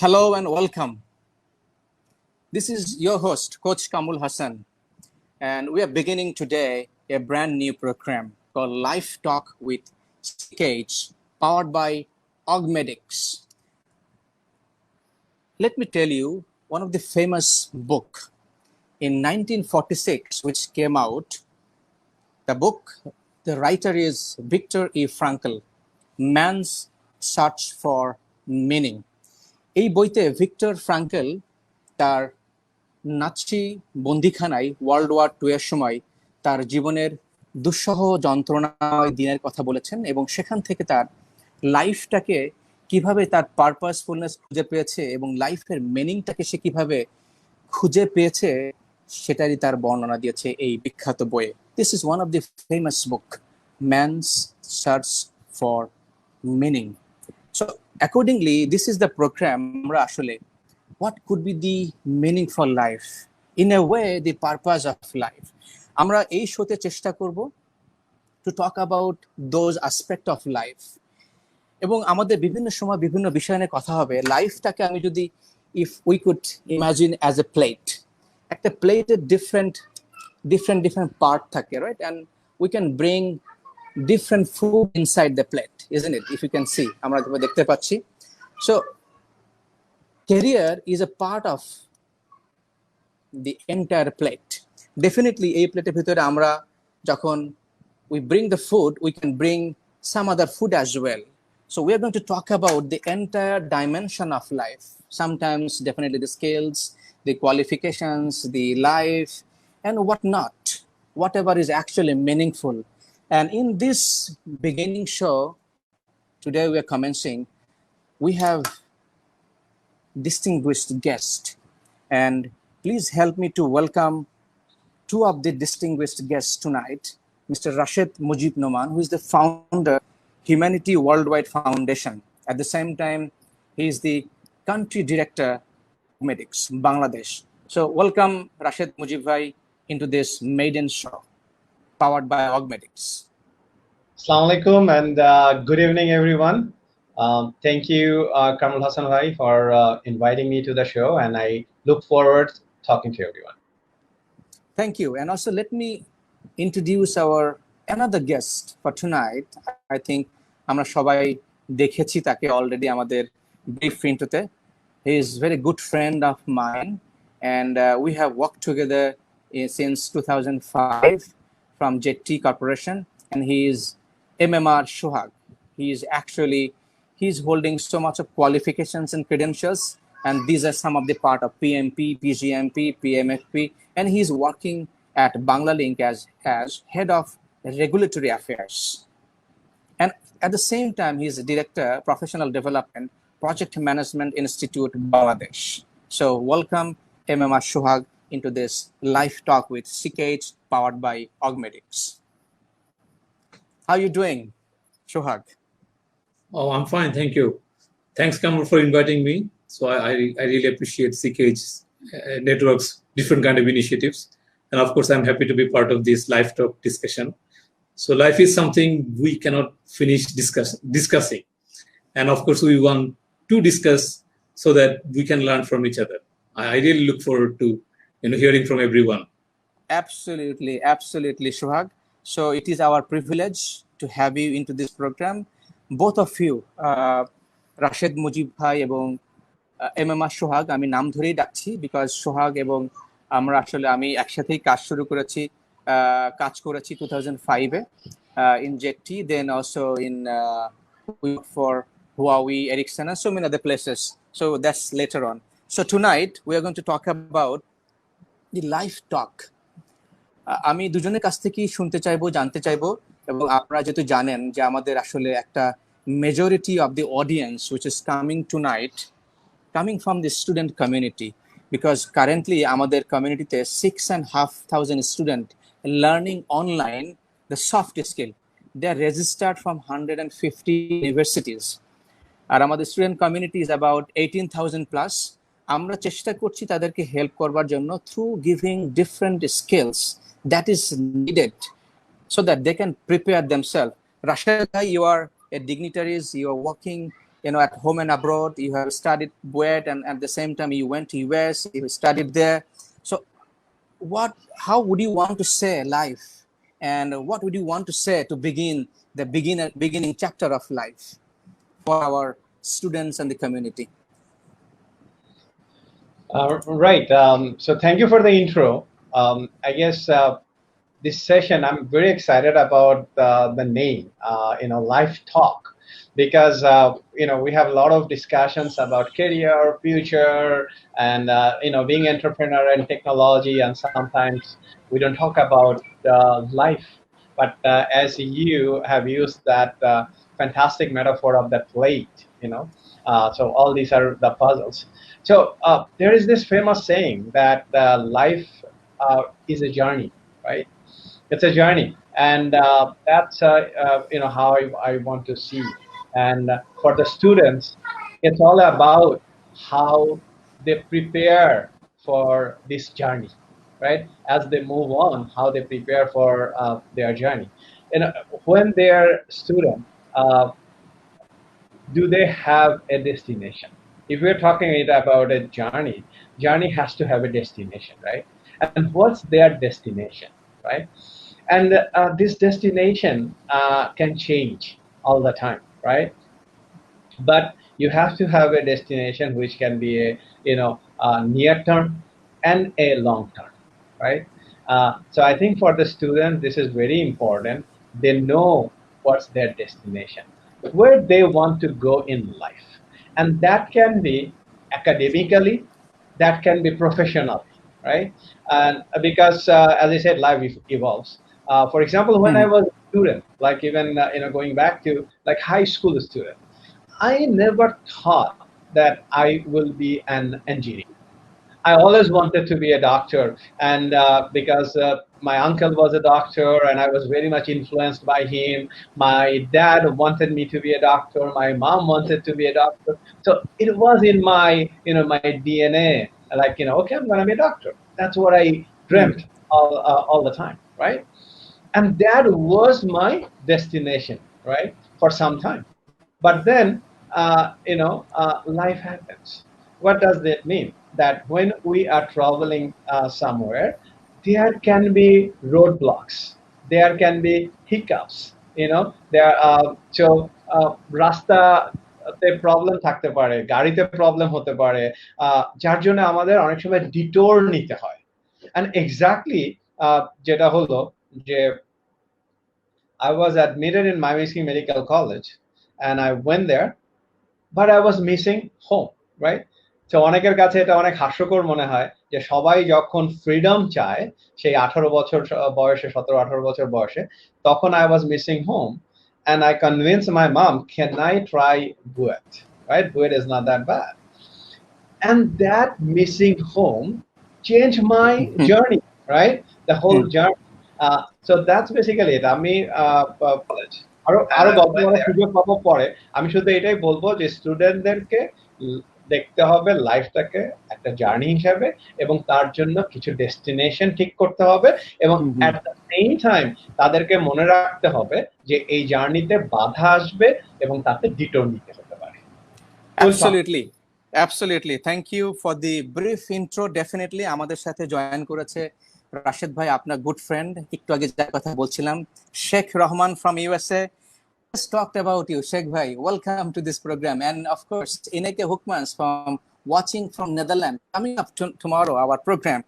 Hello and welcome. This is your host, Coach Kamul Hassan, and we are beginning today a brand new program called Life Talk with CKH, powered by Augmedix. Let me tell you one of the famous book in 1946, which came out. The book, the writer is Viktor E. Frankl, Man's Search for Meaning. এই বইতে Victor Frankel তার Nazi বন্দিখানায় world war 2 এর সময় তার জীবনের দুঃসহ যন্ত্রণাময় দিনের কথা বলেছেন এবং সেখান থেকে তার লাইফটাকে কিভাবে তার পারপাসফুলনেস খুঁজে পেয়েছে এবং লাইফের মিনিংটাকে সে কিভাবে খুঁজে পেয়েছে সেটারই তার বর্ণনা দিয়েছে এই বিখ্যাত বইয়ে। This is one of the famous book, man's search for meaning. So accordingly, this is the program, what could be the meaning for life? In a way, the purpose of life. আমরা এই শোতে চেষ্টা করব to talk about those aspect of life. এবং আমাদের বিভিন্ন সময় বিভিন্ন বিষয় নিয়ে কথা হবে। লাইফটাকে আমি যদি if we could imagine as a plate, একটা প্লেটের different part থাকে, right? And we can bring different food inside the plate, isn't it? If you can see, আমরা দেখতে পাচ্ছি. So career is a part of the entire plate. Definitely এই প্লেটের ভিতরে আমরা যখন we bring the food, we can bring some other food as well. So we are going to talk about the entire dimension of life. Sometimes definitely the skills, the qualifications, the life, and whatnot, whatever is actually meaningful. And in this beginning show, today we are commencing, we have distinguished guest. And please help me to welcome two of the distinguished guests tonight, Mr. Rashid Mujib Noman, who is the founder, Humanity Worldwide Foundation. At the same time, he is the country director, Augmedix, Bangladesh. So welcome Rashid Mujib Bhai into this maiden show, powered by Augmedix. Assalamu alaikum and good evening, everyone. Thank you, Kamul Hassan Bhai, for inviting me to the show, and I look forward to talking to everyone. Thank you. And also let me introduce our another guest for tonight. I think আমরা সবাই দেখেছি তাকে already আমাদের brief introতে. He is very good friend of mine, and we have worked together since 2005 from JT Corporation, and he is MMR Shuhag. He's holding so much of qualifications and credentials, and these are some of the part of PMP, PGMP, PMFP, and he's working at Banglalink as head of regulatory affairs. And at the same time, he's a director, professional development, project management institute, Bangladesh. So welcome MMR Shuhag into this live talk with CKH, powered by Augmedix. How are you doing, Shuhag? Oh, I'm fine, thank you. Thanks, Kamul, for inviting me. So I really appreciate CKH networks, different kind of initiatives. And of course, I'm happy to be part of this live talk discussion. So life is something we cannot finish discussing. And of course, we want to discuss so that we can learn from each other. I really look forward to hearing from everyone. Absolutely, Shuhag. So it is our privilege to have you into this program. Both of you, Rashid Mujib Bhai এবং MMR Shuhag, আমি নাম ধরেই ডাকছি because Shuhag এবং আমি একসাথেই কাজ শুরু করেছি, কাজ করেছি 2005-এ in JT, then also in for Huawei, Ericsson, and so many other places. So that's later on. So tonight we are going to talk about the life talk. আমি দুজনের কাছ থেকেই শুনতে চাইবো, জানতে চাইবো, এবং আপনারা যেহেতু জানেন যে আমাদের আসলে একটা majority of the audience which is coming tonight coming from the student community, because currently আমাদের communityতে 6,500 student learning online the soft skill. They are registered from 150 universities. আর আমাদের student community is about 18,000 plus. আমরা চেষ্টা করছি তাদেরকে help করবার জন্য through giving different skills that is needed so that they can prepare themselves. Rashid, you are a dignitaries, you are working at home and abroad. You have studied BUET, and at the same time you went to US, you studied there. So how would you want to say life, and what would you want to say to begin the beginning chapter of life for our students and the community? Right. So thank you for the intro. I guess this session, I'm very excited about the name, Life Talk, because we have a lot of discussions about career, future, and being entrepreneur and technology, and sometimes we don't talk about life. But as you have used that fantastic metaphor of that plate, so all these are the puzzles. So there is this famous saying that life is a journey, right? It's a journey, and that's how I want to see. And for the students, it's all about how they prepare for this journey, right? As they move on, how they prepare for their journey. And when they're students, do they have a destination? If we're talking about a journey has to have a destination, right? And what's their destination, right? And this destination can change all the time, right? But you have to have a destination which can be a near term and a long term, right? So I think for the student, this is very important. They know what's their destination, where they want to go in life. And that can be academically, that can be professionally, right? And because, as I said, life evolves. For example, when I was a student, like even going back to like high school student, I never thought that I will be an engineer. I always wanted to be a doctor, and because my uncle was a doctor, and I was very much influenced by him. My dad wanted me to be a doctor. My mom wanted to be a doctor. So it was in my my DNA. Like okay, I'm gonna be a doctor. That's what I dreamt all the time, right? And that was my destination, right, for some time. But then life happens. What does that mean? That when we are traveling somewhere, there can be roadblocks, there can be hiccups, there রাস্তাতে problem থাকতে পারে, গাড়িতে problem হতে পারে, যার জন্য আমাদের অনেক সময় ডিটোর নিতে হয়। And exactly যেটা হলো যে I was admitted in Mymensingh Medical College, and I went there, but I was missing home, right? তো অনেকের কাছে এটা অনেক হাস্যকর মনে হয় যে সবাই যখন ফ্রিডম চায় সেই 18 বছর বয়সে, 17-18 বছর বয়সে, তখন I was missing home, and I convinced my mom, can I try BUET, right? BUET is not that bad. And that missing home changed my journey, right? The whole journey. So that's basically it. আমি আরো গল্প করার সুযোগ পাবো পরে। আমি শুধু এটাই বলবো যে স্টুডেন্টদেরকে দেখতে হবে লাইফটাকে একটা জার্নি হিসাবে, এবং তার জন্য কিছু ডেস্টিনেশন ঠিক করতে হবে, এবং অ্যাট দ্য সেম টাইম তাদেরকে মনে রাখতে হবে যে এই জার্নিতে বাধা আসবে এবং তাতে ডিটোর নিতে হতে পারে। Absolutely. Thank you for the brief intro. Definitely আমাদের সাথে জয়েন করেছে রাশেদ ভাই, আপনার গুড ফ্রেন্ড। একটু আগে যার কথা বলছিলাম, Sheikh Rahman from USA. Just talked about you, Sheikh Bhai. Welcome to this program. And of course, Ineke Hoekmans watching from Netherlands, coming up tomorrow, our program.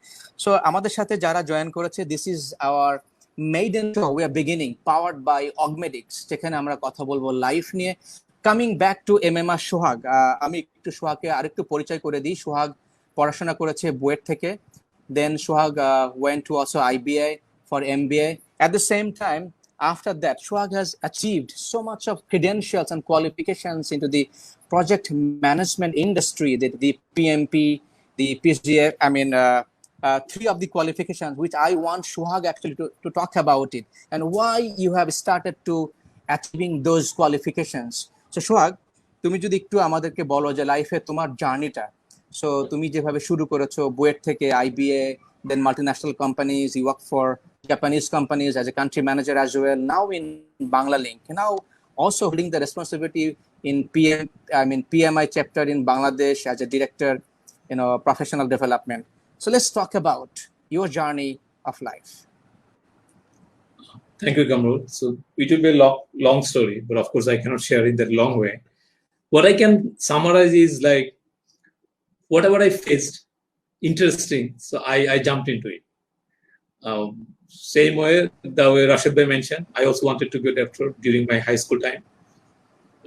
So, আমাদের সাথে যারা জয়েন করেছে, this is our maiden show. We are beginning, powered by Augmedix. যেখানে আমরা কথা বলবো life নিয়ে। Coming back to MMR সোহাগ, আমি একটু সোহাগকে আরেকটু পরিচয় করে দিই। সোহাগ পড়াশোনা করেছে বুয়েট থেকে। Then Sohag went to also IBA for MBA. At the same time, after that, Sohag has achieved so much of credentials and qualifications into the project management industry, the PMP, the PCA. I mean, three of the qualifications, which I want Sohag actually to talk about it and why you have started to achieving those qualifications. So Sohag, তুমি যদি একটু আমাদেরকে বলো যে লাইফে তোমার জার্নিটা, so তুমি যেভাবে শুরু করেছো বুয়েট থেকে IBA, then multinational companies, you work for Japanese companies as a country manager as well, now in Banglalink, now also holding the responsibility in PMI chapter in Bangladesh as a director, professional development. So let's talk about your journey of life. Thank you, Kamrul. So it will be a long story, but of course I cannot share it that long way. What I can summarize is like whatever I faced, interesting, so I jumped into it. Same way, the way Rashid Bhai mentioned, I also wanted to be a doctor during my high school time.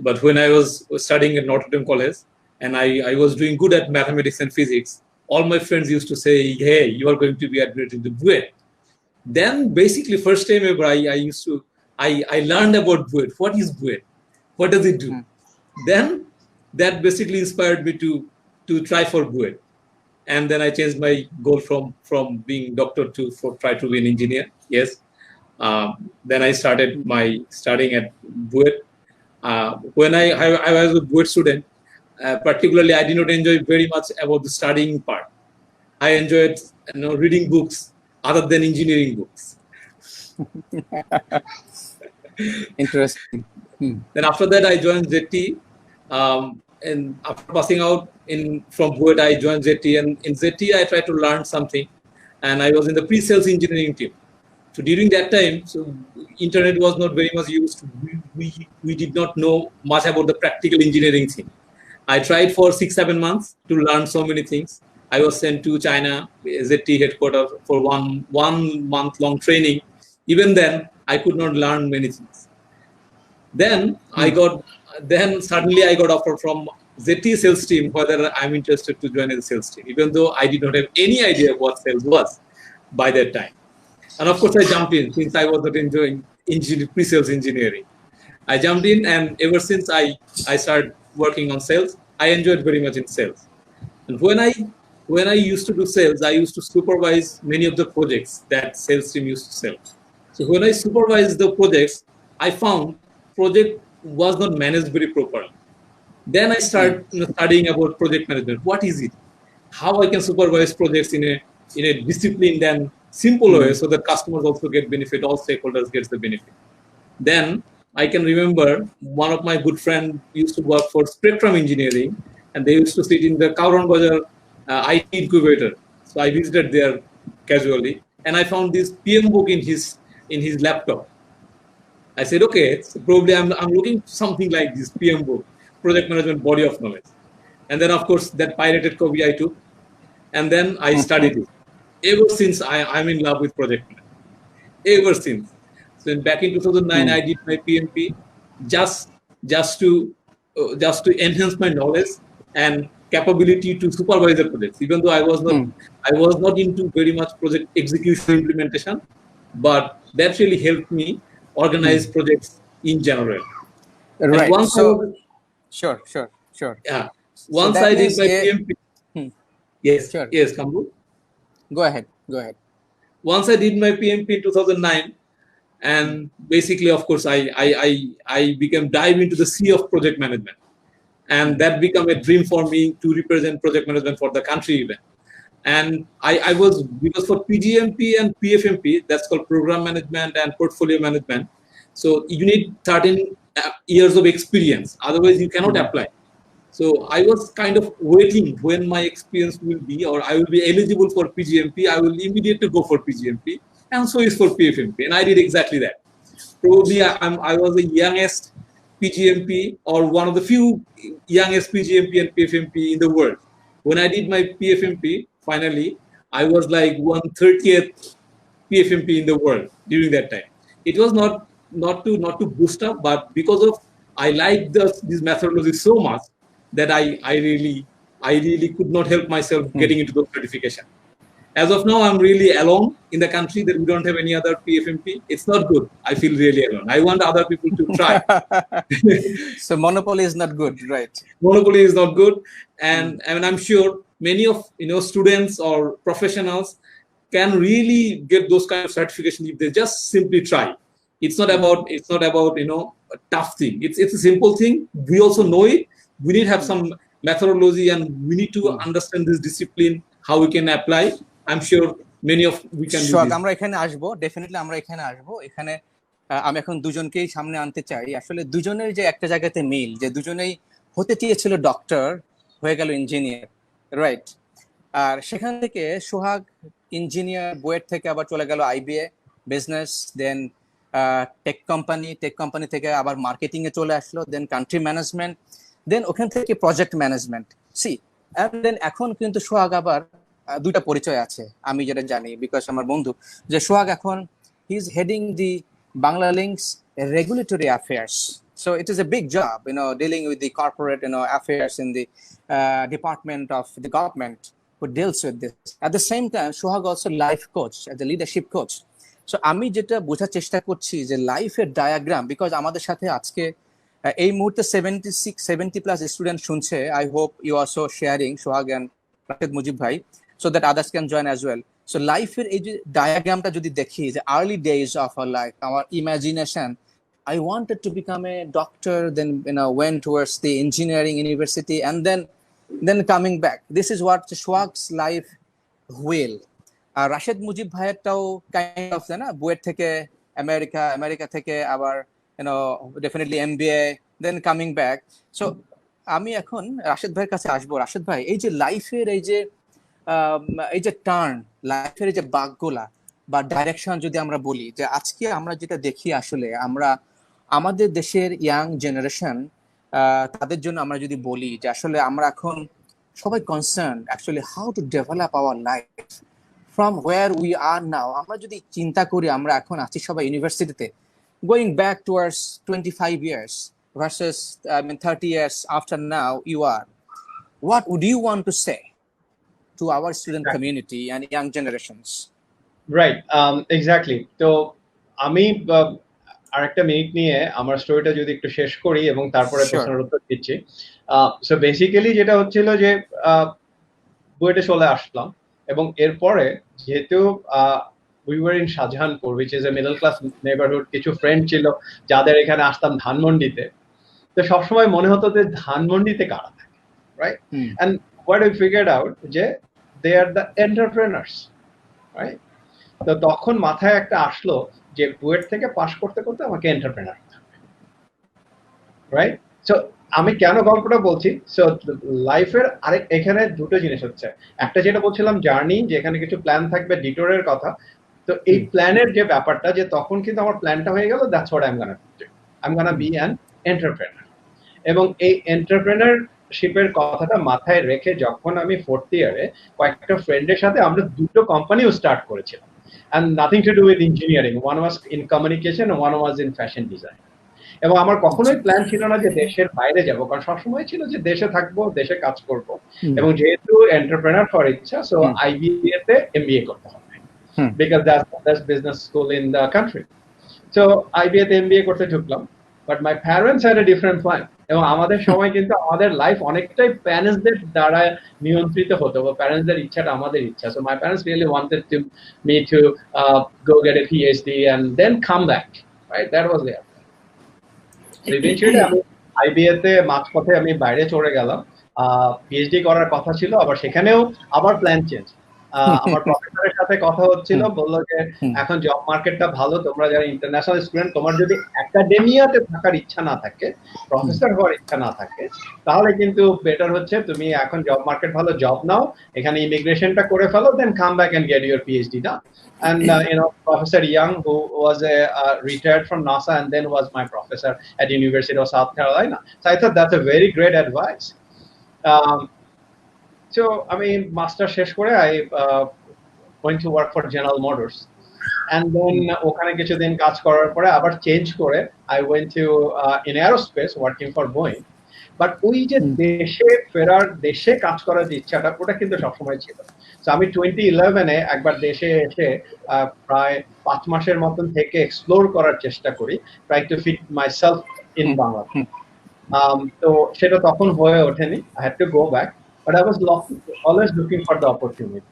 But when I was studying at Notre Dame College and I was doing good at mathematics and physics, all my friends used to say, hey, you are going to be admitted to BUET. Then basically first time ever I learned about BUET. What is BUET? What does it do? Then that basically inspired me to try for BUET. And then I changed my goal from being doctor to try to be an engineer. Yes. Then I started my studying at BUET. When I was a BUET student, particularly I did not enjoy very much about the studying part. I enjoyed reading books other than engineering books. Interesting. Then after that I joined ZT. And after passing out from BUET, I joined ZT, and in ZT I tried to learn something, and I was in the pre-sales engineering team. So during that time, so internet was not very much used. We did not know much about the practical engineering thing. I tried for 6-7 months to learn so many things. I was sent to China, ZT headquarters, for one month long training. Even then, I could not learn many things. Then suddenly I got offer from ZT sales team whether I'm interested to join the sales team, even though I did not have any idea what sales was by that time. And of course I jumped in since I was not enjoying pre-sales engineering. I jumped in, and ever since I started working on sales, I enjoyed very much in sales. And when I used to do sales, I used to supervise many of the projects that sales team used to sell. So when I supervised the projects, I found project was not managed very properly. Then I started studying about project management. What is it? How I can supervise projects in a disciplined and simple way so that customers also get benefit, all stakeholders get the benefit. Then I can remember one of my good friends used to work for Spectrum Engineering, and they used to sit in the Kauran Bazar IT incubator. So I visited there casually, and I found this PM book in his laptop. I said, okay, so probably I'm looking for something like this PM book, project management body of knowledge. And then of course that pirated copy I took, and then I studied it. Ever since I'm in love with project management. Ever since. So back in 2009, I did my PMP just to enhance my knowledge and capability to supervise the projects. Even though I was not into very much project execution implementation, but that really helped me organize projects in general. Right. Sure. Yeah. Once I did my PMP. Yes. Sure. Yes, Kamru. Go ahead. Once I did my PMP in 2009, and basically, of course, I became dive into the sea of project management, and that became a dream for me to represent project management for the country even. And because for PGMP and PFMP, that's called program management and portfolio management. So you need 13 years of experience, otherwise you cannot apply. So I was kind of waiting when my experience will be, or I will be eligible for PGMP, I will immediately go for PGMP, and so is for PFMP. And I did exactly that. Probably I was the youngest PGMP, or one of the few youngest PGMP and PFMP in the world. When I did my PFMP, finally, I was like 130th PFMP in the world during that time. It was not to boost up, but because of I liked this methodology so much that I really could not help myself getting into the certification. As of now, I'm really alone in the country that we don't have any other PFMP. It's not good. I feel really alone. I want other people to try. So monopoly is not good, right? Monopoly is not good, and I'm sure many of students or professionals can really get those kind of certification if they just simply try. It's not about a tough thing. It's a simple thing. We also know it. We need to have some methodology, and we need to understand this discipline, how we can apply. I'm sure many of we can do this. আমরা এখানে আসবো, definitely আমরা এখানে আসবো। এখানে আমি এখন দুজনকেই সামনে আনতে চাই। আসলে দুজনের যে একটা জায়গাতে মিল, যে দুজনেই হতে চেয়েছিল ডক্টর, হয়ে গেল ইঞ্জিনিয়ার, রাইট? আর সেখান থেকে সোহাগ ইঞ্জিনিয়ার, বুয়েট থেকে আবার চলে গেল IBA business, then tech company থেকে আবার মার্কেটিং এ চলে আসলো, দেন কান্ট্রি ম্যানেজমেন্ট, দেন ওখান থেকে project management. See, and then এখন কিন্তু সোহাগ আবার দুইটা পরিচয় আছে আমি যেটা জানি, বিকজ আমার বন্ধু, যে সোহাগ এখন he is heading the Bangla Links regulatory affairs. So it is a big job, dealing with the corporate, affairs in the department of the government who deals with this. At the same time, Sohag also life coach, as a leadership coach. So আমি যেটা বোঝার চেষ্টা করছি যে লাইফের diagram, because আমাদের সাথে আজকে এই মুহূর্তে 70+ স্টুডেন্ট শুনছে। I hope you also sharing, Sohag and Rashed Mujib ভাই, so that others can join as well. So লাইফের এই যে ডায়াগ্রামটা যদি দেখি, যে early days of our life, আমার imagination, I wanted to become a doctor, then went towards the engineering university, and then coming back. This is what Sohag's life will. Rashed Mujib ভাইয়েরটাও kind of, না, বুয়েট থেকে আমেরিকা থেকে আবার definitely MBA, then coming back. So আমি এখন রাশেদ ভাইয়ের কাছে আসবো। রাশেদ ভাই, এই যে লাইফের এই যে টার্ন, লাইফের এই যে বাঁকগুলা বা ডাইরেকশন যদি আমরা বলি, যে আজকে আমরা যেটা দেখি, আসলে আমরা আমাদের দেশের ইয়াং জেনারেশন, তাদের জন্য আমরা যদি বলি যে আসলে আমরা এখন সবাই concern actually how to develop our life from where we are now. আমরা যদি চিন্তা করি, আমরা এখন আছি সবাই ইউনিভার্সিটিতে, going back towards 25 years versus 30 years after now you are. What would you want to say to our student community and young generations? Right, exactly. তো আমি আরেকটা মিনিট নিয়ে আমার স্টোরিটা যদি একটু শেষ করি এবং তারপরে প্রশ্নের উত্তর দিচ্ছি। সো বেসিক্যালি যেটা হচ্ছিল যে বুয়েটে চলে আসলাম, এবং এরপরে যেহেতু we were in Shahjahanpur, which is a middle class neighborhood, কিছু ফ্রেন্ড ছিল যাদের এখানে আসতাম ধানমন্ডিতে, তো সবসময় মনে হতো যে ধানমন্ডিতে কারা থাকে, right? and what I figured out যে they are the entrepreneurs, right? তো তখন মাথায় একটা আসলো যে বুয়েট থেকে পাস করতে করতে আমাকে এন্টারপ্রেনার হতে হবে, রাইট? সো আমি কেন গল্পটা বলছি, সো লাইফের এখানে দুটো জিনিস হচ্ছে। একটা যেটা বলছিলাম জার্নি, যেখানে কিছু প্ল্যান থাকবে, ডিটোরের কথা। তো এই প্ল্যানের যে ব্যাপারটা, যে তখন কিন্তু আমার প্ল্যানটা হয়ে গেল, that's what I am gonna be an entrepreneur. এবং এই এন্টারপ্রেনারশিপের কথাটা মাথায় রেখে যখন আমি 4th ইয়ারে কয়েকটা ফ্রেন্ডের সাথে আমরা দুটো কোম্পানিও স্টার্ট করেছিলাম, and nothing to do with engineering. One was in communication and one was in fashion design. এবং আমার কখনোই প্ল্যান ছিল না যে দেশের বাইরে যাব, কারণ সবসময় ছিল যে দেশে থাকবো, দেশে কাজ করব। এবং যেহেতু এন্টারপ্রেনার হওয়ার ইচ্ছা, সো আইবিএ তে এমবিএ করতে হবে, because that's business school in the country. So IBA তে এমবিএ করতে ঢুকলাম, but my parents had a different plan. এবং আমাদের সময় কিন্তু আমাদের লাইফ অনেকটাই প্যারেন্টসদের দ্বারা নিয়ন্ত্রিত হতো, বা প্যারেন্টসদের ইচ্ছাটা আমাদের ইচ্ছা। So my parents really wanted me to go get a PhD and then come back, right? That was there. Eventually আমি আইবিএ তে মাঝপথে আমি বাইরে চলে গেলাম, পিএইচডি করার কথা ছিল, আবার সেখানেও আবার প্ল্যান চেঞ্জ। আমার প্রফেসরের সাথে কথা হচ্ছিল, বললো যে এখন জব মার্কেটটা ভালো, তোমরা যারা ইন্টারন্যাশনাল স্টুডেন্ট, তোমার যদি একাডেমিয়াতে থাকার ইচ্ছা না থাকে, প্রফেসর হওয়ার ইচ্ছা না থাকে, তাহলে কিন্তু বেটার হচ্ছে তুমি এখন জব মার্কেট ভালো, জব নাও, এখানে ইমিগ্রেশনটা করে ফেলো, then come back and get your PhD done. And Professor Young, who was retired from NASA and then was my professor at University of South Carolina. So I thought that's a very great advice. So I mean, master shesh kore I went to work for General Motors, and then ওখানে কিছুদিন কাজ করার পরে আবার change করে I went to in aerospace working for Boeing. But ওই যে দেশে ফেরার, দেশে কাজ করার যে ইচ্ছাটা, ওটা কিন্তু সবসময় ছিল। তো আমি 2011-এ একবার দেশে এসে প্রায় 5 মাসের মতন থেকে এক্সপ্লোর করার চেষ্টা করি, try to fit myself in Bangladesh. তো সেটা তখন হয়ে ওঠেনি, I had to go back, but I was always looking for the opportunity.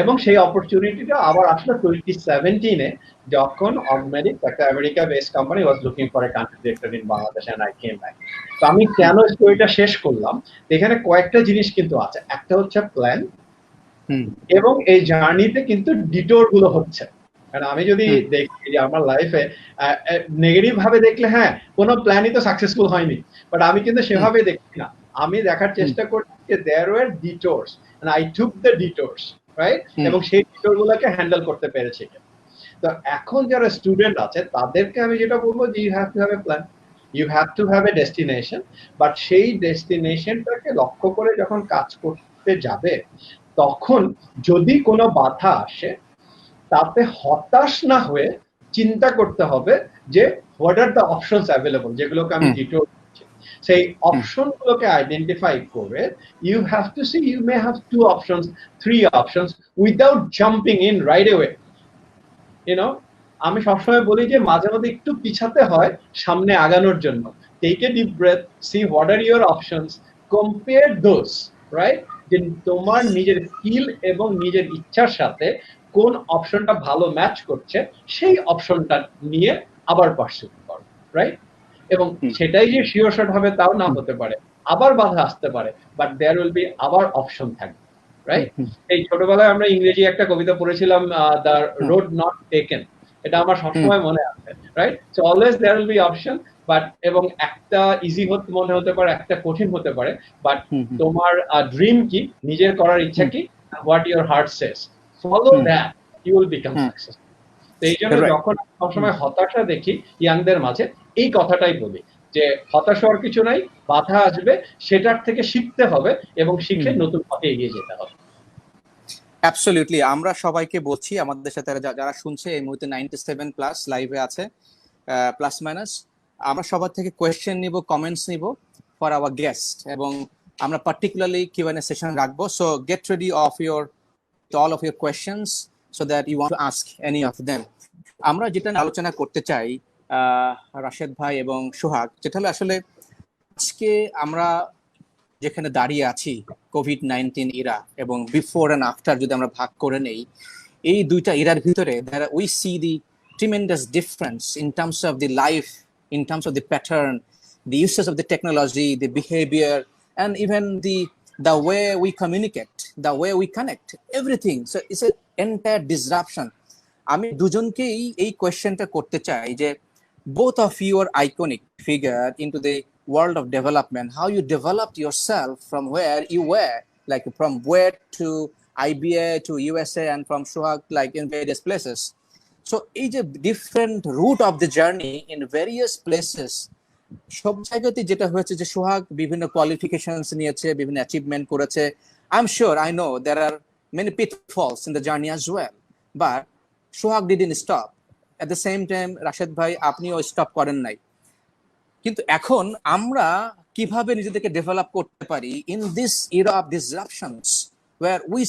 এবং সেই অপরচুনিটিটা আবার আসলো 2017-এ, যখন অগমেডিক, একটা America based company, was looking for a country director in Bangladesh, and I came back. তো আমি কেন স্টোরিটা শেষ করলাম, এখানে কয়েকটা জিনিস কিন্তু আছে। একটা হচ্ছে প্ল্যান, এবং এই জার্নিতে কিন্তু ডিটোর গুলো হচ্ছে। কারণ আমি যদি দেখি যে আমার লাইফে নেগেটিভ ভাবে দেখলে হ্যাঁ কোনো প্ল্যানই তো সাকসেসফুল হয়নি, বাট আমি কিন্তু সেভাবে দেখছি না। আমি দেখার চেষ্টা করছি যে there were detours and I took the detours, right? এবং সেই ডিটোর গুলোকে হ্যান্ডেল করতে পেরেছি। তো এখন যারা স্টুডেন্ট আছে তাদেরকে আমি যেটা বলবো যে you have to have a plan, you have to have a destination, but সেই ডেস্টিনেশনটাকে লক্ষ্য করে যখন কাজ করতে যাবে তখন যদি কোনো বাধা আসে তাতে হতাশ না হয়ে চিন্তা করতে হবে যে what are the options available, যেগুলোকে আমি ডিটোর করছি সেই অপশনগুলোকে আইডেন্টিফাই করে you have to see you may have 2 options 3 options without jumping in right away. আমি সবসময় বলি যে মাঝে মাঝে একটু পিছাতে হয় সামনে আগানোর জন্য। Take a deep breath, see what are your options, compare those, right? যে তোমার নিজের স্কিল এবং নিজের ইচ্ছার সাথে কোন অপশনটা ভালো ম্যাচ করছে সেই অপশনটা নিয়ে আবার পারসিউ করো, রাইট? এবং সেটাই যে শিওর শট হবে তাও না হতে পারে, আবার বাধা আসতে পারে, বাট দেয়ার উইল বি আবার অপশন থাকবে, রাইট? এই ছোটবেলায় আমরা ইংরেজি একটা কবিতা পড়েছিলাম, দ্য রোড নট টেকেন, এটা আমার সবসময় মনে আছে, right? So always there will be option, but এবং একটা ইজি মনে হতে পারে, একটা কঠিন হতে পারে, বাট তোমার ড্রিম কি, নিজের করার ইচ্ছা কি, what your heart says, follow that, you will become successful. তো এই জন্য যখন সবসময় হতাশা দেখি ইয়াংদের মাঝে, এই কথাটাই বলি যে হতাশ হওয়ার কিছু নাই, বাধা আসবে, সেটার থেকে শিখতে হবে এবং শিখে নতুন পথে এগিয়ে যেতে হবে। অ্যাবসলিউটলি, আমরা সবাইকে বলছি, আমাদের সাথে যারা শুনছে এই মুহূর্তে 97 প্লাস লাইভে আছে, প্লাস মাইনাস, আমরা সবার থেকে কোয়েশ্চেন নিব, কমেন্টস নিব ফর আওয়ার গেস্ট, এবং আমরা পার্টিকুলারলি কিউএনএ সেশন রাখবো। So get ready of your all of your questions so that you want to ask any of them. আমরা যেটা আলোচনা করতে চাই রাশেদ ভাই এবং সোহাগ, যেটা হলো আসলে আজকে আমরা যেখানে দাঁড়িয়ে আছি কোভিড-19 ইরা এবং বিফোর এন্ড আফটার যদি আমরা ভাগ করে নেই, এই দুইটা ইরার ভিতরে we see the tremendous difference in terms of the life, in terms of the pattern, the uses of the technology, the behavior, and even the way we communicate, the way we connect, everything. So it's an entire disruption. আমি দুজনকেই এই কোয়েশ্চেনটা করতে চাই যে both of you are iconic figure into the world of development, how you developed yourself from where you were, like from where to IBA to USA and from Sohag, like in various places. So it's a different route of the journey in various places. সব জায়গাতে যেটা হয়েছে যে সোহাগ বিভিন্ন qualifications নিয়েছে, বিভিন্ন achievement করেছে। I am sure, I know there are many pitfalls in the journey as well, but Sohag didn't stop. At the same time Rashed ভাই আপনিও স্টপ করেন নাই। কিন্তু এখন আমরা কিভাবে নিজেদেরকে ডেভেলপ করতে পারি in this Ira of disruptions where we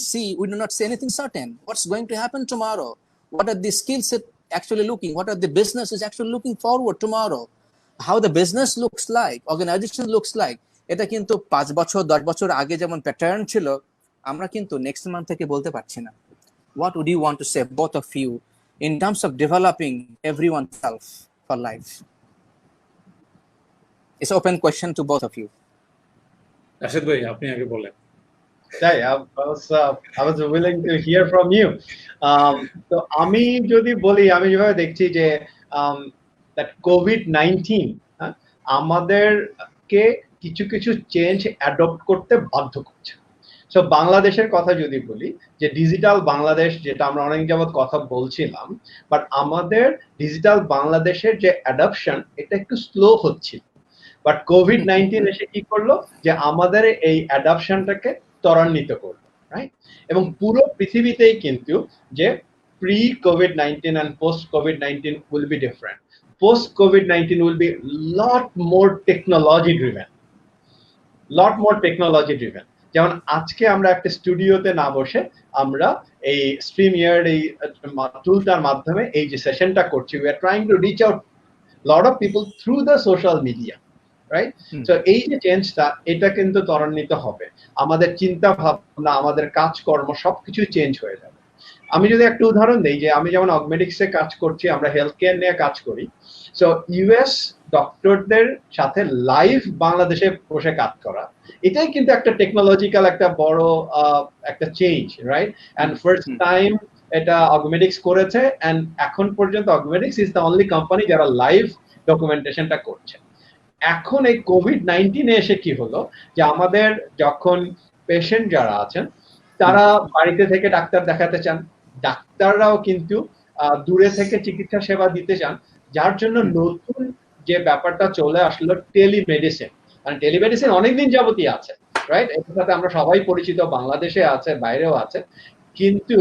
do not see anything certain, what's going to happen tomorrow, what are the skill set actually looking, what are the businesses actually looking forward tomorrow, how the business looks like, organization looks like. এটা কিন্তু 5 বছর 10 বছর আগে যেমন pattern ছিল, আমরা কিন্তু next month থেকে বলতে পারছি না। What would you want to say, both of you, in terms of developing everyone's self for life? It's open question to both of you. Rashed ভাই আপনি আগে বলেন। I was willing to hear from you. তো আমি যদি বলি, আমি যেভাবে দেখছি যে that COVID-19 আমাদেরকে কিছু কিছু চেঞ্জ অ্যাডপ্ট করতে বাধ্য করছে। সো বাংলাদেশের কথা যদি বলি, যে ডিজিটাল বাংলাদেশ যেটা আমরা অনেক যাবত কথা বলছিলাম, বাট আমাদের ডিজিটাল বাংলাদেশের যে অ্যাডপশন এটা একটু স্লো হচ্ছিল, বাট COVID-19 এসে কি করলো যে আমাদের এই অ্যাডপশনটাকে ত্বরান্বিত করলো, রাইট? এবং পুরো পৃথিবীতেই কিন্তু যে pre COVID-19 and post COVID-19 will be different. Post COVID-19 will be lot more technology driven. যেমন আজকে আমরা একটা স্টুডিওতে না বসে আমরা এই StreamYard এই টুলটার মাধ্যমে এই যে সেশনটা করছি, we are trying to reach out lot of people through the social media, right? So এই যে চেঞ্জটা, এটা কিন্তু ত্বরান্বিত হবে। আমাদের চিন্তা ভাবনা, আমাদের কাজকর্ম সবকিছু চেঞ্জ হয়ে যাবে। আমি যদি একটা উদাহরণ দেই, যে আমি যেমন অগমেটিক্সে কাজ করছি, আমরা হেলথ কেয়ার নিয়ে কাজ করি। সো ইউএস ডক্টরদের সাথে লাইভ বাংলাদেশে বসে কাজ করা, এটাই কিন্তু একটা টেকনোলজিক্যাল একটা বড় একটা change, right? And first time এটা অগমেটিক্স করেছে, এন্ড এখন পর্যন্ত Augmedix is the only company যারা লাইভ ডকুমেন্টেশনটা করছে। এখন এই কোভিড-19 এসে কি হলো যে আমাদের যখন পেশেন্ট যারা আছেন তারা বাড়িতে থেকে ডাক্তার দেখাতে চান, ডাক্তাররাও কিন্তু দূরে থেকে চিকিৎসা সেবা দিতে চান, যার জন্য নতুন যে ব্যাপারটা চলে আসলো টেলিমেডিসিন। মানে টেলিমেডিসিন অনেকদিন যাবতই আছে, রাইট? এটার সাথে আমরা সবাই পরিচিত, বাংলাদেশে আছে, বাইরেও আছে, কিন্তু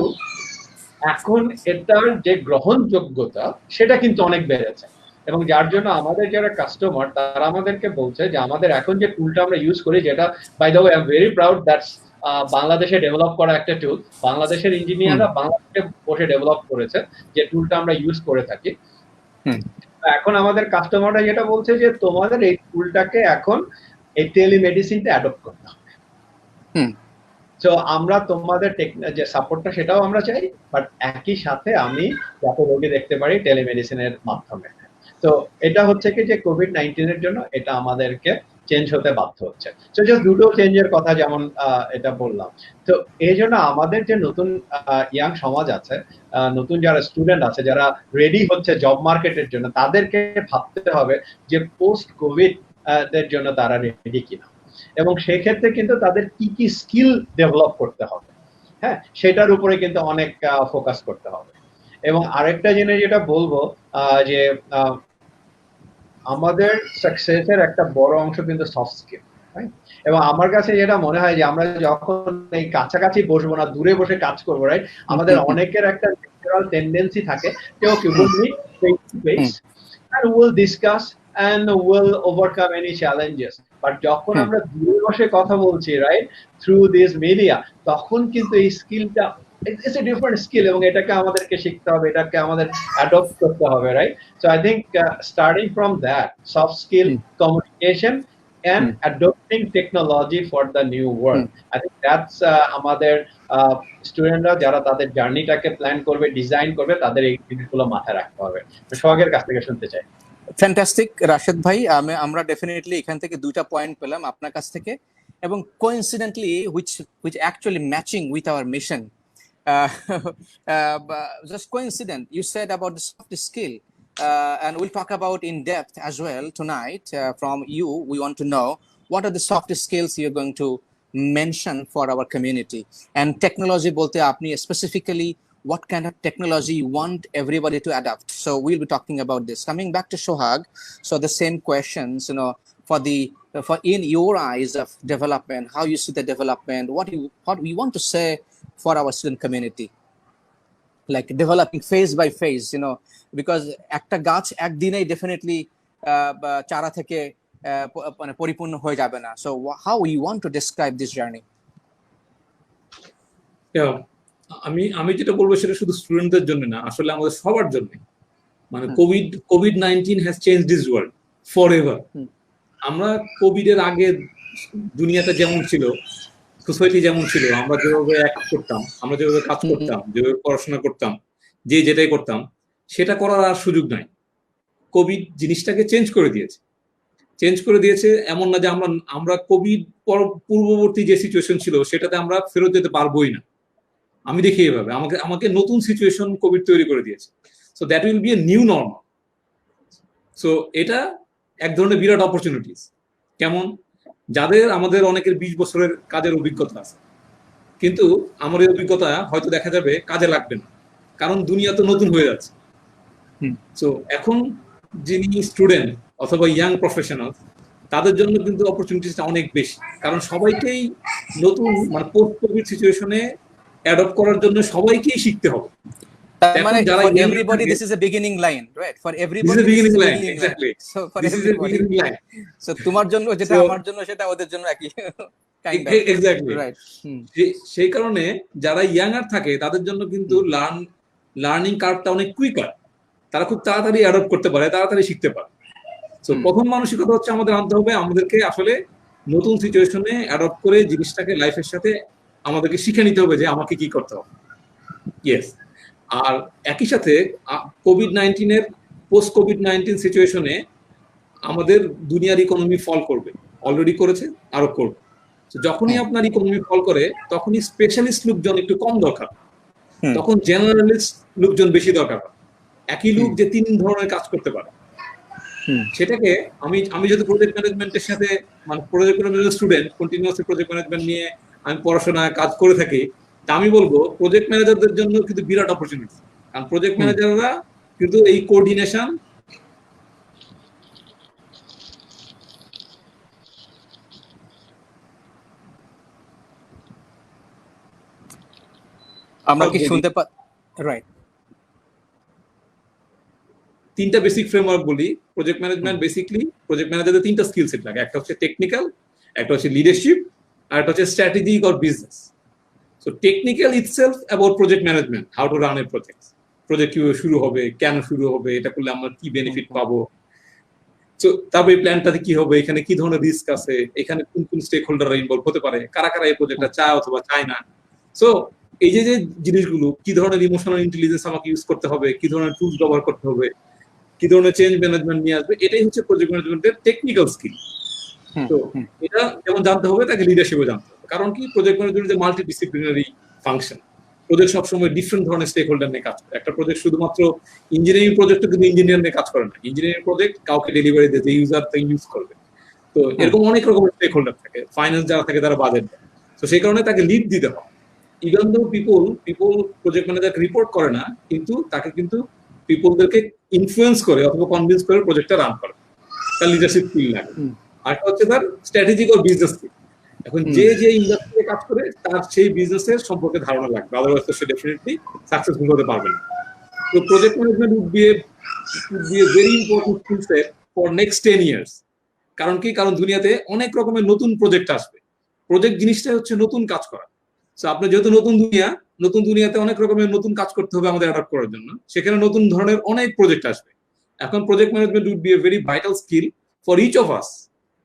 এখন এটার যে গ্রহণযোগ্যতা সেটা কিন্তু অনেক বেড়েছে। এবং যার জন্য আমাদের যারা কাস্টমার তারা আমাদেরকে বলছে যে আমাদের এখন যে টুলটা আমরা ইউজ করি, যেটা by the way I am very proud that's বাংলাদেশে ডেভেলপ করা একটা টুল, বাংলাদেশের ইঞ্জিনিয়াররা বাংলাদেশে বসে ডেভেলপ করেছে যে টুলটা আমরা ইউজ করে থাকি। এখন আমাদের কাস্টমাররা যেটা বলছে যে তোমাদের এই টুলটাকে এখন এই টেলিমেডিসিনটা অ্যাডপ্ট করতে হবে। তো আমরা তোমাদের যে সাপোর্টটা সেটাও আমরা চাই, বাট একই সাথে আমি যাতে রোগী দেখতে পারি টেলিমেডিসিনের মাধ্যমে। তো এটা হচ্ছে কি যে কোভিড-19 এর জন্য এটা আমাদেরকে চেঞ্জ হতে বাধ্য হচ্ছে। তো জাস্ট দুটো চেঞ্জের কথা যেমন এটা বললাম। তো এই জন্য আমাদের যে নতুন ইয়াং সমাজ আছে, নতুন যারা স্টুডেন্ট আছে, যারা রেডি হচ্ছে জব মার্কেটের জন্য, তাদেরকে ভাবতে হবে যে পোস্ট কোভিড এর জন্য তারা রেডি কিনা, এবং সেক্ষেত্রে কিন্তু তাদের কি কি স্কিল ডেভেলপ করতে হবে, হ্যাঁ, সেটার উপরে কিন্তু অনেক ফোকাস করতে হবে। এবং আরেকটা জিনিস যেটা বলবো যে আমাদের সাকসেসের একটা বড় অংশ কিন্তু সফট স্কিল, রাইট? এবং আমার কাছে যেটা মনে হয় যে আমরা যখন এই কাছাকাছি বসবো না, দূরে বসে কাজ করবো, রাইট, আমাদের অনেকের একটা ন্যাচারাল টেন্ডেন্সি থাকে কেউ কি will meet face to face and we'll discuss and we'll overcome any challenges, but যখন আমরা দূরে বসে কথা বলছি, রাইট, থ্রু দিস মিডিয়া, তখন কিন্তু এই স্কিলটা it's a different skill, এবং এটাকে আমাদেরকে শিখতে হবে, এটাকে আমাদের অ্যাডপ্ট করতে হবে, right? So I think starting from that soft skill, communication and adopting technology for the new world, I think that's আমাদের স্টুডেন্টরা যারা তাদের জার্নিটাকে প্ল্যান করবে, ডিজাইন করবে, তাদের এই জিনিসগুলো মাথায় রাখতে হবে। সোহাগের কাছ থেকে শুনতে চাই। ফ্যান্টাস্টিক রাশেদ ভাই, আমরা ডেফিনেটলি এখান থেকে দুইটা পয়েন্ট পেলাম আপনার কাছ থেকে, এবং coincidentally which actually matching with our mission. Just coincident, you said about the soft skill, and we'll talk about in depth as well tonight. From you, we want to know what are the soft skills you're going to mention for our community, and technology bolte apni specifically what kind of technology you want everybody to adapt. So we'll be talking about this. Coming back to Sohag, so the same questions, for in your eyes of development, how you see the development, what we want to say for our student community, like developing phase by phase, because একটা গাছ একদিনেই definitely চারা থেকে মানে পরিপূর্ণ হয়ে যাবে না। So how we want to describe this journey? আমি যেটা বলবো সেটা শুধু স্টুডেন্টদের জন্য না, আসলে আমাদের সবার জন্য। মানে COVID-19 has change this world forever. আমরা কোভিডের আগে দুনিয়াটা যেমন ছিল, সোসাইটি যেমন ছিল, আমরা যেভাবে অ্যাক্ট করতাম, আমরা যেভাবে কাজ করতাম, যেভাবে পড়াশোনা করতাম, যেটাই করতাম, সেটা করার আর সুযোগ নাই। কোভিড জিনিসটাকে চেঞ্জ করে দিয়েছে। এমন না যে আমরা কোভিড পূর্ববর্তী যে সিচুয়েশন ছিল সেটাতে আমরা ফেরত যেতে পারবোই না। আমি দেখি এভাবে আমাকে নতুন সিচুয়েশন কোভিড তৈরি করে দিয়েছে। So that will B a new normal. So এটা এক ধরনের বিরাট অপরচুনিটিস। কেমন? আমাদের অনেকের 20 বছরের কাজের অভিজ্ঞতা আছে, কিন্তু আমার এই অভিজ্ঞতা হয়তো দেখা যাবে কাজে লাগবে না, কারণ দুনিয়া তো নতুন হয়ে যাচ্ছে। সো এখন যিনি স্টুডেন্ট অথবা ইয়াং প্রফেশনাল, তাদের জন্য কিন্তু অপরচুনিটিসটা অনেক বেশি, কারণ সবাইকেই নতুন মানে পোস্ট কোভিড সিচুয়েশনে অ্যাডপ্ট করার জন্য সবাইকেই শিখতে হবে। মানে for everybody this is a beginning line, right? For everybody this is a beginning line, exactly. So for this everybody, is a beginning line. So তোমার জন্য যেটা আমার জন্য সেটা ওদের জন্য একই kind of, exactly, right? সেই কারণে যারা ইয়াঙ্গার থাকে তাদের জন্য কিন্তু লার্নিং কার্ভটা অনেক কুইকার। তারা খুব তাড়াতাড়ি অ্যাডপ্ট করতে পারে, তাড়াতাড়ি শিখতে পারে। সো প্রথম মানসিকতা হচ্ছে আমাদের আনতে হবে, আমাদেরকে আসলে নতুন সিচুয়েশনে অ্যাডপ্ট করে জিনিসটাকে লাইফের সাথে আমাদেরকে শিখে নিতে হবে যে আমাকে কি করতে হবে। ইয়েস। আর একই সাথে কোভিড-19 পোস্ট কোভিড-19 সিচুয়েশনে আমাদের দুনিয়ার ইকোনমি ফল করবে, অলরেডি করেছে, আরো করবে। যখনই আপনার ইকোনমি ফল করে তখনই স্পেশালিস্ট লোকজন একটু কম দরকার। তখন জেনারেলিস্ট লোকজন বেশি দরকার হয়। একই লোক যে 3 ধরনের কাজ করতে পারে, সেটাকে আমি যেহেতু প্রজেক্ট ম্যানেজমেন্টের সাথে মানে প্রজেক্ট ম্যানেজমেন্টের স্টুডেন্ট, কন্টিনিউয়াসলি প্রজেক্ট ম্যানেজমেন্ট নিয়ে আমি পড়াশোনা কাজ করে থাকি, তা আমি বলবো প্রজেক্ট ম্যানেজারদের জন্য কিন্তু বিরাট অপরচুনিটি। কারণ প্রজেক্ট ম্যানেজাররা কিন্তু এই কোঅর্ডিনেশন আমরা কি শুনতে রাইট 3টা বেসিক ফ্রেমওয়ার্ক বলি। প্রজেক্ট ম্যানেজমেন্ট বেসিক্যালি প্রজেক্ট ম্যানেজারদের 3টা স্কিল সেট লাগে, একটা হচ্ছে টেকনিক্যাল, একটা হচ্ছে লিডারশিপ, আর একটা হচ্ছে strategic or business. So technical itself about project management, how to run A project, project কিভাবে শুরু হবে, কেন শুরু হবে, এটা করলে আমরা কি বেনিফিট পাবো, সো তারপরে এই প্ল্যানটাতে কি হবে, এখানে কি ধরনের রিস্ক আছে, এখানে কোন কোন স্টেক হোল্ডাররা ইনভলভ হতে পারে, কারা কারা এই প্রজেক্টটা চায় অথবা চায় না। সো এই যে জিনিসগুলো, কি ধরনের ইমোশনাল ইন্টেলিজেন্স আমাকে ইউজ করতে হবে, কি ধরনের টুলস ব্যবহার করতে হবে, কি ধরনের চেঞ্জ ম্যানেজমেন্ট নিয়ে আসবে, এটাই হচ্ছে প্রজেক্ট ম্যানেজমেন্টের টেকনিক্যাল স্কিল। তো এটা যেমন জানতে হবে, তাকে লিডারশিপও জানতে হবে। কারণ কি, project management multi disciplinary function. Project সবসময় ডিফারেন্ট ধরনের স্টেক হোল্ডার নিয়ে কাজ করে। একটা প্রজেক্ট শুধুমাত্র ইঞ্জিনিয়ারিং প্রজেক্ট কিন্তু ইঞ্জিনিয়ার নিয়ে কাজ করে না। ইঞ্জিনিয়ারিং প্রজেক্ট কাউকে ডেলিভারি দেয়, যে ইউজার তাই ইউজ করবে। তো এরকম অনেক রকমের স্টেক হোল্ডার থাকে। ফাইন্যান্স যারা থাকে তারা বাজেট দেয়, তো সেই কারণে তাকে লিড দিতে হয়। ইভেন দো পিপল প্রজেক্ট ম্যানেজারকে রিপোর্ট করে না, কিন্তু তাকে কিন্তু পিপলদেরকে ইনফ্লুয়েন্স করে অথবা কনভিন্স করে প্রজেক্টটা রান করে। তার লিডারশিপ স্কিল লাগে। আর হচ্ছে তার স্ট্র্যাটেজিক ও বিজনেস স্কিল। এখন যে ইন্ডাস্ট্রিতে কাজ করে তার সেই বিজনেসের সম্পর্কে ধারণা লাগবে, আদারওয়াইজ তো সে ডেফিনেটলি সাকসেসফুল হতে পারবে না। তো project management would be a very important skill set for next 10 years. কারণ কি, কারণ দুনিয়াতে অনেক রকমের নতুন প্রজেক্ট আসবে। প্রজেক্ট জিনিসটা হচ্ছে নতুন কাজ করা। সো আপনার যেহেতু নতুন দুনিয়াতে অনেক রকমের নতুন কাজ করতে হবে আমাদের অ্যাডাপ্ট করার জন্য, সেখানে নতুন ধরনের অনেক প্রজেক্ট আসবে। এখন project management would be a very vital skill for each of us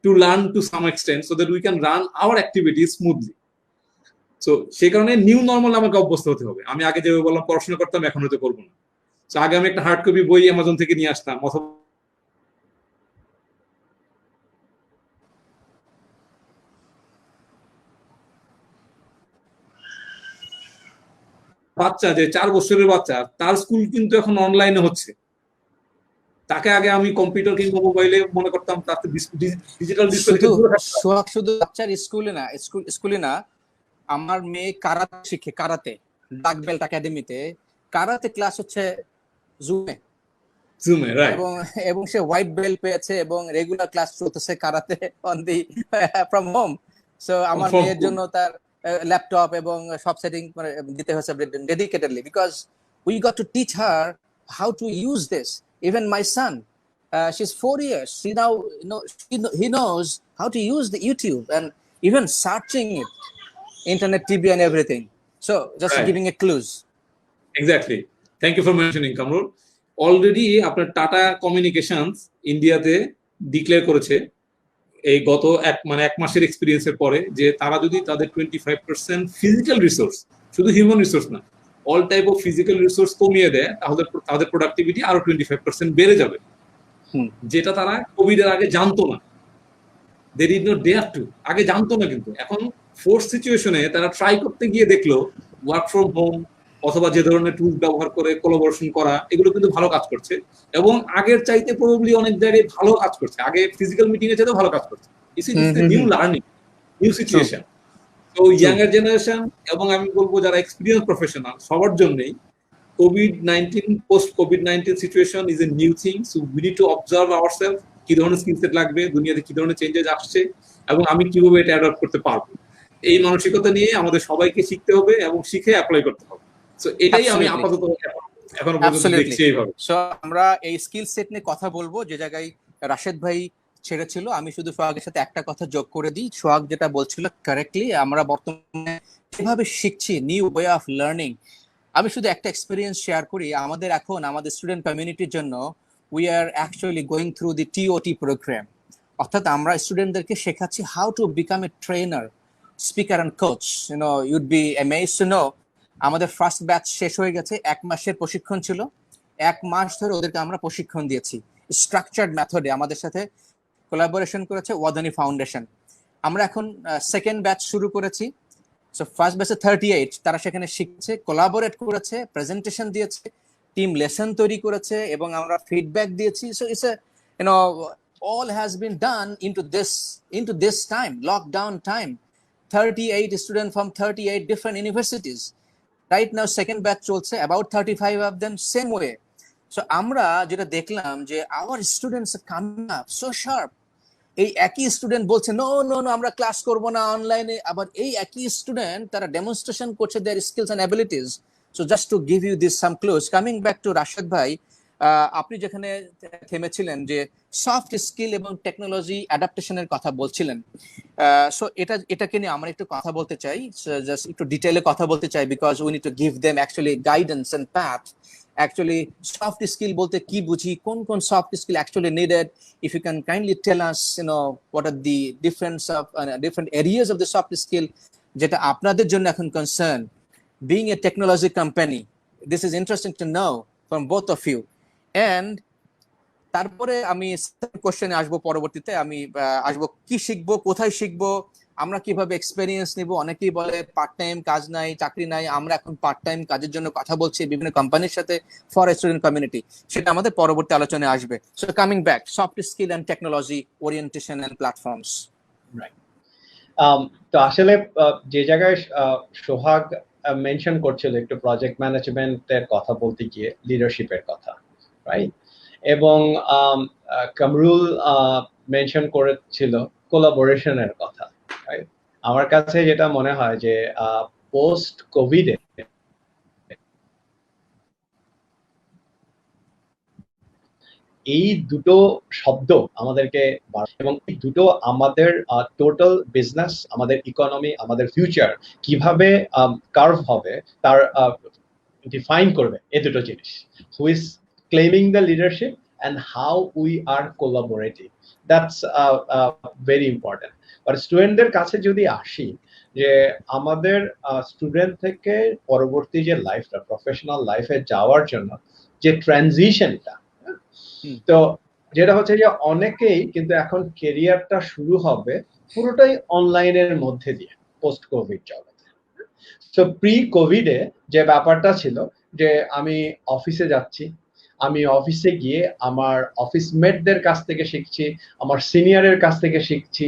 to learn to some extent so that we can run our activities smoothly. So সেই কারণে নিউ নরমাল আমাকে অভ্যস্ত হতে হবে। আমি আগে যেভাবে বললাম পড়াশোনা করতাম, এখন হয়তো করবো না। তো আগে আমি একটা হার্ড কপি বই অ্যামাজন থেকে নিয়ে আসতাম, অথবা বাচ্চা যে 4 বছরের বাচ্চা, তার স্কুল কিন্তু এখন অনলাইনে হচ্ছে। তাকে আগে আমি কম্পিউটার কিংবা মোবাইলে মনে করতাম, তার ডিজিটাল শুধু বাচ্চার স্কুলে না, আমার মেয়ে কারাতে শিখে, কারাতে ব্ল্যাক বেল্ট একাডেমিতে কারাতে ক্লাস হচ্ছে জুমে, রাইট, এবং সে হোয়াইট বেল্ট পেয়েছে এবং রেগুলার ক্লাস চলতেছে karate on the from home. So আমার মেয়ের জন্য তার ল্যাপটপ এবং সব সেটিং দিতে হয়েছে dedicatedly, because we got to teach her how to use this. Even my son, she's 4 years. He knows how to use the YouTube and even searching it, internet, TV, and everything. So just giving a clues. Exactly. Thank you for mentioning, Kamrul. Already, আপনার tata communications ইন্ডিয়াতে declare করেছে এই গত এক মাসের এক্সপিরিয়েন্সের পরে, যে তারা যদি তাদের 25% ফিজিক্যাল রিসোর্স, শুধু হিউম্যান রিসোর্স না, all type of physical resource কমিয়ে দেয়, তাহলে তাদের প্রোডাক্টিভিটি আরো 25% বেড়ে যাবে। যেটা তারা কোভিড এর আগে জানতো না। They did not dare to, আগে জানতো না, কিন্তু এখন ফোর্স সিচুয়েশনে তারা ট্রাই করতে গিয়ে দেখলো ওয়ার্ক ফ্রম হোম অথবা যে ধরনের টুল ব্যবহার করে কোলাবোরেশন করা, এগুলো কিন্তু ভালো কাজ করছে এবং আগের চাইতে প্রবাবলি অনেক জায়গায় ভালো কাজ করছে। আগে ফিজিক্যাল মিটিং এর চাইতে ভালো কাজ করছে। This is new learning, new situation. তো ইয়াঙ্গার জেনারেশন এবং আমি বলবো যারা এক্সপিরিয়েন্স প্রফেশনাল, সবার জন্যই post COVID-19 situation is a new thing. So we need to observe ourself, কি ধরনের স্কিল সেট লাগবে, দুনিয়াতে কি ধরনের চেঞ্জেস আসছে এবং আমি কিভাবে এটা অ্যাডপ্ট করতে পারবো। এই মানসিকতা নিয়ে আমাদের সবাইকে শিখতে হবে এবং শিখে অ্যাপ্লাই করতে হবে। সো এটাই আমি আপাতত এখন পর্যন্ত দেখছি এইভাবে। সো আমরা এই স্কিল সেট নিয়ে কথা বলবো যে জায়গায় রাশেদ ভাই ছেড়েছিল। আমি শুধু সোহাগের সাথে একটা কথা যোগ করে দিই। সোহাগ যেটা বলছিল কারেক্টলি, আমরা বর্তমানে কিভাবে শিখছি, নিউ ওয়ে অফ লার্নিং। আমি শুধু একটা এক্সপিরিয়েন্স শেয়ার করি। আমাদের এখন আমাদের স্টুডেন্ট কমিউনিটির জন্য we are actually going through the TOT programme, অর্থাৎ আমরা স্টুডেন্টদেরকে শেখাচ্ছি how to become a trainer, speaker and coach. You'd be amazed to know, আমাদের ফার্স্ট ব্যাচ শেষ হয়ে গেছে। 1 মাসের প্রশিক্ষণ ছিল। 1 মাস ধরে ওদেরকে আমরা প্রশিক্ষণ দিয়েছি স্ট্রাকচার্ড মেথডে। আমাদের সাথে কোলাবোরেশন করেছে ওয়াদানি ফাউন্ডেশন। আমরা এখন সেকেন্ড ব্যাচ শুরু করেছি। সো ফার্স্ট ব্যাচে 38 তারা সেখানে শিখছে, কোলাবোরেট করেছে, প্রেজেন্টেশন দিয়েছে, টিম লেসন তৈরি করেছে এবং আমরা ফিডব্যাক দিয়েছি। So it's a all has been done into this time, lockdown time. 38 students from 38 different universities. Right now second batch cholche, about 35 of them same way. So আমরা যেটা দেখলাম যে our students are coming up so sharp. এই একই student বলছে no no no আমরা class করব না অনলাইনে, আবার এই একই স্টুডেন্ট তারা ডেমনস্ট্রেশন করছে their skills and abilities. So just to give you this some close, coming back to Rashed ভাই, আপনি যেখানে থেমেছিলেন যে সফট স্কিল এবং টেকনোলজি অ্যাডাপ্টেশনের কথা বলছিলেন, সো এটাকে নিয়ে আমরা একটু কথা বলতে চাই, জাস্ট একটু ডিটেইলে কথা বলতে চাই, because we need to give them actually guidance and path. Actually soft skill bolte ki bujhi, kon soft skill actually needed. If you can kindly tell us, what are the difference of different areas of the soft skill jeta apnader jonno ekhon concern being a technology company. This is interesting to know from both of you. And তারপরে আমি কোশ্চেনে আসবো, পরবর্তীতে আমি আসবো কি শিখবো, কোথায় শিখবো, আমরা কিভাবে এক্সপেরিয়েন্স নিব। অনেকেই বলে পার্ট টাইম কাজ নাই, চাকরি নাই, আমরা এখন পার্ট টাইম কাজের জন্য কথা বলছি বিভিন্ন কোম্পানির সাথে ফর স্টুডেন্ট কমিউনিটি, সেটা আমাদের পরবর্তী আলোচনায় আসবে। So coming back, soft skill and technology orientation and platforms. Right. তো আসলে যে জায়গায় সোহাগ মেনশন করছিল একটু প্রজেক্ট ম্যানেজমেন্টের কথা বলতে গিয়ে লিডারশিপের কথা, রাইট, এবং কামরুল মেনশন করেছিল কোলাবোরেশনের কথা, রাইট। আমার কাছে যেটা মনে হয় যে পোস্ট কোভিডে এই দুটো শব্দ আমাদেরকে, এবং এই দুটো আমাদের টোটাল বিজনেস, আমাদের ইকোনমি, আমাদের ফিউচার কিভাবে কার্ভ হবে তার ডিফাইন করবে এই দুটো জিনিস। Who is claiming the leadership and how we are collaborating, that's very important. But স্টুডেন্টদের কাছে যদি আসি, যে আমাদের স্টুডেন্ট থেকে পরবর্তী যে লাইফটা, প্রফেশনাল লাইফে যাওয়ার জন্য যে ট্রানজিশনটা, তো যেটা হচ্ছে যে অনেকেই কিন্তু এখন ক্যারিয়ারটা শুরু হবে পুরোটাই অনলাইনের মধ্যে দিয়ে পোস্ট কোভিড জগতে। সো প্রি কোভিডে যে ব্যাপারটা ছিল যে আমি অফিসে যাচ্ছি, আমি অফিসে গিয়ে আমার অফিস মেটদের কাছ থেকে শিখছি, আমার সিনিয়রের কাছ থেকে শিখছি,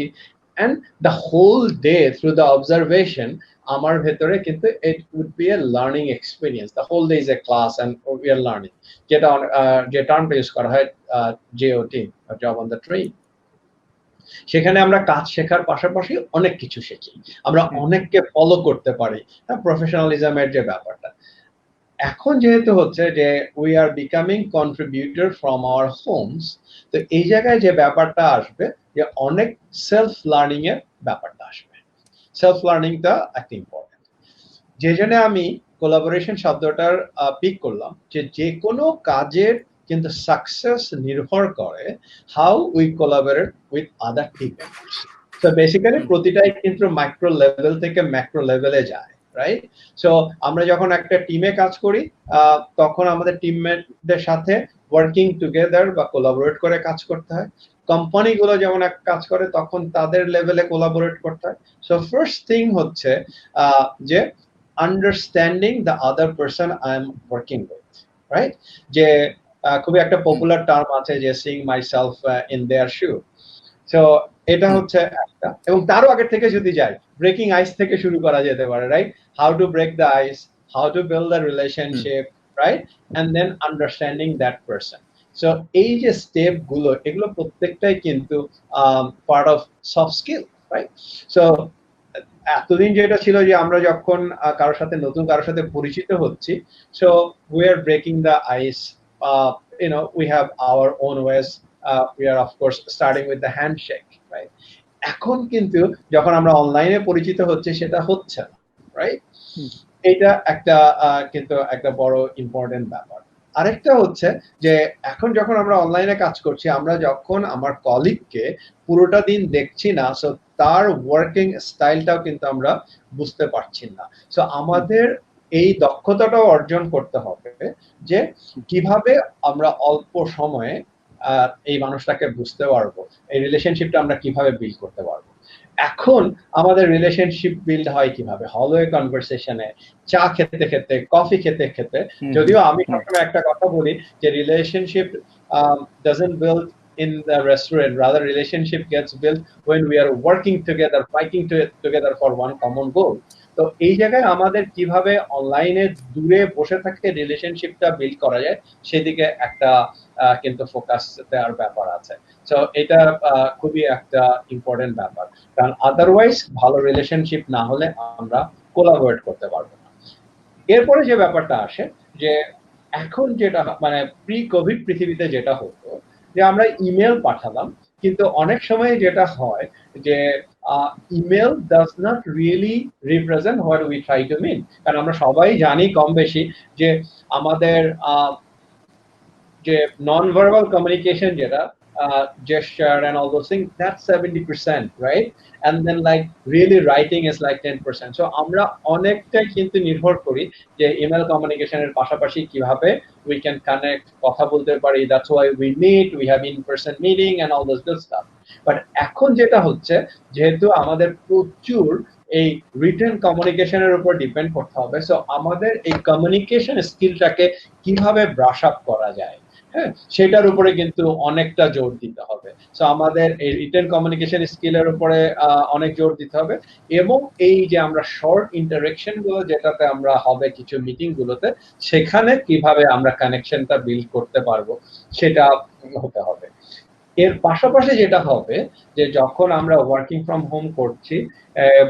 and the whole day through the observation আমার ভেতরে কিন্তু it would be a learning experience. The whole day is a class and we are learning. যেটা যে টার্মটা ইউজ করা হয় JOT, job on the train, সেখানে আমরা কাজ শেখার পাশাপাশি অনেক কিছু শিখি, আমরা অনেককে ফলো করতে পারি, প্রফেশনালিজমের যে ব্যাপারটা। এখন যেহেতু হচ্ছে যে we are becoming contributor from our homes, তো এই জায়গায় যে ব্যাপারটা আসবে যে অনেক সেলফ লার্নিং এর ব্যাপারটা আসবে। সেলফ লার্নিংটা একটা ইম্পর্টেন্ট, যে জন্য আমি কোলাবোরেশন শব্দটার পিক করলাম, যে কোনো কাজের কিন্তু সাকসেস নির্ভর করে how we collaborate with other team members. So basically প্রতিটাই কিন্তু মাইক্রো লেভেল থেকে ম্যাক্রো লেভেলে যায়, রাইট। সো আমরা যখন একটা টিমে কাজ করি তখন আমাদের টিমমেটদের সাথে ওয়ার্কিং টুগেদার বা কোলাবোরেট করে কাজ করতে হয়। কোম্পানিগুলো যেমন এক কাজ করে তখন তাদের লেভেলে কোলাবোরেট করতে হয়। সো ফার্স্ট থিং হচ্ছে যে understanding the other person I am working with, right. যে খুবই একটা পপুলার টার্ম আছে যে seeing myself in their shoe. So এটা হচ্ছে একটা, এবং তারও আগে থেকে যদি যাই, ব্রেকিং আইস থেকে শুরু করা যেতে পারে, right. How to break the ice, how to build the relationship, right, and then understanding that person. So এই যে স্টেপ গুলো, এগুলো প্রত্যেকটাই কিন্তু part of soft skill, right. So এতদিন যেটা ছিল যে আমরা যখন কারোর সাথে নতুন কারোর সাথে পরিচিত হচ্ছি, so we are breaking the ice, we have our own ways, we are of course starting with the handshake, right. এখন কিন্তু যখন আমরা অনলাইনে পরিচিত হচ্ছে সেটা হচ্ছে না, রাইট। এটা একটা কিন্তু একটা বড় ইম্পর্টেন্ট ব্যাপার। আরেকটা হচ্ছে যে এখন যখন আমরা অনলাইনে কাজ করছি, আমরা যখন আমার কলিগকে পুরোটা দিন দেখছি না, সো তার ওয়ার্কিং স্টাইলটাও কিন্তু আমরা বুঝতে পারছি না। সো আমাদের এই দক্ষতাটাও অর্জন করতে হবে যে কিভাবে আমরা অল্প সময়ে এই মানুষটাকে বুঝতে পারবো, এই রিলেশনশিপটা আমরা কিভাবে বিল্ড করতে পারবো। এখন আমাদের রিলেশনশিপ বিল্ড হয় কিভাবে? হলওয়ে কনভারসেশনে, চা খেতে খেতে, কফি খেতে খেতে। যদিও আমি সবসময় একটা কথা বলি যে relationship doesn't build in the restaurant, rather relationship gets built when we are working together, fighting together for one common goal. তো এই জায়গায় আমাদের কিভাবে অনলাইনে দূরে বসে থেকে রিলেশনশিপটা বিল্ড করা যায় সেদিকে একটা কিন্তু ফোকাস দেওয়ার ব্যাপার আছে। সো এটা খুবই একটা ইম্পর্টেন্ট ব্যাপার, কারণ আদারওয়াইজ ভালো রিলেশনশিপ না হলে আমরা কোলাবোরেট করতে পারবো না। এরপরে যে ব্যাপারটা আসে যে এখন যেটা মানে প্রি কোভিড পৃথিবীতে যেটা হতো যে আমরা ইমেল পাঠালাম, কিন্তু অনেক সময় যেটা হয় যে email does not really represent what we try to mean. কারণ আমরা সবাই জানি কম বেশি যে আমাদের যে নন ভার্বাল কমিউনিকেশন যেটা gesture and all those things, that's 70%, right? And then like really writing is like 10%. So আমরা অনেকটাই কিন্তু নির্ভর করি যে ইমেল কমিউনিকেশনের পাশাপাশি কিভাবে we can connect, কথা বলতে পারি। That's why we meet, we have in-person meeting and all those good stuff. But এখন যেটা হচ্ছে, যেহেতু আমাদের প্রচুর এই রিটেন কমিউনিকেশনের উপর ডিপেন্ড করতে হবে, সো আমাদের এই কমিউনিকেশন স্কিলটাকে কিভাবে ব্রাশ আপ করা যায়, হ্যাঁ, সেটার উপরে কিন্তু অনেকটা জোর দিতে হবে। সো আমাদের এই রিটেন কমিউনিকেশন স্কিলের উপরে অনেক জোর দিতে হবে, এবং এই যে আমরা শর্ট ইন্টারেকশন গুলো যেটাতে আমরা হবে কিছু মিটিং গুলোতে, সেখানে কিভাবে আমরা কানেকশনটা বিল্ড করতে পারবো সেটা হতে হবে। এর পাশাপাশি যেটা হবে যে যখন আমরা ওয়ার্কিং ফ্রম হোম করছি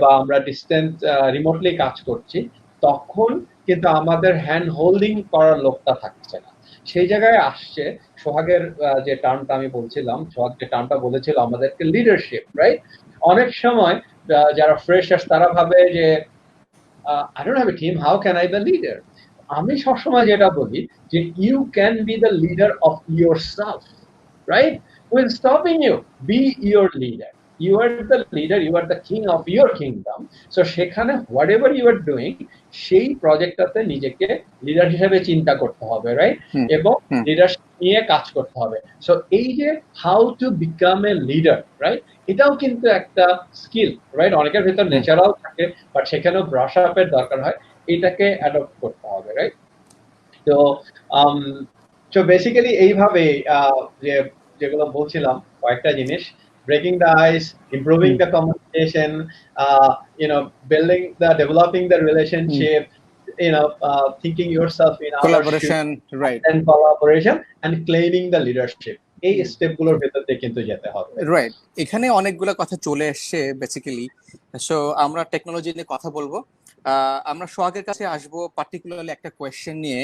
বা আমরা ডিস্টেন্স রিমোটলি কাজ করছি, তখন কিন্তু আমাদের হ্যান্ড হোল্ডিং করার লোকটা থাকছে না। সেই জায়গায় আসছে সোহাগের যে টার্মটা আমি বলছিলাম, সোহাগ যে টার্মটা বলেছিল আমাদেরকে লিডারশিপ, রাইট? অনেক সময় যারা ফ্রেশার্স তারা ভাবে যে I don't have a team, how can I be a leader? আমি সবসময় যেটা বলি যে you can be the leader of yourself, right? Who's stopping you? Be your leader. You are the leader, you are the king of your kingdom. So সেখানে whatever you are doing, সেই প্রজেক্টটাতে নিজেকে leader হিসেবে চিন্তা করতে হবে, right? এবং leadership নিয়ে কাজ করতে হবে। সো এই যে how to become a leader, right, এটাও কিন্তু একটা স্কিল, রাইট? অনেকের ভিতর ন্যাচারাল থাকে, বাট সেখানেও ব্রাশ আপের দরকার হয়, এটাকে অ্যাডপ্ট করতে হবে, রাইট? তো বেসিক্যালি এইভাবে যেগুলো বলছিলাম কয়েকটা জিনিস, breaking the ice, improving the communication, developing the relationship, thinking yourself in collaboration, right? And collaboration and claiming the leadership. এই স্টেপগুলোর ভেতরে কিন্তু যেতে হবে, রাইট? এখানে অনেকগুলো কথা চলে আসছে বেসিক্যালি। সো আমরা টেকনোলজি নিয়ে কথা বলবো। আমরা সোহাগের কাছে আসবো পার্টিকুলারলি একটা কোয়েশ্চেন নিয়ে।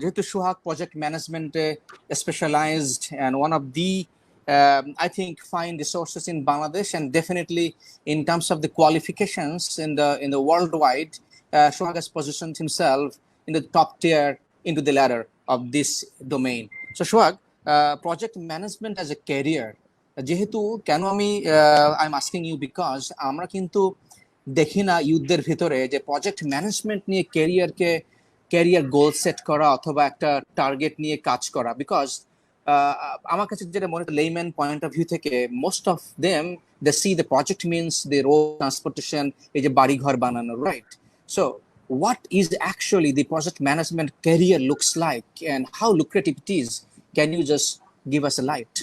যেহেতু সোহাগ প্রজেক্ট ম্যানেজমেন্টে specialised and one of the I think fine resources in Bangladesh, and definitely in terms of the qualifications in the worldwide, Sohag has positioned himself in the top tier into the ladder of this domain. So Sohag, project management as a career, যেহেতু কেন আমি I'm asking you because আমরা কিন্তু দেখি না ইউথদের ভিতরে যে project management নিয়ে ক্যারিয়ার গোল সেট করা অথবা একটা টার্গেট নিয়ে কাজ করা। বিকজ আমার কাছে যেটা মনে হয় লেইম্যান পয়েন্ট অফ ভিউ থেকে most of them they see the project means the road transportation, এই যে বাড়ি ঘর বানানো, right? So what is actually the project management career looks like and how lucrative it is? Can you just give us a light?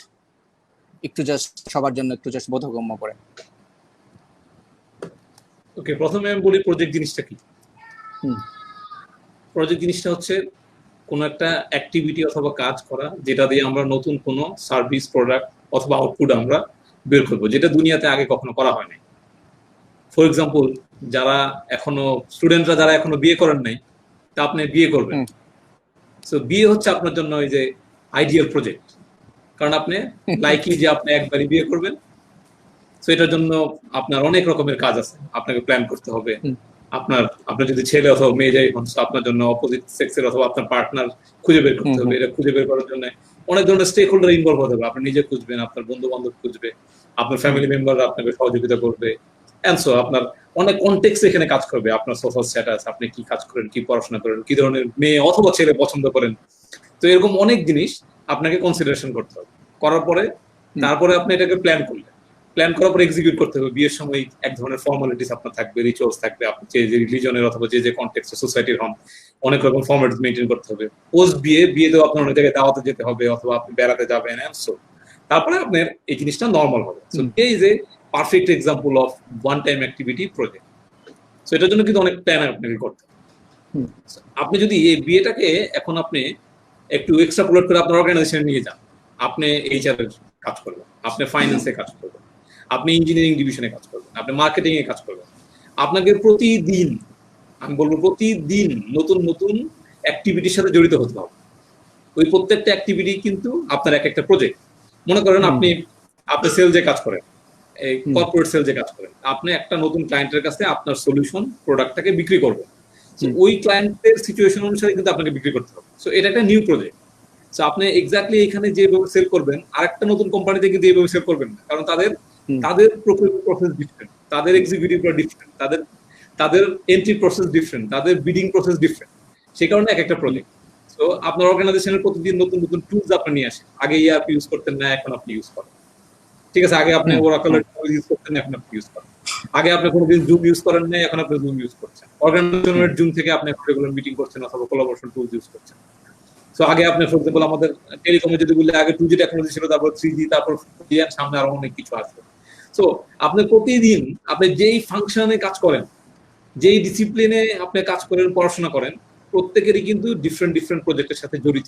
একটু just সবার জন্য একটু just বোধগম্য করে। ওকে, প্রথমে আমি বলি প্রজেক্ট জিনিসটা কি। প্রজেক্ট জিনিসটা হচ্ছে কোনো একটা অ্যাক্টিভিটি অথবা কাজ করা যেটা দিয়ে আমরা নতুন কোনো সার্ভিস, প্রোডাক্ট অথবা আউটপুট আমরা বের করবো, যেটা দুনিয়াতে আগে কখনো করা হয় নাই। ফর এক্সাম্পল, যারা এখনো স্টুডেন্টরা যারা এখনো বিয়ে করেন নাই, তা আপনি বিয়ে করবেন। সো বিয়ে হচ্ছে আপনার জন্য ওই যে আইডিয়াল প্রজেক্ট, কারণ আপনি লাইকলি যে আপনি একবারই বিয়ে করবেন। সো এটার জন্য আপনার অনেক রকমের কাজ আছে, আপনাকে প্ল্যান করতে হবে। আপনার যদি ছেলে অথবা মেয়ে যাই হন, আপনার জন্য অপোজিট সেক্সের অথবা আপনার পার্টনার খুঁজে বের করতে হবে। এটা খুঁজে বের করার জন্য অনেক ধরনের স্টেক হোল্ডার ইনভলভ হতে হবে। আপনি নিজে খুঁজবেন, আপনার বন্ধু বান্ধব খুঁজবে, আপনার ফ্যামিলি মেম্বাররা আপনাকে সহযোগিতা করবে, এন্ড সো আপনার অনেক কনটেক্সট এখানে কাজ করবে। আপনার সোশ্যাল স্ট্যাটাস, আপনি কি কাজ করেন, কি পড়াশোনা করেন, কি ধরনের মেয়ে অথবা ছেলে পছন্দ করেন, তো এরকম অনেক জিনিস আপনাকে কনসিডারেশন করতে হবে। করার পরে তারপরে আপনি এটাকে প্ল্যান করলেন। প্ল্যান করার পর এক্সিকিউট করতে হবে। বিয়ের সময় এক ধরনের ফর্মালিটিস আপনার থাকবে, রিচুয়ালস থাকবে, আপনি যে রিলিজনের অথবা যে কনটেক্সটে সোসাইটির হন, অনেক রকম ফর্মালিটিস মেইনটেইন করতে হবে। পোস্ট বিয়েতেও আপনার অনেক জায়গায় দাওয়াতে যেতে হবে অথবা আপনি বেড়াতে যাবেন, এন্ড সো তারপরে আপনার এই জিনিসটা নর্মাল হবে। সো এই যে perfect example of one time activity project. So এটার জন্য কিন্তু অনেক প্ল্যান আপনাকে করতে হবে। আপনি যদি এই বিয়েটাকে এখন আপনি একটু এক্সট্রাপোলেট করে আপনার অর্গানাইজেশনে নিয়ে যান, আপনি এইচআর এর কাজ করবেন, আপনি ফাইন্যান্সে কাজ করবেন, আপনি ইঞ্জিনিয়ারিং ডিভিশনে কাজ করবেন, আপনি মার্কেটিং এ কাজ করবেন, আপনাকে প্রতিদিন, আমি বলবো প্রতিদিন নতুন নতুন অ্যাক্টিভিটির সাথে জড়িত হতে হবে। ওই প্রত্যেকটা অ্যাক্টিভিটি কিন্তু আপনার এক একটা প্রজেক্ট। মনে করেন আপনি সেলসে কাজ করেন, এই কর্পোরেট সেলসে কাজ করেন, আপনি একটা নতুন ক্লায়েন্টের কাছে আপনার সলিউশন প্রোডাক্টটাকে বিক্রি করবেন। ওই ক্লায়েন্টের সিচুয়েশন অনুসারে কিন্তু আপনাকে বিক্রি করতে হবে। সো এটা একটা নিউ প্রজেক্ট। সো আপনি এক্স্যাক্টলি এখানে যেভাবে সেল করবেন আরেকটা নতুন কোম্পানিতে কিন্তু এইভাবে সেল করবেন না, কারণ তাদের প্রসেস ডিফারেন্ট, তাদের এক্সিকিউটিভরা ডিফারেন্ট, তাদের এন্ট্রি প্রসেস ডিফারেন্ট, তাদের বিডিং প্রসেস ডিফারেন্ট। সেই কারণে এক একটা প্রজেক্ট। সো আপনার অর্গানাইজেশনের প্রতিদিন নতুন নতুন টুলস আপনি নিয়ে আসেন। আগে ইআরপি ইউজ করতেন না, এখন আপনি ইউজ করেন। ঠিক আছে, আগে আপনি ওরাকলের ইউজ করতেন না, এখন আপনি ইউজ করেন। আগে আপনি কোনোদিন জুম ইউজ করেন না, এখন আপনি জুম ইউজ করছেন। অর্গানাইজেশনের জুম থেকে আপনি রেগুলার মিটিং করছেন অথবা কোলাবোরেশন টুলস ইউজ করছেন। সো আগে আপনি ফর এক্সাম্পল আমাদের টেলিকমে যদি বললে আগে 2G টেকনোলজি ছিল, তারপর 3G, তারপর 4G, সামনে আরো অনেক কিছু আসবে। সো আপনি প্রতিদিন আপনি যেই ফাংশনে কাজ করেন, যেই ডিসিপ্লিনে আপনি কাজ করেন, পড়াশোনা করেন, প্রত্যেকেরই কিন্তু ডিফারেন্ট প্রজেক্টের সাথে জড়িত।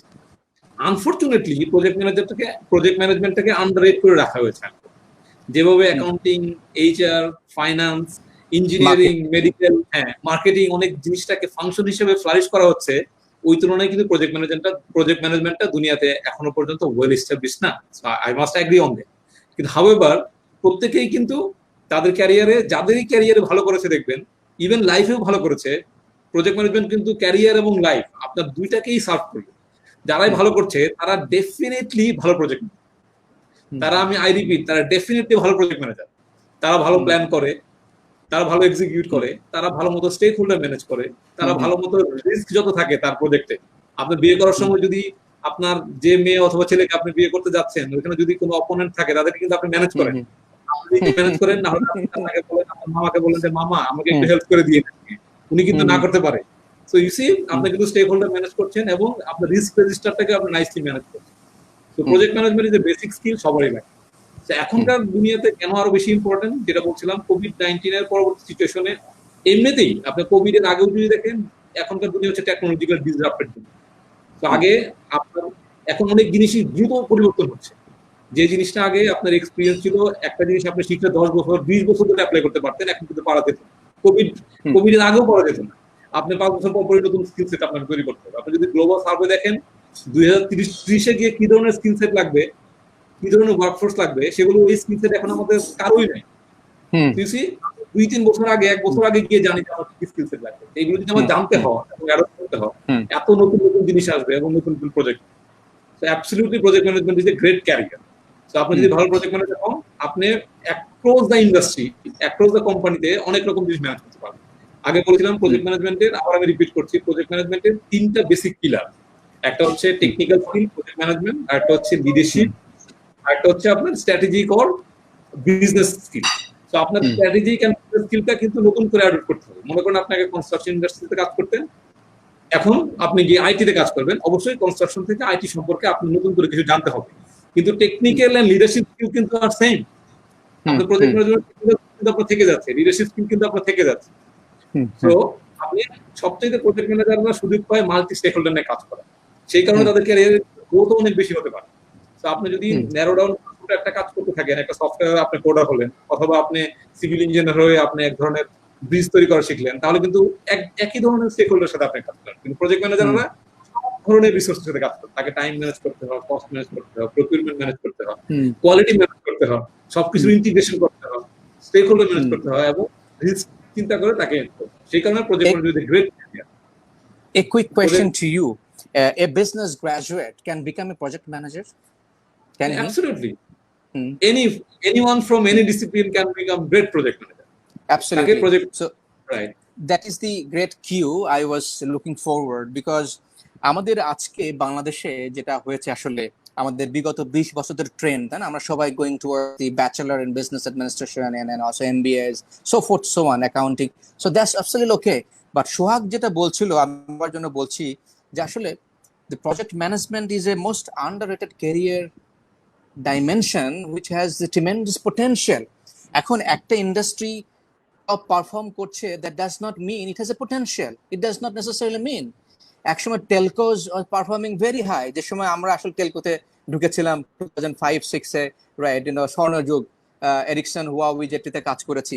আনফরচুনেটলি প্রজেক্ট ম্যানেজমেন্টটাকে আন্ডাররেট করে রাখা হয়েছে। যেভাবে accounting, HR, finance, engineering, medical, marketing অনেক জিনিসটাকে ফাংশন হিসেবে ফ্লারিশ করা হচ্ছে, ওই তুলনায় কিন্তু প্রজেক্ট ম্যানেজমেন্টটা দুনিয়াতে এখনো পর্যন্ত ওয়েল এস্টাবলিশ না। I must agri on that. কিন্তু হাউএভার প্রত্যেকেই কিন্তু তাদের ক্যারিয়ারে, যাদেরই ক্যারিয়ারে ভালো করেছে দেখবেন, ইভেন লাইফেও ভালো করেছে, প্রজেক্ট ম্যানেজমেন্ট কিন্তু ক্যারিয়ার এবং লাইফ আপনার দুইটাকেই সার্ভ করবে। যারাই ভালো করছে তারা ডেফিনেটলি ভালো প্রজেক্ট, আই রিপিট, তারা ডেফিনেটলি ভালো প্রজেক্ট ম্যানেজার। তারা ভালো প্ল্যান করে, তারা ভালো এক্সিকিউট করে, তারা ভালো মতো স্টেক হোল্ডার ম্যানেজ করে, তারা ভালো মতো রিস্ক যত থাকে তার প্রজেক্টে। আপনি বিয়ে করার সময় যদি আপনার যে মেয়ে অথবা ছেলেকে আপনি বিয়ে করতে যাচ্ছেন ওইখানে যদি কোনো অপোনেন্ট থাকে তাদেরকে কিন্তু আপনি ম্যানেজ করেন। ম্যানেজ করেন না হলে আপনাকে বলেন, আপনার মামাকে বলেন যে মামা আমাকে একটু হেল্প করে দিয়ে, উনি কিন্তু না করতে পারে। সো ইউ সি, আপনি কিন্তু স্টেক হোল্ডার ম্যানেজ করছেন এবং আপনার রিস্ক রেজিস্টারটাকে আপনি নাইসলি ম্যানেজ করছেন। তো project management is a basic skill, সবারই লাগে। এখনকার দুনিয়াতে কেন আরো বেশি ইম্পর্টেন্ট, যেটা বলছিলাম, কোভিড-19 এর পরবর্তী সিচুয়েশনে এমনিতেই আপনি কোভিড এর আগেও যদি দেখেন, এখনকার দুনিয়া হচ্ছে টেকনোলজিক্যাল ডিসরাপ্টেড দুনিয়া। তো আগে আপনার এখন অনেক জিনিসই দ্রুত পরিবর্তন হচ্ছে। যে জিনিসটা আগে আপনার এক্সপিরিয়েন্স ছিল, একটা জিনিস আপনি শিখলে 10 বছর 20 বছর ধরে অ্যাপ্লাই করতে পারতেন, এখন কিন্তু পারা যেত। কোভিড এর আগেও পারা যেত না। আপনি 5 বছর পর নতুন স্কিল সেট আপনাকে তৈরি করতে হবে। আপনি যদি গ্লোবাল সার্ভে দেখেন 2030 গিয়ে কি ধরনের স্কিল সেট লাগবে, কি ধরনের ওয়ার্কফোর্স লাগবে, সেগুলো ওই স্কিল সেট এখন আমাদের কারোই নাই। 2-3 বছর আগে, 1 বছর আগে গিয়ে জানি যে আমার কি স্কিল সেট লাগবে। এইগুলো যদি আমার জানতে হয় এবং অ্যাডপ্ট করতে হয়, এত নতুন নতুন জিনিস আসবে এবং নতুন নতুন project. So absolutely project management is a great career. So আপনি যদি ভালো প্রজেক্ট ম্যানেজার হন, আপনি across the industry, across the কোম্পানিতে অনেক রকম জিনিস ম্যানেজ করতে পারবেন। আগে বলেছিলাম প্রজেক্ট ম্যানেজমেন্টের, আবার আমি রিপিট করছি, প্রজেক্ট ম্যানেজমেন্টের 3টা বেসিক পিলার। একটা হচ্ছে টেকনিক্যাল স্কিল প্রজেক্ট ম্যানেজমেন্ট, আর একটা হচ্ছে লিডারশিপ, আর একটা হচ্ছে আপনার স্ট্র্যাটেজিক অর বিজনেস স্কিল। তো আপনার স্ট্র্যাটেজিক এন্ড বিজনেস স্কিলটা কিন্তু নতুন করে অ্যাডপ্ট করতে হবে। মনে করেন আপনাকে কনস্ট্রাকশন ইন্ডাস্ট্রিতে কাজ করতেন, এখন আপনি গিয়ে আইটিতে কাজ করবেন, অবশ্যই কনস্ট্রাকশন থেকে আইটি সম্পর্কে আপনি নতুন করে কিছু জানতে হবে, কিন্তু টেকনিক্যাল এন্ড লিডারশিপ স্কিল কিন্তু আর সেম। আপনার প্রজেক্ট ম্যানেজমেন্ট কিন্তু আপনার থেকে যাচ্ছে, লিডারশিপ স্কিল কিন্তু আপনার থেকে যাচ্ছে। তো আপনি সবচেয়ে প্রজেক্ট ম্যানেজাররা সুযোগ পায় মাল্টি স্টেক হোল্ডার নিয়ে কাজ করা, সেই কারণে তাদের ক্যারিয়ারের গ্রোথ অনেক বেশি হতে পারে। তো আপনি যদি ন্যারো ডাউন একটা কাজ করতে থাকেন, একটা সফটওয়্যার আপনি কোডার হলেন, অথবা আপনি সিভিল ইঞ্জিনিয়ার হয়ে আপনি এক ধরনের ব্রিজ তৈরি করা শিখলেন, তাহলে কিন্তু একই ধরনের স্টেক হোল্ডারের সাথে আপনি কাজ করেন। কিন্তু প্রজেক্ট ম্যানেজাররা সব ধরনের রিসোর্সের সাথে কাজ করেন, তাকে টাইম ম্যানেজ করতে হয়, কস্ট ম্যানেজ করতে হয়, প্রকিউরমেন্ট ম্যানেজ করতে হয়, কোয়ালিটি ম্যানেজ করতে হয়, সবকিছু ইন্টিগ্রেশন করতে হয়, স্টেক হোল্ডার ম্যানেজ করতে হয় এবং রিস্ক চিন্তা করে তাকে, সেই কারণে project management great. A quick question to you. A business graduate can become a project manager? Can he? Absolutely. Anyone from any discipline can become great project manager. Absolutely. So right. That is the great cue I was looking forward, because আমাদের আজকে বাংলাদেশে যেটা হয়েছে আসলে আমাদের বিগত 20 বছরের trend, তাই না? আমরা সবাই going toward the bachelor in business administration and also MBAs, so forth so on, accounting. So that's absolutely okay. But Sohag যেটা বলছিল, আমার জন্য বলছি যে আসলে the project management is a most underrated career dimension which has the tremendous potential. এখন একটা industry top perform করছে, that does not mean it has a potential. It does not necessarily mean. একসময় টেলকোজ আর পারফর্মিং ভেরি হাই, যে সময় আমরা আসলে টেলকোতে ঢুকেছিলাম 2005-6-এ, right, স্বর্ণযুগ, Ericsson, হুয়াওই যেটিতে কাজ করেছি।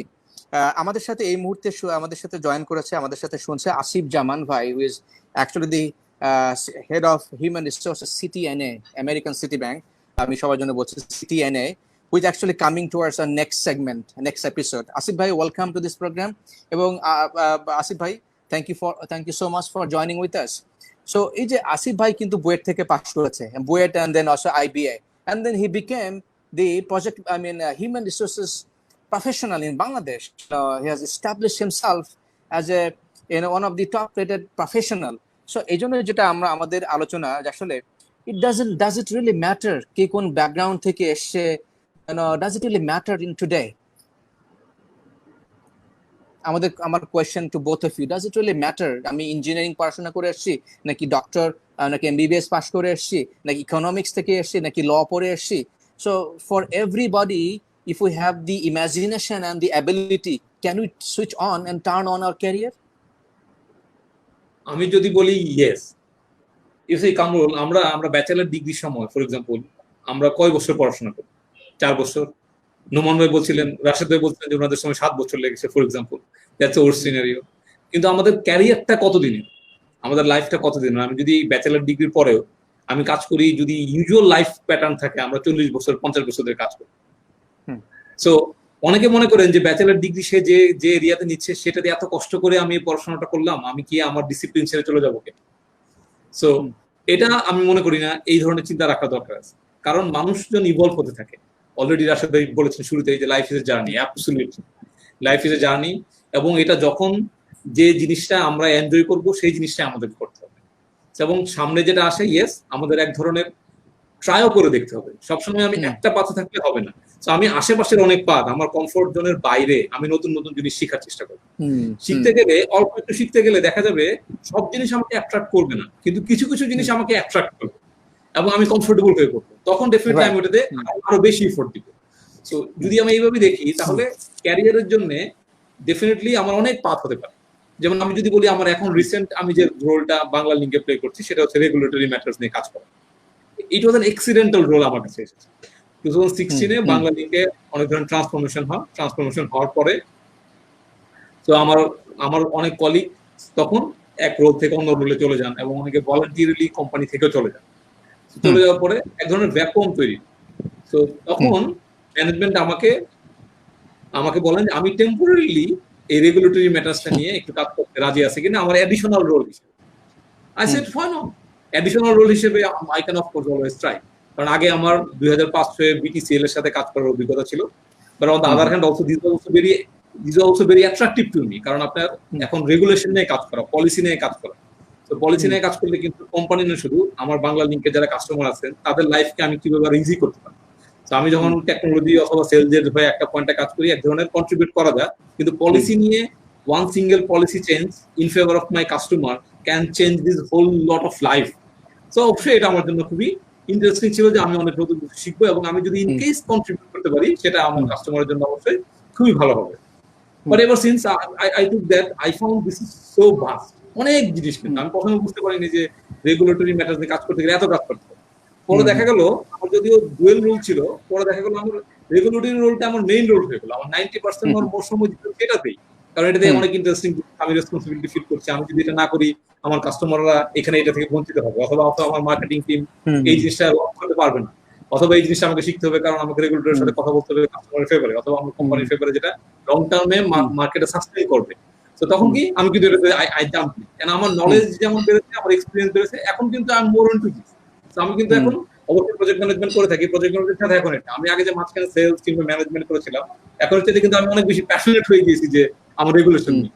আমাদের সাথে এই মুহূর্তে আমাদের সাথে জয়েন করেছে, আমাদের সাথে শুনছে আসিফ জামান ভাই, who is actually the head of human resources Citi NA, American Citi bank. আমি সবার জন্য বলছি সিটিএনএ, who is actually coming towards our next segment, next episode. Asif bhai, welcome to this program. এবং আসিফ ভাই, thank you so much for joining with us. So এই যে আসিফ ভাই কিন্তু বুয়েট থেকে পাস করেছে, BUET and then also IBA, and then he became the human resources professional in Bangladesh. He has established himself as a one of the top rated professional. So এই জন্য যেটা আমরা আমাদের আলোচনা, আসলে does it really matter কে কোন background থেকে এসে, does it really matter in today? আমার question to both of you, does it really matter আমি ইঞ্জিনিয়ারিং পড়াশোনা করে এসেছি, নাকি ডক্টর, নাকি এমবিবিএস পাস করে এসেছি, নাকি ইকোনমিক্স থেকে এসেছি, নাকি ল পড়ে এসেছি? So for everybody, if we have the imagination and the ability, can we switch on and turn on our career? আমি যদি বলি ইয়েস, কামরুল, আমরা ব্যাচেলার ডিগ্রির সময় ফর এক্সাম্পল আমরা কয় বছর পড়াশোনা করি? 4 বছর। নোমান ভাই বলছিলেন, রাশেদ ভাই বলছিলেন যে ওনাদের সময় 7 বছর লেগেছে for example. That's or scenario. কিন্তু আমাদের ক্যারিয়ারটা কতদিনের, আমাদের লাইফটা কতদিনের? আমি যদি ব্যাচেলার ডিগ্রির পরেও আমি কাজ করি, যদি ইউজুয়াল লাইফ প্যাটার্ন থাকে, আমরা 40 বছর 50 বছর ধরে কাজ করি। সো অনেকে মনে করেন যে ব্যাচেলার ডিগ্রি সে যে এরিয়াতে নিচ্ছে সেটাতে এত কষ্ট করে আমি পড়াশোনাটা করলাম, আমি কি আমার ডিসিপ্লিন ছেড়ে চলে যাবো কে? সো এটা আমি মনে করি না এই ধরনের চিন্তা রাখা দরকার আছে, কারণ মানুষজন ইভলভ হতে থাকে। অলরেডি রাশেদ ভাই বলেছেন শুরুতেই যে life is a journey, absolutely life is a journey, এবং এটা যখন যে জিনিসটা আমরা এনজয় করব সেই জিনিসটা আমাদের করতে হবে, এবং সামনে যেটা আসে ইয়েস আমাদের এক ধরনের ট্রাইও করে দেখতে হবে। সবসময় আমি একটা পাথে থাকলে হবে না। তো আমি আশেপাশের অনেক পাথ, আমার কমফোর্ট জোনের বাইরে আমি নতুন নতুন জিনিস শেখার চেষ্টা করব। শিখতে গেলে অল্প একটু শিখতে গেলে দেখা যাবে সব জিনিস আমাকে অ্যাট্রাক্ট করবে না, কিন্তু কিছু কিছু জিনিস আমাকে অ্যাট্রাক্ট করবে এবং আমি কমফোর্টেবল হয়ে পড়বো, তখন ডেফিনেটলি আমি ওটাতে আরো বেশি এফোর্ট দিব। সো যদি আমি এইভাবে দেখি তাহলে ক্যারিয়ারের জন্য ডেফিনেটলি আমার অনেক পাথ হতে পারে। যেমন আমি যদি বলি আমার এখন রিসেন্ট আমি যে রোলটা বাংলা লিঙ্কে প্লে করছি সেটা হচ্ছে রেগুলেটরি ম্যাটার্স নিয়ে কাজ করা। ইট ওয়াজ অ্যান এক্সিডেন্টাল রোল আমার কাছে এসেছে। 2016-এ বাংলা লিঙ্কে অনেক ধরনের ট্রান্সফরমেশন হওয়ার পরে তো আমার অনেক কলিগ তখন এক রোল থেকে অন্য রোলে চলে যান, এবং অনেকে ভলান্টিয়ারলি কোম্পানি থেকেও চলে যাওয়ার পরে এক ধরনের ভ্যাকুয়াম তৈরি। তো তখন ম্যানেজমেন্ট আমাকে বলেন যে আমি টেম্পোরারিলি এই রেগুলেটরি ম্যাটার্সটা নিয়ে একটু কাজ করতে রাজি আছে কিনা আমার অ্যাডিশনাল রোল হিসেবে। I said fine, additional role হিসেবে I can of course always try, কারণ আগে আমার 2005-এ বিটিসিএল এর সাথে কাজ করার অভিজ্ঞতা ছিল। But on the other hand also this also very attractive to me, কারণ আপনার এখন রেগুলেশন নিয়ে কাজ করা, পলিসি নিয়ে কাজ করা। তো পলিসি নিয়ে কাজ করলে কিন্তু কোম্পানি না, শুধু আমার বাংলা লিঙ্কে যারা কাস্টমার আছেন তাদের লাইফকে আমি কিভাবে আরো ইজি করতে পারি। তো আমি যখন টেকনোলজি অথবা সেলসের হয়ে একটা পয়েন্টে কাজ করি, এক ধরনের কন্ট্রিবিউট করা যায়, কিন্তু পলিসি নিয়ে one single policy change in favour of my customer can change this whole lot of life. তো অবশ্যই এটা আমার জন্য খুবই ইন্টারেস্টিং ছিল যে আমি অনেক নতুন কিছু শিখবো, এবং আমি যদি ইন কেস কন্ট্রিবিউট করতে পারি সেটা আমার কাস্টমারের জন্য অবশ্যই খুবই ভালো হবে। But ever since I took that, I found this is so vast, অনেক জিনিস। কিন্তু আমি কখনো বুঝতে পারিনি যে রেগুলেটরি ম্যাটার্স নিয়ে কাজ করতে গেলে এত কাজ করতে হবে। পরে দেখা গেল আমার যদিও ডুয়েল রোল ছিল, পরে দেখা গেল আমার রেগুলেটরি রোলটা আমার মেইন রোল হয়ে গেল। আমার 90% মোর সময় দিতে সেটাতেই, কারণ এটাতে অনেক ইন্টারেস্টিং, আমি রেসপন্সিবিলিটি ফিল করছি। আমি যদি এটা না করি আমার কাস্টমাররা এখানে এটা থেকে বঞ্চিত হবে, অথবা আমার মার্কেটিং টিম এই জিনিসটা লক করতে পারবে না, অথবা এই জিনিসটা আমাকে শিখতে হবে, কারণ আমাকে রেগুলেটরের সাথে কথা বলতে হবে কাস্টমারের ফেভারে, অথবা আমার কোম্পানির ফেভারে, যেটা লং টার্মে মার্কেটে সাস্টেইন করবে। তো তখন কি আমি কিন্তু আই জাম্প, কেন আমার নলেজ যেমন বেড়েছে, আমার এক্সপিরিয়েন্স বেড়েছে, এখন কিন্তু I am more into this. তো আমি কিন্তু এখন অবশ্যই প্রজেক্ট ম্যানেজমেন্ট করে থাকি, প্রজেক্ট ম্যানেজমেন্ট সাথে এখন এটা আমি আগে যে মাঝখানে সেলস কিংবা ম্যানেজমেন্ট করেছিলাম, এখন হচ্ছে কিন্তু আমি অনেক বেশি প্যাশনেট হয়ে গিয়েছি যে আমার রেগুলেশন নিয়ে।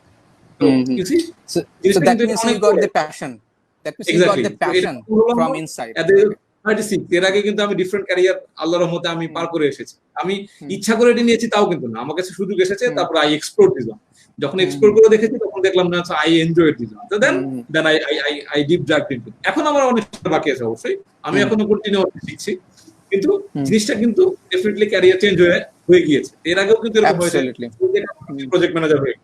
You see? So that means you got the passion. That means you got the passion from inside. 36 এর আগে কিন্তু আমি ডিফারেন্ট ক্যারিয়ার আল্লাহর রহমতে আমি পার করে এসেছি। আমি ইচ্ছা করে এটা নিয়েছি তাও কিন্তু না, আমার কাছে সুযোগ এসেছে, তারপর আই এক্সপ্লোর দিলাম। যখন এক্সপ্লোর করে দেখেছি তখন দেখলাম না আই এনজয় দিলাম, তো then I deep dive into. এখন আমার অনেক বাকি আছে অবশ্যই, আমি এখনো কন্টিনিউয়াসলি শিখছি, কিন্তু জিনিসটা কিন্তু ডেফিনেটলি ক্যারিয়ার চেঞ্জ হয়ে গিয়েছে। এর আগেও কিন্তু এরকম হয়েছে, প্রজেক্ট ম্যানেজার হয়ে।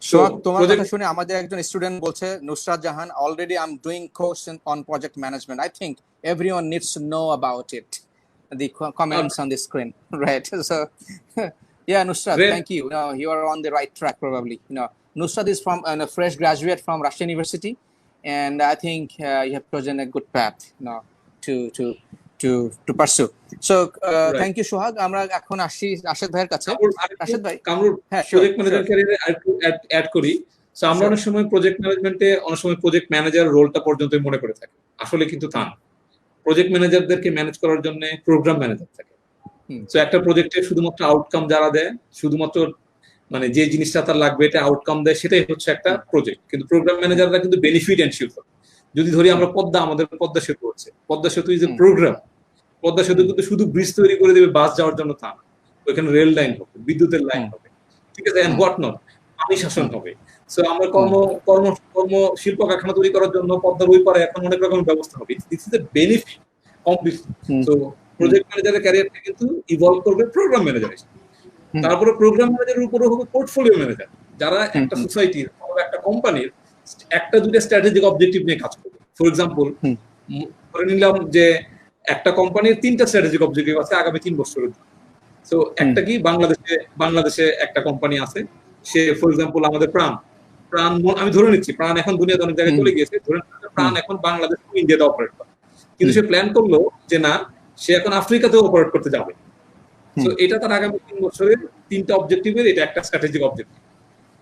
সোহাগ, তোমার কথা শুনে আমাদের একজন স্টুডেন্ট বলছে, Nusrat Jahan, already I am doing course on project management, I think everyone needs to know about it, the comments on the screen. Right. So yeah, Nusrat, thank you. You are on the right track probably. Nusrat is from a fresh graduate from Russian University, and I think you have chosen a good path to pursue. So right. Thank you, Sohag. আমরা এখন আসি রাশেদ ভাইয়ের কাছে। রাশেদ ভাই, Kamrul, project manager ক্যারিয়ারে add করি। So আমরা অনেক সময় প্রজেক্ট ম্যানেজমেন্টে অনেক সময় প্রজেক্ট ম্যানেজার রোলটা পর্যন্ত মনে করে থাকি, আসলে কিন্তু তা না। প্রজেক্ট ম্যানেজারদেরকে ম্যানেজ করার জন্য প্রোগ্রাম ম্যানেজার থাকে। সো একটা প্রজেক্টে শুধুমাত্র আউটকাম যারা দেয়, শুধুমাত্র মানে যে জিনিসটা তার লাগবে এটা আউটকাম দেয়, সেটাই হচ্ছে একটা প্রজেক্ট। কিন্তু প্রোগ্রাম ম্যানেজাররা কিন্তু বেনিফিট এনশিওর করে। যদি ধরি আমরা আমাদের পদ্মা সেতু হচ্ছে, পদ্মা সেতু ইজ এ প্রোগ্রাম। পদ্মা সেতু কিন্তু শুধু ব্রিজ তৈরি করে দেবে বাস যাওয়ার জন্য তা না, ওইখানে রেল লাইন হবে, বিদ্যুতের লাইন হবে, ঠিক আছে, এন্ড হোয়াট নট, পানি শাসন হবে। সো আমরা কর্ম শিল্প কারখানা তৈরি করার জন্য পদ্মার ওই পারে এখন অনেক রকম ব্যবস্থা হবে। This is a benefit completely. So project ম্যানেজারের ক্যারিয়ারটা কিন্তু ইভলভ করবে প্রোগ্রাম ম্যানেজার হিসেবে। তারপরে প্রোগ্রাম ম্যানেজারের উপরে হবে পোর্টফোলিও ম্যানেজার, যারা একটা সোসাইটির অথবা একটা কোম্পানির একটা দুইটা স্ট্র্যাটেজিক অবজেক্টিভ নিয়ে কাজ করবে। ফর এক্সাম্পল, ধরে নিলাম যে একটা কোম্পানির 3টা স্ট্র্যাটেজিক অবজেক্টিভ আছে আগামী 3 বছরের জন্য। সো একটা কি, বাংলাদেশে একটা কোম্পানি আছে, সে ফর এক্সাম্পল আমাদের প্রাণ, আমি ধরে নিচ্ছি প্রাণ এখন দুনিয়াতে অনেক জায়গায় চলে গিয়েছে, ধরে প্রাণ এখন বাংলাদেশ ইন্ডিয়াতে অপারেট করে, কিন্তু সে প্ল্যান করলো যে না, সে এখন আফ্রিকাতেও অপারেট করতে যাবে। সো এটা তার আগামী 3 বছরের 3টা অবজেক্টিভের এটা একটা স্ট্র্যাটেজিক অবজেক্টিভ।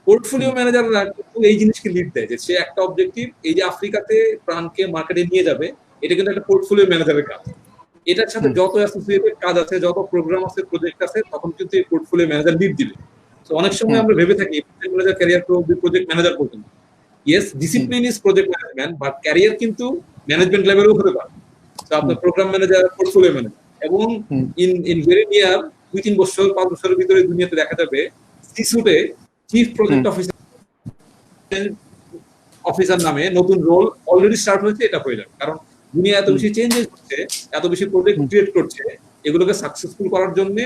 পোর্টফোলিও ম্যানেজাররা কিন্তু এই জিনিসকে লিড দেয়, যে সে একটা অবজেক্টিভ, এই যে আফ্রিকাতে প্রাণকে মার্কেটে নিয়ে যাবে, এটা কিন্তু একটা পোর্টফোলিও ম্যানেজারের কাজ। এটার সাথে যত অ্যাসোসিয়েটেড কাজ আছে, যত প্রোগ্রাম আছে, প্রজেক্ট আছে, তখন কিন্তু এই পোর্টফোলিও ম্যানেজার লিড দিবে। তো অনেক সময় আমরা ভেবে থাকি প্রজেক্ট ম্যানেজার ক্যারিয়ার করবে, প্রজেক্ট ম্যানেজার পর্যন্ত। Yes, discipline is project management, but career কিন্তু ম্যানেজমেন্ট লেভেলেও হতে পারে। তো আপনার প্রোগ্রাম ম্যানেজার, পোর্টফোলিও ম্যানেজার, এবং ইন ভেরি নিয়ার 2-3 বছর 5 বছরের ভিতরে দুনিয়াতে দেখা যাবে সি-সুটে চিফ প্রজেক্ট অফিসার নামে নতুন রোল অলরেডি স্টার্ট হয়েছে, এটা হয়ে যাবে। কারণ দুনিয়া এত বেশি চেঞ্জেস হচ্ছে, এত বেশি প্রজেক্ট ক্রিয়েট করছে, এগুলোকে সাকসেসফুল করার জন্য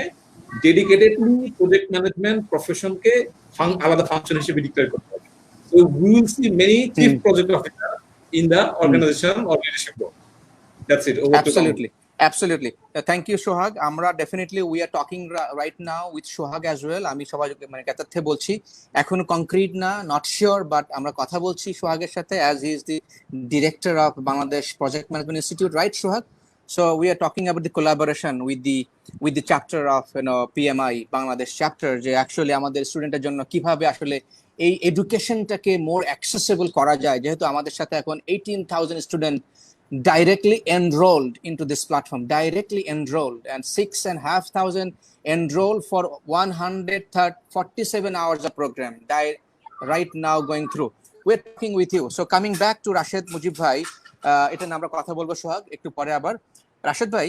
ডেডিকেটেডলি প্রজেক্ট ম্যানেজমেন্ট প্রফেশনকে আলাদা ফাংশন হিসেবে ডিক্লেয়ার করতে হবে। So we will see many chief project officer in the organisation or leadership role. That's it. Absolutely. Thank you, Sohag. Amra definitely we are talking right now with Sohag as well. আমি সবাই মানে কাতারতে বলছি, এখনো concrete না, not sure, but আমরা কথা বলছি সোহাগের সাথে, as he is the director of Bangladesh Project Management Institute, right, Sohag? So we are talking about the collaboration with the chapter of PMI Bangladesh chapter, যে actually আমাদের স্টুডেন্টের জন্য কিভাবে আসলে এই এডুকেশনটাকে মোর অ্যাক্সেসিবল করা যায়, যেহেতু আমাদের সাথে এখন 18,000 student directly enrolled into this platform, directly enrolled, and 6,500 enrolled for 147 hours of program right now going through. We're talking with you. So coming back to Rashid Mujib bhai, এটা আমরা কথা বলবো সোহাগ একটু পরে। আবার রাশেদ ভাই,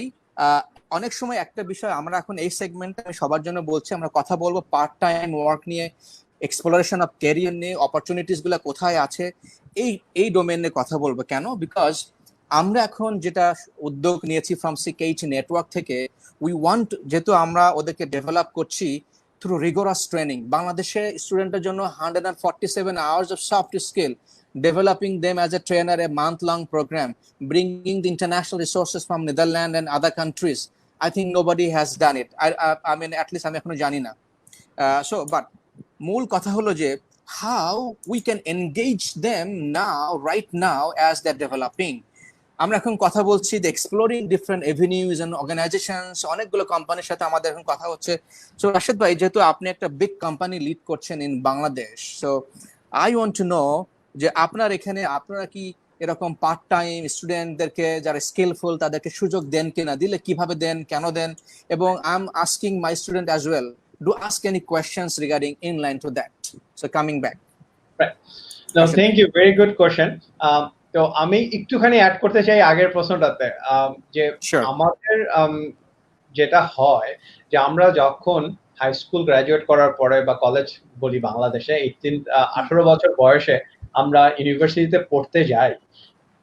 অনেক সময় একটা বিষয় আমরা এখন এই সেগমেন্টে আমি সবার জন্য বলছি, আমরা কথা বলবো পার্ট টাইম ওয়ার্ক নিয়ে, এক্সপ্লোরেশন অফ ক্যারিয়ার নিয়ে, অপরচুনিটিস গুলো কোথায় আছে, এই ডোমেনে কথা বলবো। কেন? বিকজ আমরা এখন যেটা উদ্যোগ নিয়েছি ফ্রম সিকেইচ নেটওয়ার্ক থেকে, উই ওয়ান্ট, যেহেতু আমরা ওদেরকে ডেভেলপ করছি থ্রু রিগোরাস ট্রেনিং, বাংলাদেশে স্টুডেন্টের জন্য 147 hours of soft skill, developing them as a trainer, a month-long program, bringing the international resources from Netherlands and other countries. I think nobody has done it. I mean, at least আমি এখনো জানি না। So, but মূল কথা হলো যে how we can engage them now, right now, as they're developing. আমরা এখন কথা বলছি the exploring different avenues and organizations, অনেকগুলো কোম্পানির সাথে আমাদের এখন কথা হচ্ছে। সো রাশেদ ভাই, যেহেতু আপনি একটা বিগ কোম্পানি লিড করছেন in Bangladesh, so I want to know যে আপনার এখানে আপনারা কি এরকম পার্ট টাইম স্টুডেন্টদেরকে যারা স্কিলফুল তাদেরকে সুযোগ দেন কিনা, দিলে কিভাবে দেন, কেন দেন, এবং I am asking my student as well, do ask any questions regarding inline to that. So coming back. Right. Now, thank you. Very good question. তো আমি একটুখানি অ্যাড করতে চাই আগের প্রশ্নটাতে, যে Sure. আমাদের যেটা হয় যে আমরা যখন হাই স্কুল গ্রাজুয়েট করার পরে বা কলেজ বলি বাংলাদেশে 18 বছর বয়সে আমরা ইউনিভার্সিটিতে পড়তে যাই,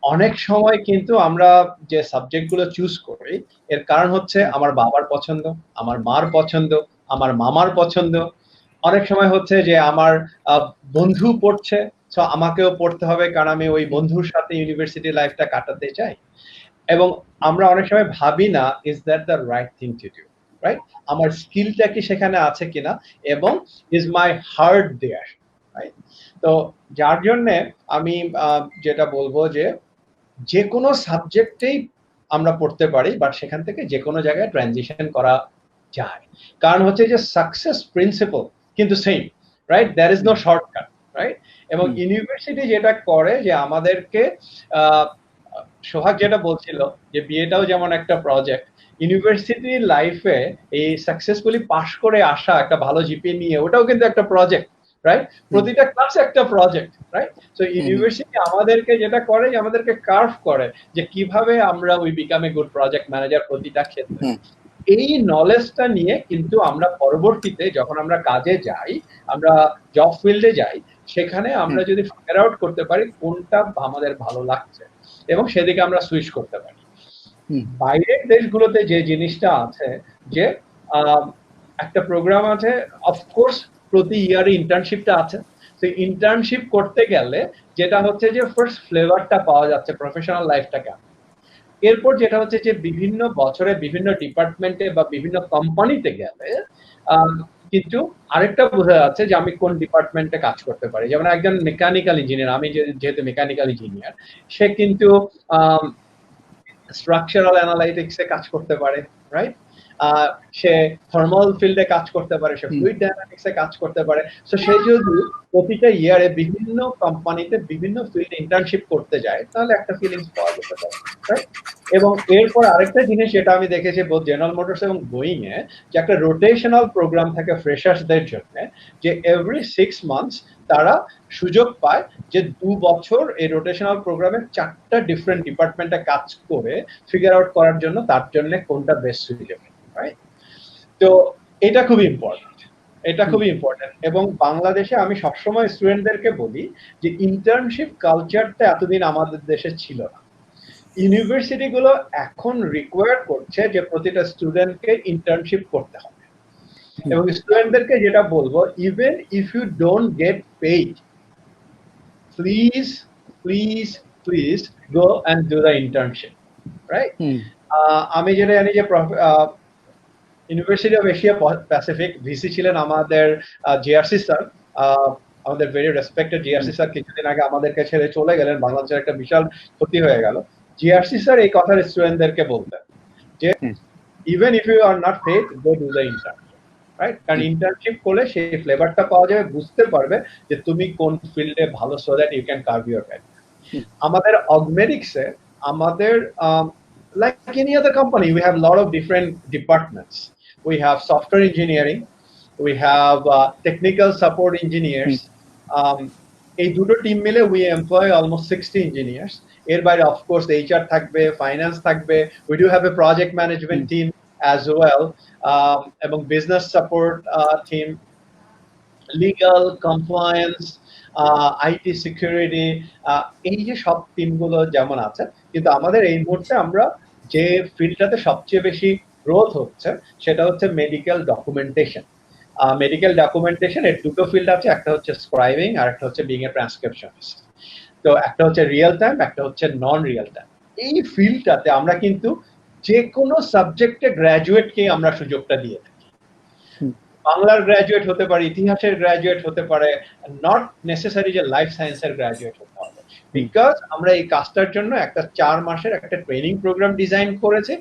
অনেক সময় কিন্তু আমরা যে সাবজেক্টগুলো চুজ করি এর কারণ হচ্ছে আমার বাবার পছন্দ, আমার মার পছন্দ, আমার মামার পছন্দ। অনেক সময় হচ্ছে যে আমার বন্ধু পড়ছে, সো আমাকেও পড়তে হবে কারণ আমি ওই বন্ধুর সাথে ইউনিভার্সিটি লাইফটা কাটাতে চাই। এবং আমরা অনেক সময় ভাবি না is that the right thing to do, right? আমার স্কিলটা কি সেখানে আছে কিনা, এবং is my heart there, right? তো যার জন্যে আমি যেটা বলবো যে কোনো সাবজেক্টেই আমরা পড়তে পারি, বাট সেখান থেকে যে কোনো জায়গায় ট্রানজিশন করা যায়। কারণ হচ্ছে যে সাকসেস প্রিন্সিপাল কিন্তু same, right? There is no shortcut, right? এবং ইউনিভার্সিটি যেটা করে যে আমাদেরকে সোহাগ যেটা বলছিল যে বিয়েটাও যেমন একটা প্রজেক্ট, ইউনিভার্সিটি লাইফে এই সাকসেসফুলি পাশ করে আসা একটা ভালো জিপিএ নিয়ে ওটাও কিন্তু একটা প্রজেক্ট, রাইট? প্রতিটা ক্লাস একটা প্রজেক্ট, রাইট? সো ইউনিভার্সিটি আমাদেরকে যেটা করে যে আমাদেরকে কার্ভ করে যে কিভাবে আমরা we become a good project manager প্রতিটা ক্ষেত্রে। এই নলেজটা নিয়ে কিন্তু আমরা পরবর্তীতে যখন আমরা কাজে যাই, আমরা জব ফিল্ডে যাই, সেখানে আমরা যদি ফিগার আউট করতে পারি কোনটা আমাদের ভালো লাগছে এবং সেদিকে আমরা সুইচ করতে পারি। বাইরের দেশগুলোতে যে জিনিসটা আছে যে একটা প্রোগ্রাম আছে, অফকোর্স প্রতি ইয়ারে ইন্টার্নশিপটা আছে। তো ইন্টার্নশিপ করতে গেলে যেটা হচ্ছে যে ফার্স্ট ফ্লেভারটা পাওয়া যাচ্ছে প্রফেশনাল লাইফটাকে। এরপর যেটা হচ্ছে যে বিভিন্ন বছরে বিভিন্ন ডিপার্টমেন্টে বা বিভিন্ন কোম্পানিতে গেলে কিন্তু আরেকটা বোঝা যাচ্ছে যে আমি কোন ডিপার্টমেন্টে কাজ করতে পারি। যেমন একজন মেকানিক্যাল ইঞ্জিনিয়ার, আমি যেহেতু মেকানিক্যাল ইঞ্জিনিয়ার, সে কিন্তু স্ট্রাকচারাল অ্যানালাইটিক্সে কাজ করতে পারে, রাইট? সে থার্মাল ফিল্ডে কাজ করতে পারে, সে ফ্লুইড ডায়নামিক্সে কাজ করতে পারে। সো সে যদি প্রতিটা ইয়ারে বিভিন্ন কোম্পানিতে বিভিন্ন ফিল্ডে ইন্টার্নশিপ করতে যায় তাহলে একটা ফিলিংস পাওয়া যেতে পারে, রাইট? এবং এরপর আরেকটা জিনিস যেটা আমি দেখেছি বোথ জেনারেল মোটরস এবং বোয়িং এ, যে একটা রোটেশনাল প্রোগ্রাম থাকে ফ্রেশার্সদের জন্য, যে এভরি 6 মান্থস তারা সুযোগ পায় যে 2 বছর এই রোটেশনাল প্রোগ্রামে 4টা ডিফারেন্ট ডিপার্টমেন্টে কাজ করে ফিগার আউট করার জন্য তার জন্য কোনটা বেস্ট সুইটেবল, রাইট? তো এটা খুবই ইম্পর্টেন্ট, এটা খুবই ইম্পর্টেন্ট। এবং বাংলাদেশে আমি সবসময় স্টুডেন্টদেরকে বলি যে ইন্টার্নশিপ কালচারটা এতদিন আমাদের দেশে ছিল না। ইউনিভার্সিটি গুলো এখন রিকোয়ার করছে যে প্রতিটা স্টুডেন্টকে ইন্টার্নশিপ করতে হবে, এবং স্টুডেন্টদেরকে যেটা বলবো, even if you don't get paid, please please please go and do the internship, right? আমি যেটা জানি যে university of Asia Pacific VC ছিলেন আমাদের জিআরসি স্যার, আমাদের ভেরি রেসপেক্টেড জিআরসি স্যার কিছুদিন আগে আমাদেরকে ছেড়ে চলে গেলেন, বাংলাদেশের একটা বিশাল ক্ষতি হয়ে গেল। জিআরসি স্যার এই কথা স্টুডেন্টদেরকে বলতেন যে even if you are not paid, go do the internship, right? কারণ ইন্টার্নশিপ করলে সেই ফ্লেভারটা পাওয়া যাবে, বুঝতে পারবে যে তুমি কোন ফিল্ডে ভালো, so that you can carve your career. আমাদের অগমেটিক্সে আমাদের like any other company, we have a lot of different departments. We have software engineering, we have technical support engineers. এই দুটো টিম মিলে we employ almost 60 engineers. এর বাইরে of course HR থাকবে, finance থাকবে, we do have a project management team as well, এবং business support team, legal, compliance, IT security, এই যে সব টিমগুলো যেমন আছে। কিন্তু আমাদের এই মুহূর্তে আমরা যে ফিল্ডটাতে সবচেয়ে বেশি গ্রোথ হচ্ছে সেটা হচ্ছে মেডিকেল ডকুমেন্টেশন। মেডিকেল ডকুমেন্টেশন এর দুটো ফিল্ড আছে, একটা হচ্ছে স্ক্রাইবিং আর একটা হচ্ছে বিং এ ট্রান্সক্রিপশনিস্ট। তো একটা হচ্ছে রিয়েল টাইম, একটা হচ্ছে নন রিয়েল টাইম। এই ফিল্ডটাতে আমরা কিন্তু যে কোনো সাবজেক্টে গ্র্যাজুয়েটকে আমরা সুযোগটা দিয়ে থাকি। বাংলার গ্র্যাজুয়েট হতে পারে, ইতিহাসের গ্র্যাজুয়েট হতে পারে, নট নেসেসারি যে লাইফ সায়েন্সের গ্র্যাজুয়েট হতে হবে, বিকজ আমরা এই কাজটার জন্য একটা 4 মাসের একটা ট্রেনিং প্রোগ্রাম ডিজাইন করেছি।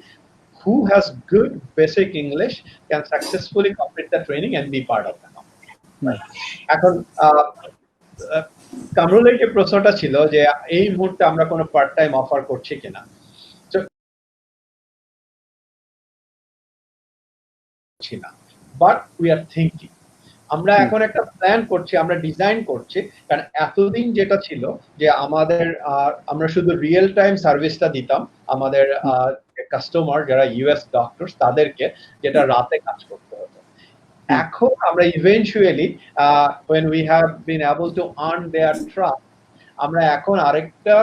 Who has good basic English can successfully complete the training and be part of the company. এখন কামরুলের যে প্রশ্নটা ছিল যে এই মুহূর্তে আমরা কোনো পার্ট টাইম অফার করছি কিনা, but we are thinking. আমরা এখন একটা প্ল্যান করছি, আমরা ডিজাইন করছি, কারণ এতদিন যেটা ছিল যে আমাদের আমরা শুধু রিয়েল টাইম সার্ভিসটা দিতাম আমাদের কাস্টমার যারা ইউএস ডক্টরস তাদেরকে, যেটা রাতে কাজ করতে হতো। এখন আমরা eventually when we have been able to earn their trust, আমরা এখন আরেকটা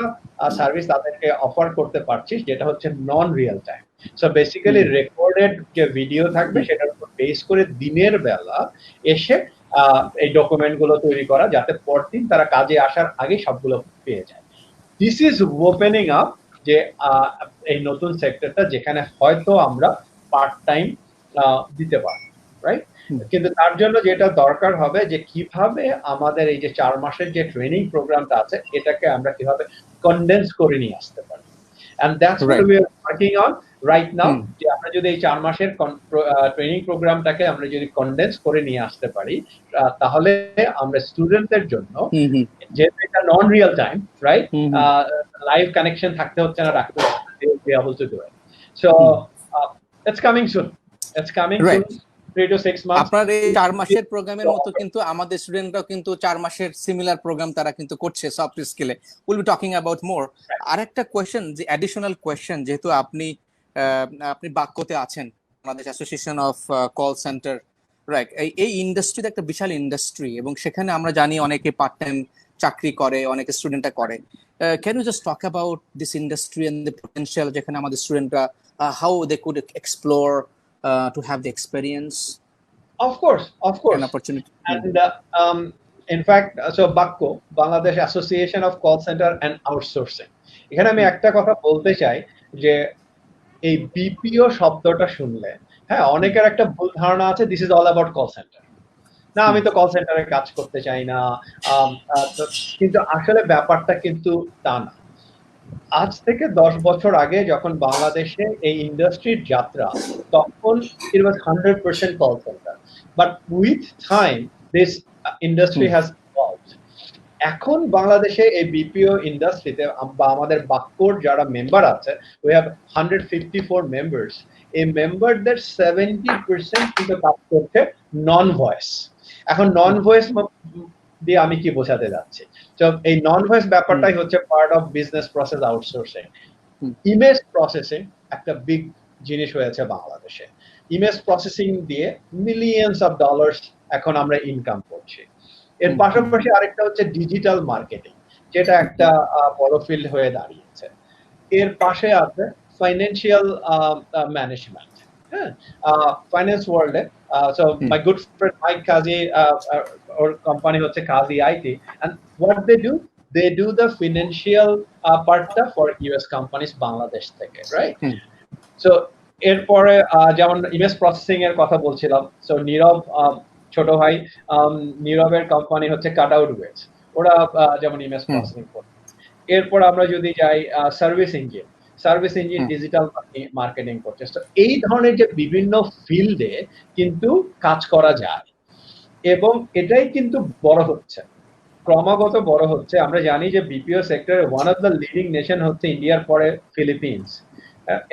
সার্ভিস তাদেরকে অফার করতে পারছি, যেটা হচ্ছে non real time. So basically recorded যে ভিডিও থাকবে সেটার উপর বেস করে দিনের বেলা এসে এই ডকুমেন্ট গুলো তৈরি করা, যাতে পরদিন তারা কাজে আসার আগে সবগুলো পেয়ে যায়। দিস ইজ ওপেনিং আপ যে এই নতুন সেক্টরটা, যেখানে হয়তো আমরা পার্ট টাইম দিতে পারি, রাইট? কিন্তু তার জন্য যেটা দরকার হবে যে কিভাবে আমাদের এই যে 4 মাসের যে ট্রেনিং প্রোগ্রামটা আছে এটাকে আমরা কিভাবে কনডেন্স করে নিয়ে আসতে পারি, and that's what we are working on right now. যে আমরা যদি এই 4 মাসের ট্রেনিং প্রোগ্রামটাকে আমরা যদি কনডেন্স করে নিয়ে আসতে পারি, তাহলে আমরা স্টুডেন্টদের জন্য, যেহেতু এটা non real time, right, live connection থাকতে হচ্ছে না, রাখতে হচ্ছে, they will be able to do it. So it's coming soon. It's coming soon. 3 to 6 months. আপনার এই 4 মাসের প্রোগ্রামের মতো কিন্তু আমাদের স্টুডেন্টরাও কিন্তু 4 মাসের সিমিলার প্রোগ্রাম তারা কিন্তু করছে সফট স্কিলে। Will be talking about more. আরেকটা কোয়েশ্চেন, যে অ্যাডিশনাল কোয়েশ্চেন, যেহেতু আপনি বাক্যতে আছেন, Bangladesh association of call center, right, এই ইন্ডাস্ট্রিতে একটা বিশাল ইন্ডাস্ট্রি, এবং সেখানে আমরা জানি অনেকে পার্ট টাইম চাকরি করে, অনেকে স্টুডেন্টরা করে। Can you just talk about this industry and the potential, যেখানে আমাদের স্টুডেন্টরা how they could explore to have the experience? Of course, an opportunity. And in fact, so BACCO, Bangladesh Association of Call Center and Outsourcing, এখানে আমি একটা কথা বলতে চাই যে এই বিপিও শব্দটা শুনলে, হ্যাঁ, অনেকের একটা ভুল ধারণা আছে, this is all about call centre. না, আমি তো কল সেন্টারে কাজ করতে চাই না, কিন্তু আসলে ব্যাপারটা কিন্তু তা না। আজ থেকে 10 বছর আগে যখন বাংলাদেশে এই ইন্ডাস্ট্রির যাত্রা, তখন it was 100% call centre, but with time this industry has evolved. এখন বাংলাদেশে এই বিপিও ইন্ডাস্ট্রিতে বা আমাদের বাক্যর যারা মেম্বার আছে, we have 154 members, এই মেম্বারদের 70% কিন্তু কাজ করছে নন ভয়েস। এখন নন ভয়েস দিয়ে আমি কি বোঝাতে যাচ্ছি, তো এই নন ভয়েস ব্যাপারটাই হচ্ছে part of business process outsourcing. Image processing একটা বিগ জিনিস হয়েছে বাংলাদেশে। ইমেজ প্রসেসিং দিয়ে মিলিয়নস অফ ডলার্স এখন আমরা ইনকাম করছি। এর পাশাপাশি আরেকটা হচ্ছে ডিজিটাল মার্কেটিং, যেটা একটা বড় ফিল্ড হয়ে দাঁড়িয়েছে। এর পাশে আছে ফাইন্যান্সিয়াল ম্যানেজমেন্ট, হ্যাঁ, ফাইন্যান্স ওয়ার্ল্ডে। So my good friend Mike Kazi, or company হচ্ছে Kazi IT, and what they do the financial partটা for US companies Bangladesh থেকে, right? So এরপরে যেমন ইমেজ প্রসেসিং এর কথা বলছিলাম, সো নীরব ছোট ভাই, নীরবের কোম্পানি হচ্ছে কাটআউট ওয়েজ, ওরা যেমন ইমেজ প্রসেসিং করে। এরপর আমরা যদি যাই সার্ভিস ইঞ্জিন ডিজিটাল মার্কেটিং করছে। তো এই ধরনের যে বিভিন্ন ফিল্ডে কিন্তু কাজ করা যায়, এবং এটাই কিন্তু বড় হচ্ছে, ক্রমাগত বড় হচ্ছে। আমরা জানি যে বিপিও সেক্টরে one of the leading nation হচ্ছে ইন্ডিয়ার পরে ফিলিপিন্স,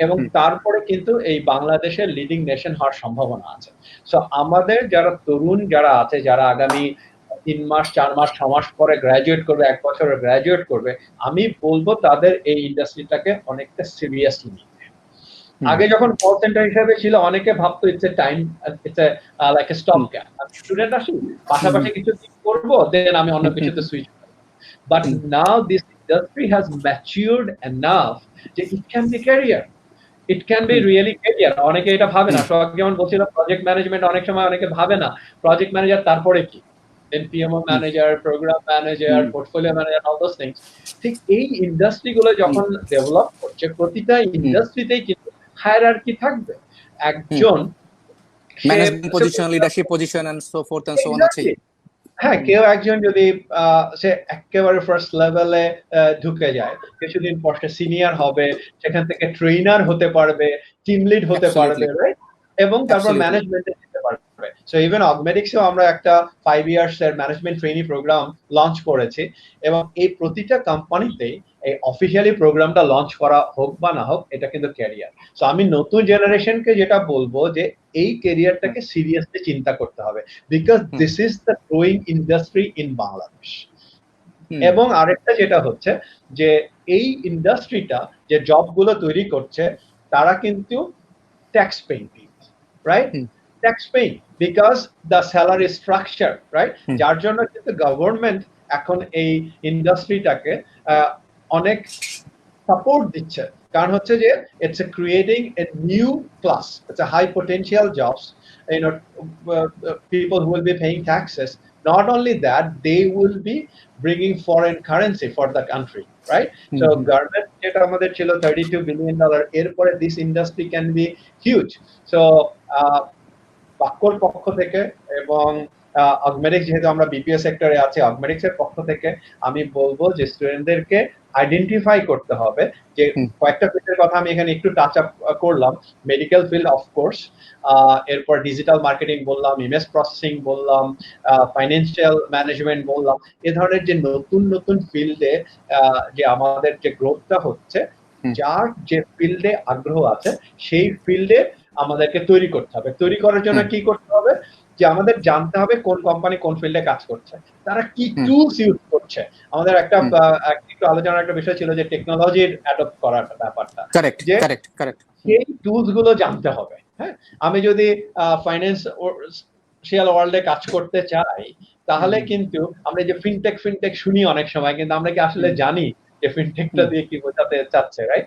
এবং তারপরে কিন্তু এই বাংলাদেশের লিডিং নেশন হওয়ার সম্ভাবনা আছে। সো আমাদের যারা তরুণ যারা আছে, যারা আগামী 3 মাস 4 মাস 6 মাস পরে গ্রাজুয়েট করবে, 1 বছরে গ্রাজুয়েট করবে, আমি বলবো তাদের এই ইন্ডাস্ট্রিটাকে অনেকটা সিরিয়াসলি নিতে। আগে যখন কল সেন্টার হিসেবে ছিল, অনেকে ভাবতো it's a time, it's a like a stop gap, আমি স্টুডেন্ট আসি, পাশাপাশি কিছু করব, দেন আমি অন্য কিছুতে সুইচ করব। But now this industry has matured enough যে it can be career, it can be really career. অনেকে এটা ভাবে না, সোহাগ যেমন বলছিল প্রজেক্ট ম্যানেজমেন্ট, অনেক সময় অনেকে ভাবে না প্রজেক্ট ম্যানেজার তারপরে কি, then PMO manager, program manager, portfolio manager, all those things. ঠিক এই ইন্ডাস্ট্রিগুলো যখন ডেভেলপ করছে, প্রতিটা ইন্ডাস্ট্রিতেই কিন্তু হায়ারার্কি থাকবে, একজন management position, leadership position and so forth and so on আছে। হ্যাঁ, কেউ একজন যদি সে একেবারে ফার্স্ট লেভেলে ঢুকে যায়, কিছুদিন পর সে সিনিয়র হবে, সেখান থেকে ট্রেনার হতে পারবে, টিম লিড হতে পারবে, রাইট, এবং তারপর ম্যানেজমেন্টে যেতে পারবে। সো ইভেন অগমেটিক্সেও আমরা একটা 5 ইয়ার্স এর ম্যানেজমেন্ট ট্রেনি প্রোগ্রাম লঞ্চ করেছি, এবং এই প্রতিটা কোম্পানিতেই এই অফিসিয়ালি প্রোগ্রামটা লঞ্চ করা হোক বা না হোক, এটা কিন্তু ক্যারিয়ার। সো আমি নতুন জেনারেশনকে যেটা বলবো যে এই ক্যারিয়ারটাকে সিরিয়াসলি চিন্তা করতে হবে, because this is the growing industry in Bangladesh. এবং আরেকটা যেটা হচ্ছে যে এই ইন্ডাস্ট্রিটা যে জবগুলো তৈরি করছে তারা কিন্তু tax paying, right? Tax paying because the salary structure, right? যার জন্য কিন্তু গভর্নমেন্ট এখন এই ইন্ডাস্ট্রিটাকে অনেক সাপোর্ট দিচ্ছে, কারণ হচ্ছে যে it's creating a new class, it's a high potential jobs, you know, people who will be paying taxes. Not only that, they will be bringing foreign currency for the country, right? So government যেটা আমাদের ছিল $32 billion, এরপরে this industry can be huge. So বাক্যর পক্ষ থেকে এবং অগমেটিক্স, যেহেতু আমরা BPO সেক্টরে আছি, অগমেটিক্স এর পক্ষ থেকে আমি বলবো যে স্টুডেন্টদেরকে আইডেন্টিফাই করতে হবে যে কয়েকটা ফিল্ডের কথা আমি এখানে একটু টাচ আপ করলাম। মেডিকেল ফিল্ড অফকোর্স, এরপর ডিজিটাল মার্কেটিং বললাম, ইমেজ প্রসেসিং বললাম, ফাইন্যান্সিয়াল ম্যানেজমেন্ট বললাম। এ ধরনের যে নতুন নতুন ফিল্ডে যে আমাদের যে গ্রোথটা হচ্ছে, যার যে ফিল্ডে আগ্রহ আছে সেই ফিল্ডে আমাদেরকে তৈরি করতে হবে। তৈরি করার জন্য কি করতে হবে, যে আমাদের জানতে হবে কোন কোম্পানি কোন ফিল্ডে কাজ করছে, তারা কি টুলস ইউজ করছে। আমাদের একটা একটু আলোচনার একটা বিষয় ছিল যে টেকনোলজির অ্যাডপ্ট করার ব্যাপারটা, যে সেই টুলস গুলো জানতে হবে। হ্যাঁ, আমি যদি ফাইন্যান্সিয়াল ওয়ার্ল্ডে কাজ করতে চাই, তাহলে কিন্তু আমরা যে ফিনটেক শুনি অনেক সময়, কিন্তু আমরা কি আসলে জানি যে ফিনটেকটা দিয়ে কি বোঝাতে চাচ্ছে, রাইট?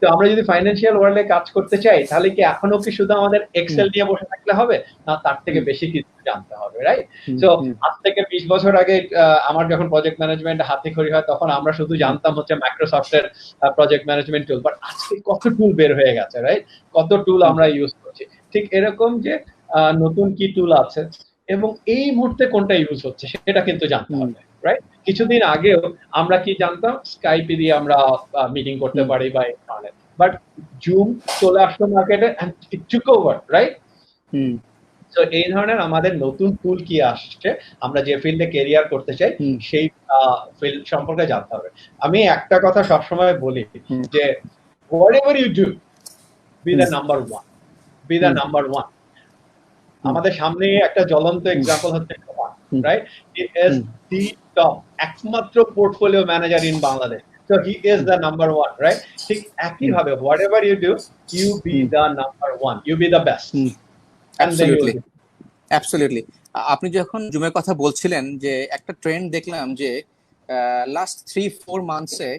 তো আমরা যদি ফাইন্যান্সিয়াল ওয়ার্ল্ডে কাজ করতে চাই, তাহলে কি এখনো কি শুধু আমাদের এক্সেল নিয়ে বসে থাকলে হবে না, তার থেকে বেশি কিছু জানতে হবে, রাইট? তো আজ থেকে 20 বছর আগে আমার যখন প্রজেক্ট ম্যানেজমেন্ট হাতে খড়ি হয়, তখন আমরা শুধু জানতাম হচ্ছে মাইক্রোসফটের প্রজেক্ট ম্যানেজমেন্ট টুল, বাট আজকে কত টুল বের হয়ে গেছে, রাইট? কত টুল আমরা ইউজ করছি। ঠিক এরকম যে নতুন কি টুল আছে এবং এই মুহূর্তে কোনটা ইউজ হচ্ছে সেটা কিন্তু জানতে হবে, রাইট? কিছুদিন আগেও আমরা কি জানতাম, স্কাইপে দিয়ে আমরা মিটিং করতে পারি বা ইন্টারনেট, বাট জুম চলে আসলো মার্কেটে and it took over, right? তো এই ধরনের আমাদের নতুন টুল কি আসছে, আমরা যে ফিল্ডে ক্যারিয়ার করতে চাই সেই ফিল্ড সম্পর্কে জানতে হবে। আমি একটা কথা সবসময় বলি যে whatever you do, be the number one, be the number one. আমাদের সামনে একটা জ্বলন্ত এক্সাম্পল হচ্ছে right, he is the top একমাত্র portfolio manager in Bangladesh, so he is the number one, right? ঠিক একই ভাবে whatever you do, you be the number one, you be the best. Absolutely. আপনি যখন জুমের কথা বলছিলেন, যে একটা ট্রেন্ড দেখলাম যে লাস্ট 3-4 মান্থসে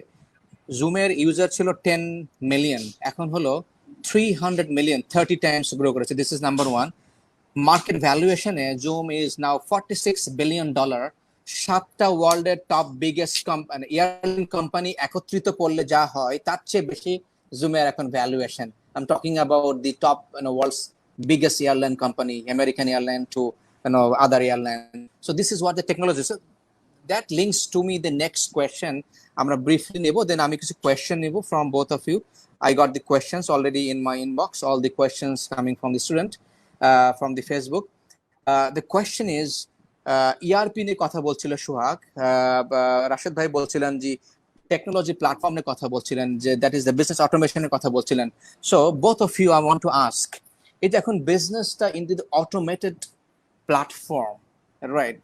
জুমের ইউজার ছিল 10 মিলিয়ন, এখন হলো 300 মিলিয়ন, 30 টাইমস গ্রো করেছে। This is number one. Market ভ্যালুয়েশনে জুম ইজ নাও $46 বিলিয়ন। 7টা ওয়ার্ল্ডের টপ বিগেস্ট এয়ারলাইন কোম্পানি একত্রিত করলে যা হয় তার চেয়ে বেশি জুমের এখন valuation. I am talking about the top world's biggest airline company, American airline to other airline. So this is what the technology. So that links to me the next question. Amra briefly nebo, then ami kichu question nebo from both of you. I got the questions already in my inbox, all the questions coming from the student from the Facebook. The question is ERP নিয়ে কথা বলছিল সোহাগ, রাশেদ ভাই বলছিলেন যে technology platform নিয়ে কথা বলছিলেন, যে দ্যাট ইজ দ্য বিজনেস অটোমেশনের কথা বলছিলেন। So both of you, I want to ask, এটা এখন বিজনেসটা into the automated platform, right?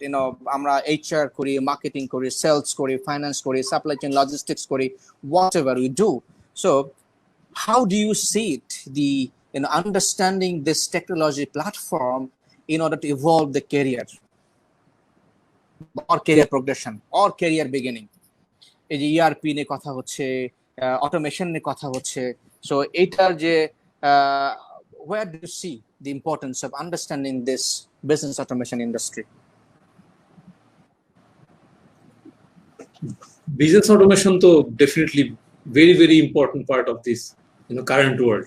আমরা এইচআর করি, মার্কেটিং করি, সেলস করি, ফাইন্যান্স করি, সাপ্লাই চেইন লজিস্টিক্স করি, whatever we do. So how do you see it, the understanding this technology platform in order to evolve the career or career progression or career beginning? এই যে ERP নিয়ে কথা হচ্ছে, automation নিয়ে কথা হচ্ছে, so এইটার যে where do you see the importance of understanding this business automation industry? Business automation to definitely very, very important part of this current world.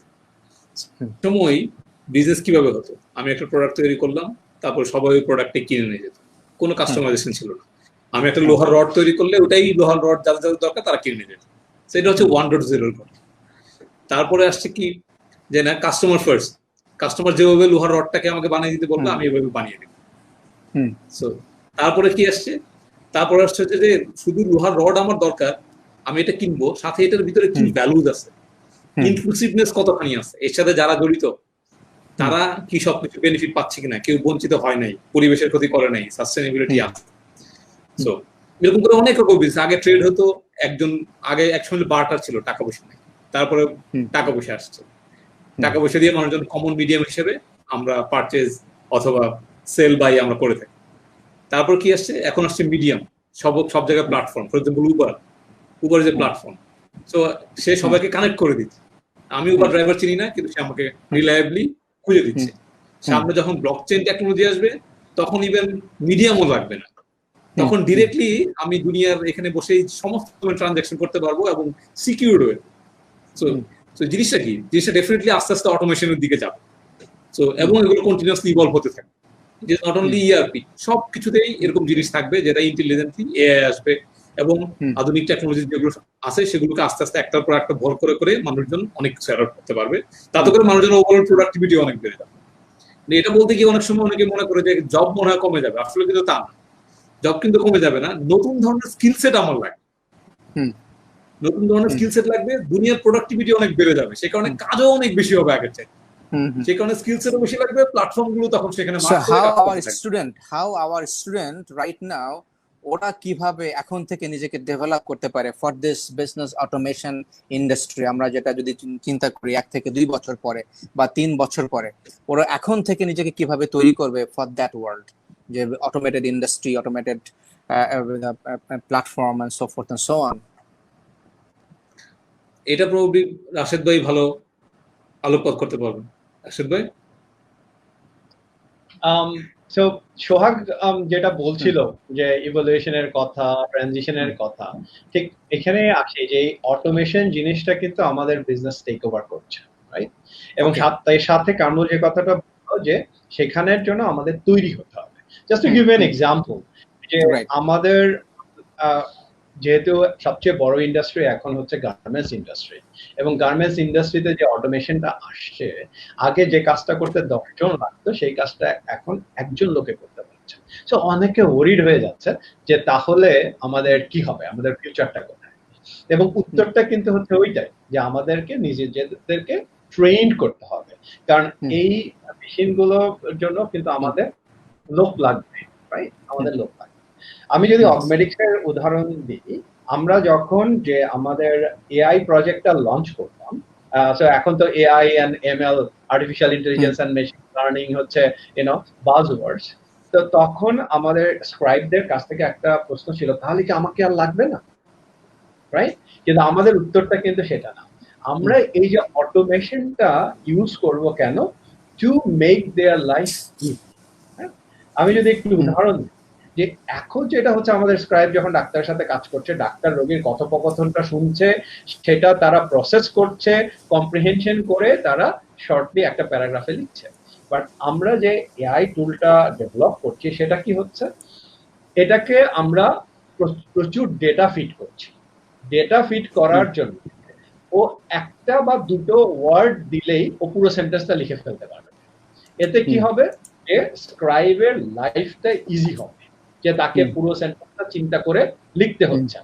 সময় বিজনেস কিভাবে হতো, আমি একটা প্রোডাক্ট তৈরি করলাম, তারপর সবাই ওই প্রোডাক্টে কিনে নিয়ে যেত, কোনো কাস্টমাইজেশন ছিল না। আমি একটা লোহার রড তৈরি করলে ওটাই লোহার রড যাদের যাদের দরকার তারা কিনে নিয়ে যেত। সেটা হচ্ছে 1.0 কথা। তারপরে আসছে কি যে না, কাস্টমার ফার্স্ট, কাস্টমার যেভাবে লোহার রডটাকে আমাকে বানিয়ে দিতে বলবে আমি এভাবে বানিয়ে দেবো। সো তারপরে কি আসছে, তারপরে আসছে যে শুধু লোহার রড আমার দরকার, আমি এটা কিনবো, সাথে এটার ভিতরে কি ভ্যালুজ আছে, ইনক্লুসিভনেস কতখানি আছে, এর সাথে যারা জড়িত তারা কি সবকিছু বেনিফিট পাচ্ছে কিনা, কেউ বঞ্চিত হয় নাই, পরিবেশের ক্ষতি করে নাই, সাস্টেনেবিলিটি আছে। সো এরকম করে অনেক রকম বিজনেস। আগে ট্রেড হতো, আগে একসময় বার্টার ছিল, টাকা পয়সা নেই, তারপরে টাকা পয়সা আসছে, টাকা পয়সা দিয়ে মানুষজন কমন মিডিয়াম হিসেবে আমরা পারচেজ অথবা সেল বাই আমরা করে থাকি। তারপর কি আসছে, এখন আসছে মিডিয়াম, সব জায়গায় প্ল্যাটফর্ম। ফর এক্সাম্পল উবার যে প্ল্যাটফর্ম, সো সে সবাইকে কানেক্ট করে দিচ্ছে। আমি উবার ড্রাইভার চিনি না, কিন্তু সে আমাকে রিলায়েবলি খুঁজে দিচ্ছে। সামনে যখন ব্লকচেইন টেকনোলজি আসবে, তখন ইভেন মিডিয়ামও লাগবে না, তখন ডিরেক্টলি আমি দুনিয়ার এখানে বসেই সমস্ত ট্রানজাকশন করতে পারবো এবং সিকিউরড হয়ে। সো জিনিসটা কি, জিনিসটা ডেফিনেটলি আস্তে আস্তে অটোমেশনের দিকে যাবে। সো এবং এগুলো কন্টিনিউয়াসলি ইভলভ হতে থাকে। নট অনলি ইআরপি, সবকিছুতেই এরকম জিনিস থাকবে যেটা ইন্টেলিজেন্টলি এআই আসবে, এবং আধুনিক টেকনোলজি যেগুলো আছে সেগুলোকে আস্তে আস্তে একটার পর একটা ভর করে করে মানুষজন অনেক কিছু অ্যাডপ্ট করতে পারবে। তাতে করে মানুষজন ওভারঅল প্রোডাক্টিভিটি অনেক বেড়ে যাবে। এটা বলতে গিয়ে অনেক সময় অনেকে মনে করে যে জব মনে হয় কমে যাবে, আসলে কিন্তু তা না। জব কিন্তু কমে যাবে না, নতুন ধরনের স্কিল সেট আমার লাগবে, নতুন ধরনের স্কিল সেট লাগবে, দুনিয়ার প্রোডাক্টিভিটি অনেক বেড়ে যাবে, সে কারণে কাজও অনেক বেশি হবে আগের চাই, সে কারণে স্কিল সেটও বেশি লাগবে, প্ল্যাটফর্ম গুলো তখন সেখানে। How hour student right now ওরা কিভাবে এখন থেকে নিজেকে ডেভেলপ করতে পারে for this business automation industry? আমরা যেটা যদি চিন্তা করি 1 থেকে 2 বছর পরে বা 3 বছর পরে, ওরা এখন থেকে নিজেকে কিভাবে তৈরি করবে ফর দ্যাট ওয়ার্ল্ড, যে automated industry, automated platform and so forth and so on? এটা প্রবাবলি রাশেদ ভাই ভালো আলোকপাত করতে পারবেন। রাশেদ ভাই। সো সোহাগ যেটা বলছিল যে ইভলিউশনের কথা, ট্রানজিশনের কথা, ঠিক এখানে আসে যে অটোমেশন জিনিসটা কিন্তু আমাদের বিজনেস টেক ওভার করছে, রাইট? এবং তার সাথে কামরুল যে কথাটা বললো যে সেখানের জন্য আমাদের তৈরি হতে হবে। Just to give an example, যে আমাদের যেহেতু সবচেয়ে বড় ইন্ডাস্ট্রি এখন হচ্ছে গার্মেন্টস ইন্ডাস্ট্রি, এবং গার্মেন্টস ইন্ডাস্ট্রিতে যে অটোমেশনটা আসছে, আগে যে কাজটা করতে 10 জন লাগতো সেই কাজটা এখন 1 জন লোকে করতে পারছে। সো অনেকে ওরিড হয়ে যাচ্ছে যে তাহলে আমাদের কি হবে, আমাদের ফিউচারটা কোথায়? এবং উত্তরটা কিন্তু হচ্ছে ওইটাই, যে আমাদেরকে নিজেদেরকে ট্রেন করতে হবে, কারণ এই মেশিনগুলোর জন্য কিন্তু আমাদের লোক লাগবে, রাইট? আমাদের লোক লাগবে। আমি যদি অগমেটিক্সের উদাহরণ দিই, আমরা যখন যে আমাদের এআই প্রজেক্টটা লঞ্চ করলাম, সো এখন তো AI and ML, artificial intelligence and machine learning হচ্ছে বাজওয়ার্ডস। তো তখন আমাদের স্ক্রাইবদের কাছ থেকে একটা প্রশ্ন ছিল, তাহলে কি আমাকে আর লাগবে না, রাইট? কিন্তু আমাদের উত্তরটা কিন্তু সেটা না। আমরা এই যে অটোমেশনটা ইউজ করব কেন? To make their life easy. আমি যদি একটু উদাহরণ দিই, যে এখন যেটা হচ্ছে, আমাদের স্ক্রাইব যখন ডাক্তারের সাথে কাজ করছে, ডাক্তার রোগীর কথোপকথনটা শুনছে, সেটা তারা প্রসেস করছে, কম্প্রিহেনশন করে তারা শর্টলি একটা প্যারাগ্রাফে লিখছে। বাট আমরা যে এআই টুলটা ডেভেলপ করছি, সেটা কি হচ্ছে, এটাকে আমরা প্রচুর ডেটা ফিট করছি। ডেটা ফিট করার জন্য ও একটা বা দুটো ওয়ার্ড দিলেই ও পুরো সেন্টেন্সটা লিখে ফেলতে পারবে। এতে কি হবে, যে স্ক্রাইবের লাইফটা ইজি হবে, যে তাকে পুরো সেন্টেন্সটা চিন্তা করে লিখতে হচ্ছে,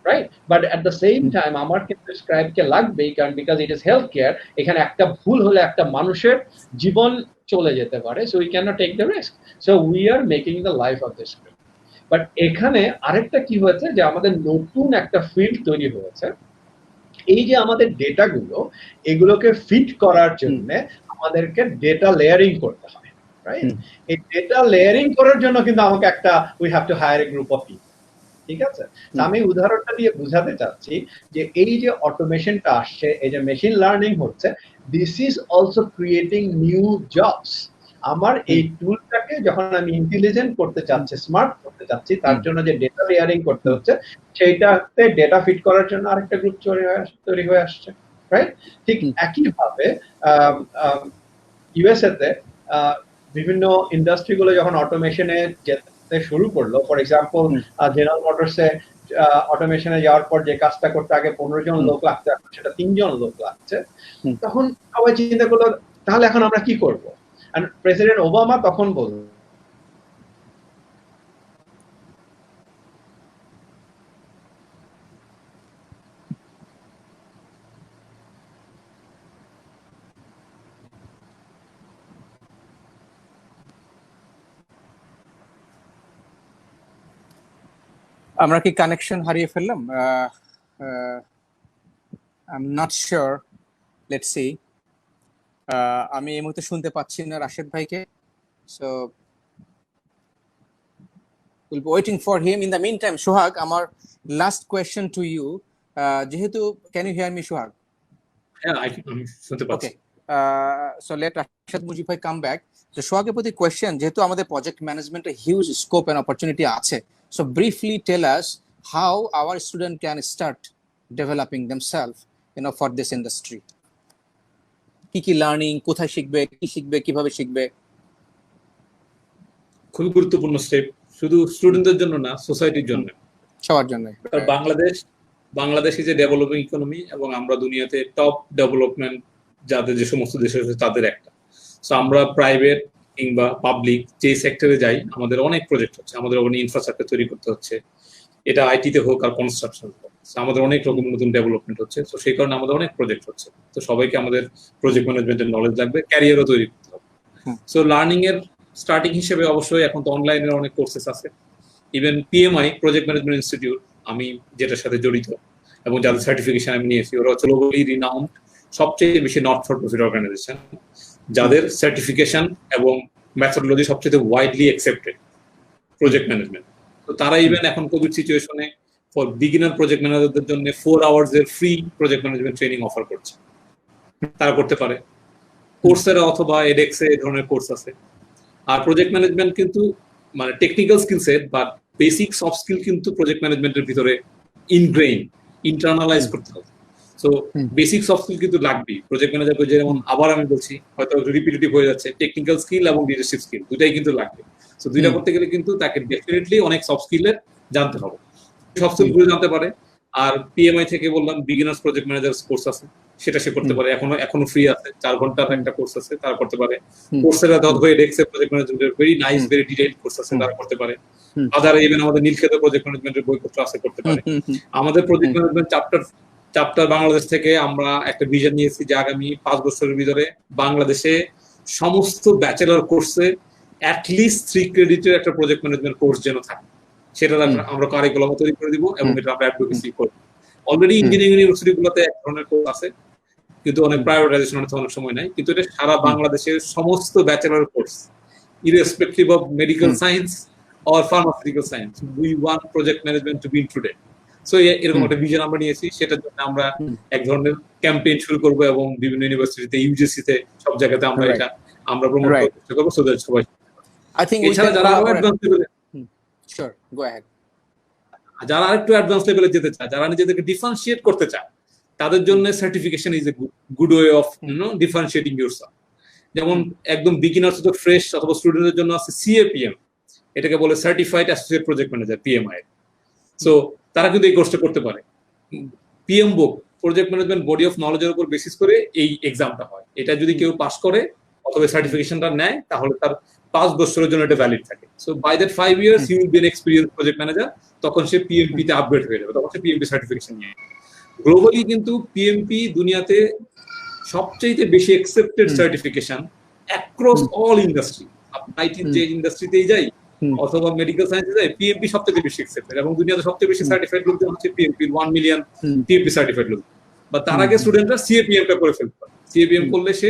right? But at the same time আমার কিন্তু স্ক্রাইবকে লাগবেই, কারণ because it is health care, এখানে একটা ভুল হলে একটা মানুষের জীবন চলে যেতে পারে। So we can not take the risk, so we are making the life of the script. But এখানে আরেকটা কি হয়েছে, যে আমাদের নতুন একটা ফিল্ড তৈরি হয়েছে। এই যে আমাদের ডেটাগুলো, এগুলোকে ফিট করার জন্য আমাদেরকে ডেটা লেয়ারিং করতে হয়, রাইট? এই ডেটা লেয়ারিং করার জন্য কিন্তু আমাকে একটা we have to hire a group of people, ঠিক আছে? আমি উদাহরণটা দিয়ে বোঝাতে চাচ্ছি যে এই যে অটোমেশনটা আসছে, এই যে মেশিন লার্নিং হচ্ছে, this is also creating new jobs. আমার এই টুলটাকে যখন আমি ইন্টেলিজেন্ট করতে চাচ্ছি, স্মার্ট করতে চাচ্ছি, তার জন্য যে ডেটা লেয়ারিং করতে হচ্ছে, সেইটাতে ডেটা ফিট করার জন্য আরেকটা গ্রুপ তৈরি হয়ে আসছে, রাইট? ঠিক একইভাবে ইউএসএ তে বিভিন্ন ইন্ডাস্ট্রিগুলো যখন অটোমেশনে যেতে শুরু করলো, ফর এক্সাম্পল জেনারেল মোটরসে অটোমেশনে যাওয়ার পর যে কাজটা করতে আগে 15 জন লোক লাগতো, এখন সেটা 3 জন লোক লাগছে। তখন সবাই চিন্তা করলো, তাহলে এখন আমরা কি করব? আর প্রেসিডেন্ট ওবামা তখন বলল, আমরা কি কানেকশন হারিয়ে ফেললাম? I am not sure, let's see. আমি এই মুহূর্তে শুনতে পাচ্ছি না রাশেদ ভাইকে, so we'll be waiting for him. In the meantime, Sohag, আমার last question to you, যেহেতু, can you hear me, Sohag? হ্যাঁ, আমি শুনতে পাচ্ছি। Okay, so let Rashad Mujib bhai come back. So Sohagের প্রতি question, যেহেতু আমাদের project management a huge scope and opportunity আছে, so briefly tell us how our student can start developing themselves, for this industry. কি learning, কোথায় শিখবে, কি শিখবে, কিভাবে শিখবে? খুব গুরুত্বপূর্ণ স্টেপ, শুধু স্টুডেন্টদের জন্য না, সোসাইটির জন্য, সবার জন্য। Bangladesh is a developing economy এবং আমরা দুনিয়াতে টপ ডেভেলপমেন্ট যাদের যে সমস্ত দেশে আছে তাদের একটা। সো আমরা প্রাইভেট কিংবা পাবলিক যে সেক্টরে যাই, আমাদের অনেক প্রজেক্ট হচ্ছে, আমাদের অনেক ইনফ্রাস্ট্রাকচার তৈরি করতে হচ্ছে, এটা আইটিতে হোক আর কনস্ট্রাকশন হোক, আমাদের অনেক রকম নতুন ডেভেলপমেন্ট হচ্ছে। তো সেই কারণে আমাদের অনেক প্রজেক্ট হচ্ছে। তো সবাইকে আমাদের প্রজেক্ট ম্যানেজমেন্টের নলেজ লাগবে, ক্যারিয়ারও তৈরি করতে হবে। সো লার্নিং এর স্টার্টিং হিসেবে অবশ্যই এখন তো অনলাইনের অনেক কোর্সেস আছে। Even PMI, project management institute, আমি যেটার সাথে জড়িত এবং যাদের সার্টিফিকেশন আমি নিয়েছি, ওরা হচ্ছে গ্লোবালি রিনাউন্ড, সবচেয়ে বেশি নট ফর প্রফিট অর্গানাইজেশন, যাদের সার্টিফিকেশন এবং মেথডোলজি সবচেয়ে ওয়াইডলি অ্যাকসেপ্টেড প্রজেক্ট ম্যানেজমেন্ট। তো তারা ইভেন এখন কোভিড সিচুয়েশনে ফর বিগিনার প্রজেক্ট ম্যানেজারদের জন্য 4 আওয়ার্স এর free project management training offer করছে। তারা করতে পারে। কোর্সেরা অথবা এডেক্সে এই ধরনের কোর্স আছে। আর প্রজেক্ট ম্যানেজমেন্ট কিন্তু মানে technical skill set, but basic soft skill কিন্তু প্রজেক্ট ম্যানেজমেন্টের ভিতরে ইনগ্রেইন, ইন্টারনালাইজ করতে হবে। সো বেসিক সফট স্কিল কিন্তু লাগবেই প্রজেক্ট ম্যানেজারকে। যেমন আবার আমি বলছি, হয়তো রিপিটিটিভ হয়ে যাচ্ছে, টেকনিক্যাল স্কিল এবং লিডারশিপ স্কিল দুটাই কিন্তু লাগবে। সো দুইটা করতে গেলে কিন্তু তাকে ডেফিনেটলি অনেক সফট স্কিলের জানতে হবে, সফট স্কিল গুলো জানতে পারে। আর পিএমআই থেকে বললাম বিগিনার্স প্রজেক্ট ম্যানেজার কোর্স আছে, সেটা সে করতে পারে, এখনো ফ্রি আছে, 4 ঘন্টার একটা কোর্স আছে, তারা করতে পারে। কোর্সেরা হয়ে এডেক্সে প্রজেক্ট ম্যানেজমেন্টের very nice, very detailed course আছে, তারা করতে পারে। বাজারে ইভেন আমাদের নীলক্ষেত প্রজেক্ট ম্যানেজমেন্টের বইপত্র আছে, করতে পারে। আমাদের প্রজেক্ট ম্যানেজমেন্ট চ্যাপ্টার বাংলাদেশ থেকে আমরা একটা ভিশন নিয়েছি যে আগামী 5 বছরের ভিতরে বাংলাদেশে সমস্ত ব্যাচেলর কোর্সে অ্যাটলিস্ট 3 ক্রেডিটের একটা প্রজেক্ট ম্যানেজমেন্ট কোর্স যেন থাকে, সেটা আমরা কারিকুলাম তৈরি করে দিব এবং এটা আমরা অ্যাডভোকেসি করব। অলরেডি ইঞ্জিনিয়ারিং ইউনিভার্সিটি গুলোতে এক ধরনের কোর্স আছে, কিন্তু অনেক প্রায়োরিটাইজেশন অনেক সময় নাই। কিন্তু এটা সারা বাংলাদেশের সমস্ত bachelor course, irrespective of medical science or pharmaceutical science, we want project management to be included. So এরকম একটা ভিশন আমরা নিয়েছি, সেটার জন্য আমরা এক ধরনের ক্যাম্পেইন শুরু করব এবং বিভিন্ন ইউনিভার্সিটিতে, ইউজিসিতে, সব জায়গাতে আমরা এটা আমরা প্রমোট করার চেষ্টা করব, সো দ্যাট সবাই। আই থিংক এছাড়া যারা আরো অ্যাডভান্স লেভেলে, শিওর গো অ্যাহেড, যারা আরেকটু অ্যাডভান্স লেভেলে যেতে চায়, যারা নিজেদেরকে ডিফারেন্সিয়েট করতে চায়, তাদের জন্য certification is a good way of differentiating yourself. যেমন একদম বিগিনার্স অথবা ফ্রেশ অথবা স্টুডেন্টদের জন্য আছে সিএপিএম, এটাকে বলে certified associate project manager, PMI. So তারা কিন্তু এই কোর্সটা করতে পারে। PM book, project management body of নলেজের উপর বেসিস করে এই এক্সামটা হয়। এটা যদি কেউ পাস করে অথবা সার্টিফিকেশনটা নেয়, তাহলে তার 5 বছরের জন্য এটা ভ্যালিড থাকে। So by that 5 years he will be an experience project manager. তখন সে পিএমপি তে আপগ্রেড হয়ে যাবে, তখন সে পিএমপি সার্টিফিকেশন নিয়ে। গ্লোবালি কিন্তু পিএমপি দুনিয়াতে সবচেয়ে বেশি accepted certification across all industry. আপনি আইটির যে ইন্ডাস্ট্রিতেই যাই অথবা মেডিকেল সায়েন্সে যাই, পিএমপি সবচেয়ে বেশি অ্যাকসেপ্টেড এবং দুনিয়াতে সবচেয়ে বেশি সার্টিফাইড লোকজন হচ্ছে পিএমপি, 1 মিলিয়ন পিএমপি সার্টিফাইড লোক। বা তার আগে স্টুডেন্টরা সিএপিএমটা করে ফেলতে পারে। সিএপিএম করলে সে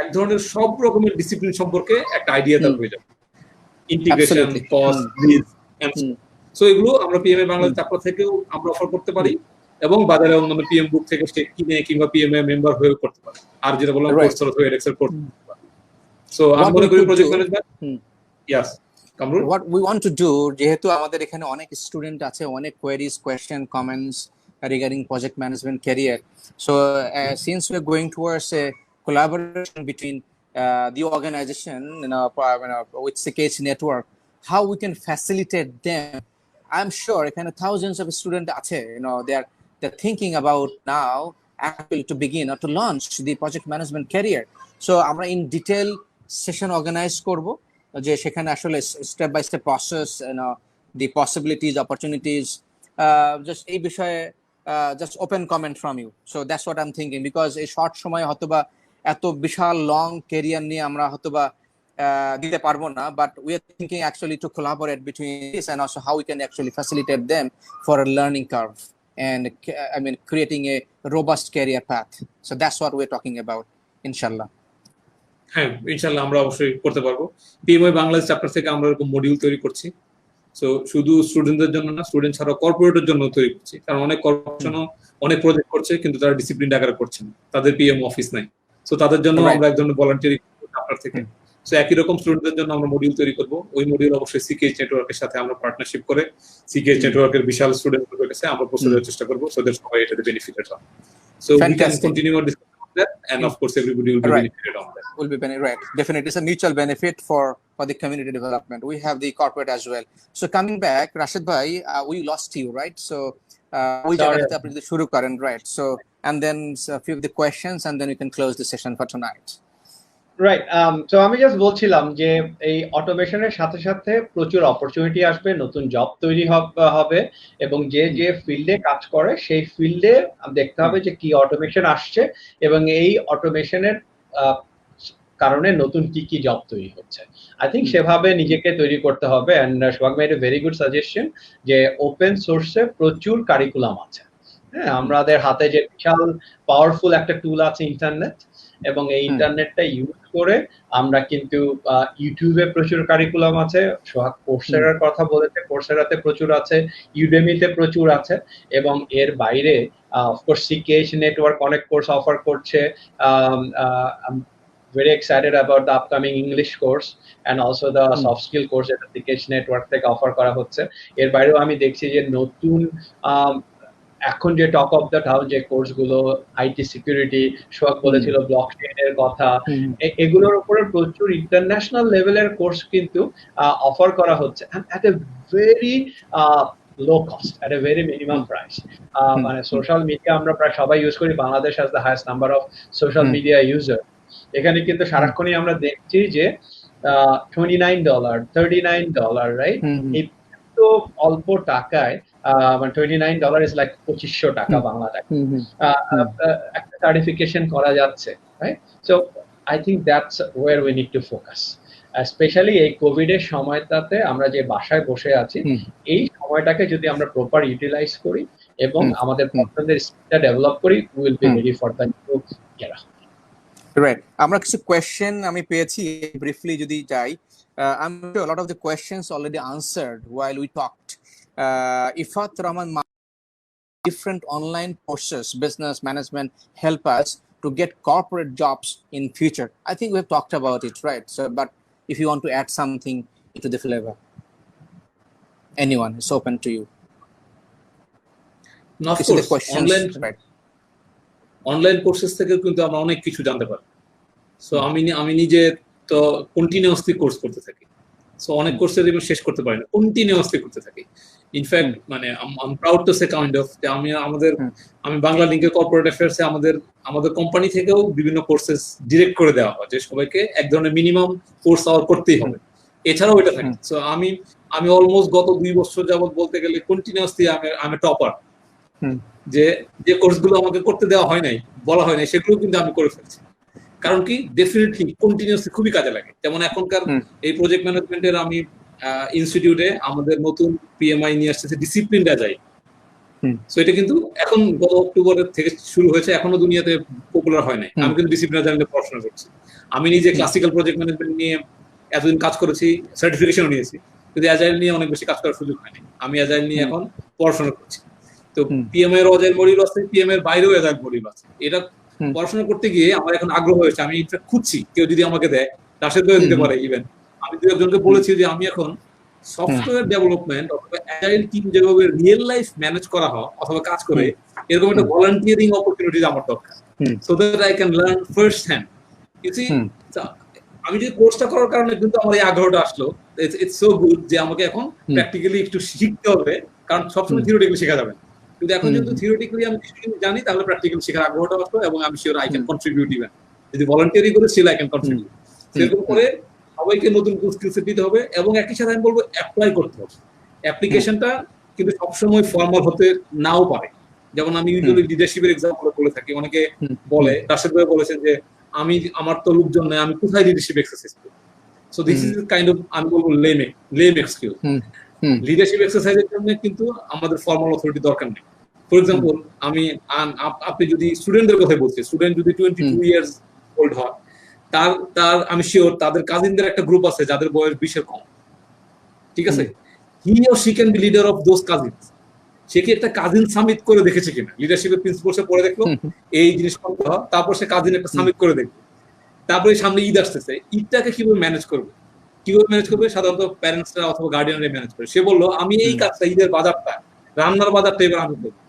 এক ধরনের সব রকমের ডিসিপ্লিন সম্পর্কে একটা আইডিয়া তার হয়ে যাবে, ইন্টিগ্রেশন, কস্ট, রিস্ক। সো এগুলো আমরা পিএমএ বাংলাদেশ চ্যাপ্টার থেকেও আমরা অফার করতে পারি এবং বাজারে অন্যান্য পিএম বুক থেকে সে কিনে কিংবা পিএমএ মেম্বার হয়ে করতে পারে। আর যেটা বললাম কোর্স হয়ে এডেক্সেল করতে পারে। সো আমি মনে করি project management, yes Kamrul, what we want to do, যেহেতু আমাদের এখানে অনেক স্টুডেন্ট আছে, অনেক queries, question, comments regarding project management career. So since we're going towards a collaboration between the organization, with CKH network, how we can facilitate them. I'm sure এখানে thousands of students আছে, they're thinking about now actually to begin or to launch the project management career. So আমরা in detail session organise করব, যে সেখানে আসলে step by step process, the possibilities, opportunities, just এই বিষয়ে just open comment from you. So that's what I am thinking, because এই short সময়ে হয়তোবা এত বিশাল লং ক্যারিয়ার নিয়ে আমরা হয়তোবা দিতে পারবো না, but we are thinking actually to collaborate between this and also how we can actually facilitate them for a learning curve and I mean creating a robust career path. So that's what we're talking about, inshallah. হ্যাঁ, ইনশাআল্লাহ আমরা অবশ্যই করতে পারবো। PMI Bangladesh chapter থেকে আমরা এরকম module তৈরি করছি। সো শুধু স্টুডেন্টদের জন্য না, স্টুডেন্ট ছাড়াও কর্পোরেটের জন্য তৈরি করছি, কারণ অনেক কর্পোরেশনও অনেক প্রজেক্ট করছে কিন্তু তারা ডিসিপ্লিন আকারে করছে না, তাদের পিএম অফিস নাই। সো তাদের জন্য আমরা এক ধরনের ভলান্টিয়ারি চ্যাপ্টার থেকে, সো একই রকম স্টুডেন্টদের জন্য আমরা মডিউল তৈরি করব। ওই মডিউল অবশ্যই সিকেএইচ নেটওয়ার্কের সাথে আমরা পার্টনারশিপ করে সিকেএইচ নেটওয়ার্কের বিশাল স্টুডেন্ট গ্রুপের কাছে আমরা পৌঁছে দেওয়ার চেষ্টা করব, সো দ্যাট সবাই এটাতে বেনিফিটেড হয়। So we can continue hour discussion on that, end of course everybody will be benefited on that. Will be right. Definitely, it's a mutual benefit for the community development. We have the corporate as well. So coming back, Rashid bhai, we lost you, right? So we just apni shuru karen, right? So and then a few of the questions, and then we can close the session for tonight. Right, so আমি just বলছিলাম যে এই অটোমেশনের সাথে সাথে প্রচুর opportunity আসবে, নতুন job তৈরি হবে, এবং যে যে ফিল্ডে কাজ করে সেই ফিল্ডে দেখতে হবে যে কি অটোমেশন আসছে এবং এই অটোমেশনের কারণে নতুন কি কি জব তৈরি হচ্ছে। আই থিঙ্ক সেভাবে নিজেকে তৈরি করতে হবে। And Sohag made a very good suggestion যে ওপেন সোর্সে প্রচুর কারিকুলাম আছে। হ্যাঁ, আমাদের হাতে যে বিশাল পাওয়ারফুল একটা টুল আছে ইন্টারনেট, এবং এই ইন্টারনেটটা ইউজ করে আমরা কিন্তু ইউটিউবে প্রচুর কারিকুলাম আছে, সোহাগ কোর্সেরার কথা বলেছে, কোর্সেরাতে প্রচুর আছে, ইউডেমিতে প্রচুর আছে, এবং এর বাইরে অফকোর্স সিকেএইচ নেটওয়ার্ক অনেক কোর্স অফার করছে। Very excited about the upcoming English course and also the soft skill course that the CKH network থেকে অফার করা হচ্ছে। এর বাইরেও আমি দেখছি যে নতুন এখন যে টক অফ দ্য টাউন যে কোর্সগুলো, আইটি সিকিউরিটি, সোহাগ বলেছিল ব্লকচেইনের কথা, এগুলোর উপরে প্রচুর ইন্টারন্যাশনাল লেভেলের কোর্স কিন্তু অফার করা হচ্ছে at a very low cost, at a very minimum price. মানে সোশ্যাল মিডিয়া আমরা প্রায় সবাই ইউজ করি, Bangladesh has the highest number of social media user। এখানে কিন্তু সারাক্ষণই আমরা দেখছি যে $29, $39, রাইট? এই তো অল্প টাকায় $29 is like 2500 টাকা বাংলা টাকা একটা সার্টিফিকেশন করা যাচ্ছে, right? So I think that's where we need to focus, specially এই কোভিড এর সময়টাতে আমরা যে বাসায় বসে আছি, এই সময়টাকে যদি আমরা প্রপার ইউটিলাইজ করি এবং আমাদের পছন্দের স্কিলটা ডেভেলপ করি, we will be ready for the new এরা। রাইট, আমরা কিছু কোয়েশ্চেন আমি পেয়েছি, ব্রিফলি যদি যাই। I'm sure a lot of the questions already answered while we talked. Ifat Rahman, different online courses, business management help us to get corporate jobs in future. I think we've talked about it, right? So, but if you want to add something into the flavor, anyone is open to you. Of course, online courses থেকে কিন্তু আমরা অনেক কিছু জানতে পারি। So আমি নিজে তো কন্টিনিউয়াসলি কোর্স করতে থাকি। সো অনেক কোর্সের আমি শেষ করতে পারি না, কন্টিনিউয়াসলি করতে থাকি। ইনফ্যাক্ট মানে I am proud to say kind of যে আমি বাংলা লিংকের কর্পোরেট অ্যাফেয়ার্সে আমাদের কোম্পানি থেকেও বিভিন্ন কোর্সেস ডিরেক্ট করে দেওয়া হয়, যে সবাইকে এক ধরনের মিনিমাম কোর্স আওয়ার করতেই হবে, এছাড়াও এটা থাকে। সো আমি অলমোস্ট গত 2 বছর যাবত বলতে গেলে কন্টিনিউয়াসলি আমি টপার। যে কোর্সগুলো আমাকে করতে দেওয়া হয় নাই, বলা হয় নাই, সেগুলো কিন্তু আমি করে ফেলছি। কারণ কি, ডেফিনেটলি কন্টিনিউয়াসলি খুবই কাজে লাগে। যেমন এখনকার এই প্রজেক্ট ম্যানেজমেন্টের আমি ইনস্টিটিউটে আমাদের নতুন পিএমআই নিয়ে আসছে ডিসিপ্লিন অ্যাজাইল। সো এটা কিন্তু এখন গত অক্টোবরের থেকে শুরু হয়েছে, এখনো দুনিয়াতে পপুলার হয় নাই। আমি কিন্তু ডিসিপ্লিন অ্যাজাইল নিয়ে পড়াশোনা করছি। আমি নিজে ক্লাসিক্যাল প্রজেক্ট ম্যানেজমেন্ট নিয়ে এতদিন কাজ করেছি, সার্টিফিকেশনও নিয়েছি, কিন্তু অ্যাজাইল নিয়ে অনেক বেশি কাজ করার সুযোগ হয়নি। আমি অ্যাজাইল নিয়ে এখন পড়াশোনা করছি। তো পিএমআই এর অ্যাজাইল মডিউল আছে, পিএমআই এর বাইরেও অ্যাজাইল মডিউল আছে। এটা পড়াশোনা করতে গিয়ে আমার এখন আগ্রহ হয়েছে, আমি ইনফ্যাক্ট খুঁজছি কেউ যদি আমাকে দেয়, রাশেদ ভাইও দিতে পারে। ইভেন আমি 2-একজনকে বলেছি যে আমি এখন সফটওয়্যার ডেভেলপমেন্ট অথবা অ্যাজাইল টিম যেভাবে রিয়েল লাইফ ম্যানেজ করা হয় অথবা কাজ করে, এরকম একটা ভলান্টিয়ারিং অপরচুনিটি আমার দরকার, so that I can learn first hand. You see, আমি যে কোর্সটা করার কারণে কিন্তু আমার এই আগ্রহটা আসলো। ইটস সো গুড যে আমাকে এখন প্র্যাকটিক্যালি একটু শিখতে হবে, কারণ সবসময় থিওরিটিক্যালি শেখা যাবে না। কিন্তু এখন যেহেতু থিওরিটিক্যালি আমি কিছু জানি, তাহলে প্র্যাকটিক্যালি শেখার আগ্রহটা আসলো, এবং আমি sure I can contribute even যদি ভলান্টিয়ারি করে স্টিল আই ক্যান কন্ট্রিবিউট। সেরকম করে সবাইকে নতুন স্কিল সেট দিতে হবে এবং একই সাথে আমি বলবো অ্যাপ্লাই করতে হবে। অ্যাপ্লিকেশনটা কিন্তু সবসময় ফর্মাল হতে নাও পারে। যেমন আমি ইউজুয়ালি লিডারশিপের এক্সাম্পল বলে থাকি, অনেকে বলে, রাশেদ ভাই বলেছেন যে আমার তো লোকজন নেই, আমি কোথায় লিডারশিপ এক্সারসাইজ করব। So this is kind of, আমি বলবো লেম এক্সকিউজ। লিডারশিপ এক্সারসাইজের জন্য কিন্তু আমাদের ফর্মাল অথরিটি দরকার নেই। ফর এক্সাম্পল, আপনি যদি স্টুডেন্টদের কথা বলছেন, স্টুডেন্ট যদি 22 ইয়ার্স ওল্ড হয়, তার আমি শিওর তাদের কাজিনদের একটা গ্রুপ আছে যাদের বয়স 20 এর কম, ঠিক আছে? He or she can be leader of those cousins. সে কি একটা কাজিন সামিট করে দেখেছে কিনা? লিডারশিপের প্রিন্সিপাল পড়ে দেখলো এই জিনিস করতে হয়, তারপর সে কাজিন একটা সামিট করে দেখবে, তারপরে সামনে ঈদ আসতেছে, ঈদটাকে কিভাবে ম্যানেজ করবে? সাধারণত প্যারেন্টসরা অথবা গার্ডিয়ানরা ম্যানেজ করে। সে বললো আমি এই কাজটা, ঈদের বাজারটা, রান্নার বাজারটা এবার আমি করবো,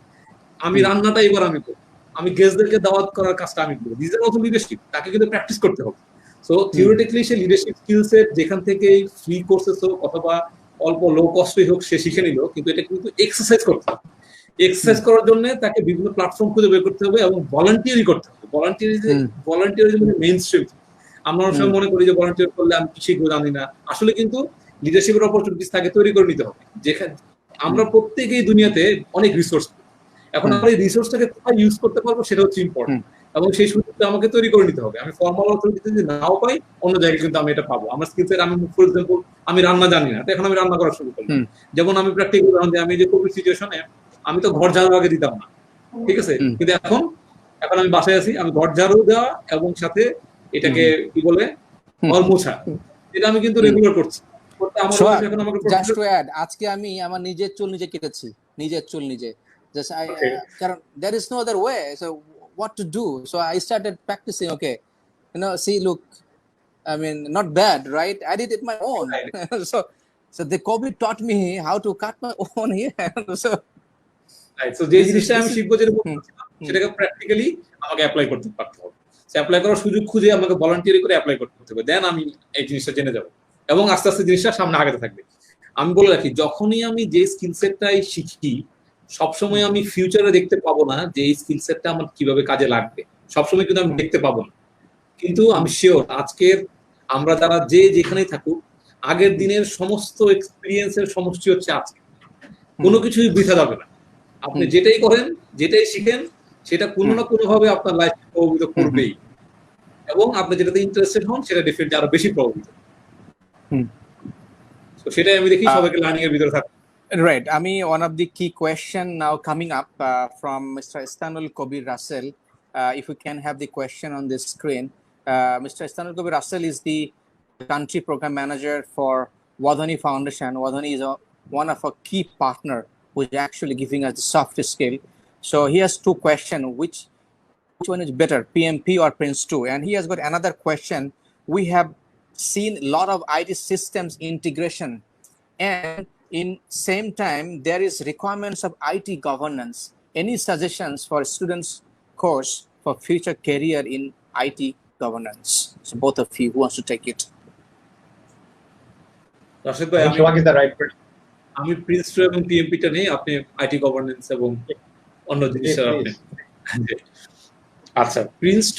আমি রান্নাটা এবার আমি করবো, আমি গেস্টদেরকে দাওয়াত করার কাজটা আমি করবো। This is also leadership. তাকে কিন্তু প্র্যাকটিস করতে হবে। সো থিওরিটিক্যালি সে লিডারশিপ স্কিলসের যেখান থেকে ফ্রি কোর্সেস হোক অথবা অল্প লো কস্টই হোক সে শিখে নিল, কিন্তু এটা কিন্তু এক্সারসাইজ করতে হবে। এক্সারসাইজ করার জন্য তাকে বিভিন্ন প্ল্যাটফর্ম খুঁজে বের করতে হবে এবং ভলান্টিয়ারি করতে হবে। ভলান্টিয়ারিজম মেইন স্ট্রিম। আমরা অনেক সময় মনে করি যে ভলান্টিয়ার করলে আমি কি শিখবো জানি না। আসলে কিন্তু লিডারশিপের অপরচুনিটিস তাকে তৈরি করে নিতে হবে। যেখানে আমরা প্রত্যেকেই দুনিয়াতে অনেক রিসোর্স, এখন আমরা এই রিসোর্সটাকে কোথায় ইউজ করতে পারবো সেটা হচ্ছে ইম্পর্টেন্ট, এবং সেই সুযোগটা আমাকে তৈরি করে নিতে হবে। আমি ফর্মাল অথরিটি যদি নাও পাই, অন্য জায়গায় কিন্তু আমি এটা পাবো। আমার স্কিলসের, আমি ফর এক্সাম্পল আমি রান্না জানি না, এখন আমি রান্না করা শুরু করলাম। যেমন আমি প্র্যাকটিক্যাল উদাহরণ দিই, আমি যে কোভিড সিচুয়েশনে আমি তো ঘর ঝাড়ু আগে দিতাম না, ঠিক আছে? কিন্তু এখন আমি বাসায় আছি, আমি ঘর ঝাড়ু দেওয়া এবং সাথে এটাকে কি বলে ঘর মোছা, এটা আমি কিন্তু রেগুলার করছি। জাস্ট টু অ্যাড, আজকে আমি আমার নিজের চুল নিজে কেটেছি, নিজের চুল নিজে। Just কারণ there is no other way, so what to do? So I started practicing. Okay, see, look, I mean, not bad, right? I did it my own. so the COVID taught me how to cut my own hair. So যে জিনিসটা আমি শিখবো, যেটা সেটাকে practically আমাকে apply করতে পারতে হবে। অ্যাপ্লাই করার সুযোগ খুঁজে আমাকে ভলান্টিয়ারি করে অ্যাপ্লাই করতে হবে, দেন আমি এই জিনিসটা জেনে যাবো এবং আস্তে আস্তে জিনিসটা সামনে আগাতে থাকবে। আমি বলে রাখি, যখনই আমি যে স্কিল সেটটাই শিখি, সবসময় আমি ফিউচারে দেখতে পাবো না যে এই স্কিল সেটটা আমার কিভাবে কাজে লাগবে, সবসময় কিন্তু আমি দেখতে পাবো না। কিন্তু আমি শিওর আজকের আমরা যারা যেখানেই থাকুক, আগের দিনের সমস্ত এক্সপিরিয়েন্সের সমষ্টি হচ্ছে আজকে। কোনো কিছুই বৃথা যাবে না। আপনি যেটাই করেন, যেটাই শিখেন, সেটা কোনো না কোনো ভাবে আপনার লাইফ প্রভাবিত করবেই, এবং আপনি যেটাতে ইন্টারেস্টেড হন সেটা ডেফিনেটলি আরো বেশি প্রভাবিত। তো সেটাই আমি দেখি সবাইকে লার্নিং এর ভিতরে থাকে। Right. One of the key question now coming up from Mr. Istanul Kobir Russell. If we can have the question on the screen. Mr. Istanul Kobir Russell is the country program manager for Wadhwani Foundation. Wadhwani is one of our key partner who is actually giving us the soft skill. So he has two questions. Which one is better, PMP or Prince2? And he has got another question. We have seen a lot of IT systems integration, and in same time there is requirements of IT governance. Any suggestions for students course for future career in IT governance? So both of you, who wants to take it? Rashed ভাই, আমি Prince2 এবং PMP টা নেই, আপনি IT governance এবং অন্য জিনিসটা আপনি। আচ্ছা, Prince2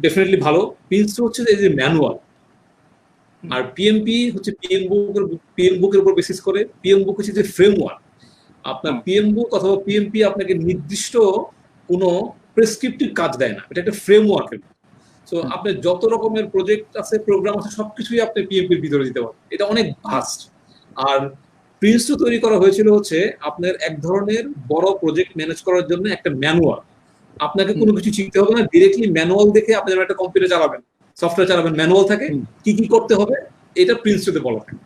ডেফিনেটলি ভালো। Prince2 হচ্ছে যে ম্যানুয়াল, আর পিএমপি হচ্ছে পিএম বুকের উপর বেসিস করে। পিএম বুক হচ্ছে যে ফ্রেমওয়ার্ক। আপনার পিএম বুক অথবা পিএমপি আপনাকে নির্দিষ্ট কোনো প্রেসক্রিপটিভ কাজ দেয় না, এটা একটা ফ্রেমওয়ার্কের। সো আপনার যত রকমের প্রজেক্ট আছে, প্রোগ্রাম আছে, সবকিছুই আপনি পিএমপির ভিতরে দিতে পারেন। এটা অনেক ভাস্ট। আর Prince2 তৈরি করা হয়েছিল হচ্ছে আপনার এক ধরনের বড় প্রজেক্ট ম্যানেজ করার জন্য একটা ম্যানুয়াল। আপনাকে কোনো কিছু শিখতে হবে না, ডিরেক্টলি ম্যানুয়াল দেখে আপনি একটা কম্পিউটার চালাবেন, সফটওয়্যার চালাবেন, ম্যানুয়াল থাকে, কি কি করতে হবে এটা Prince2 তে বলা থাকে।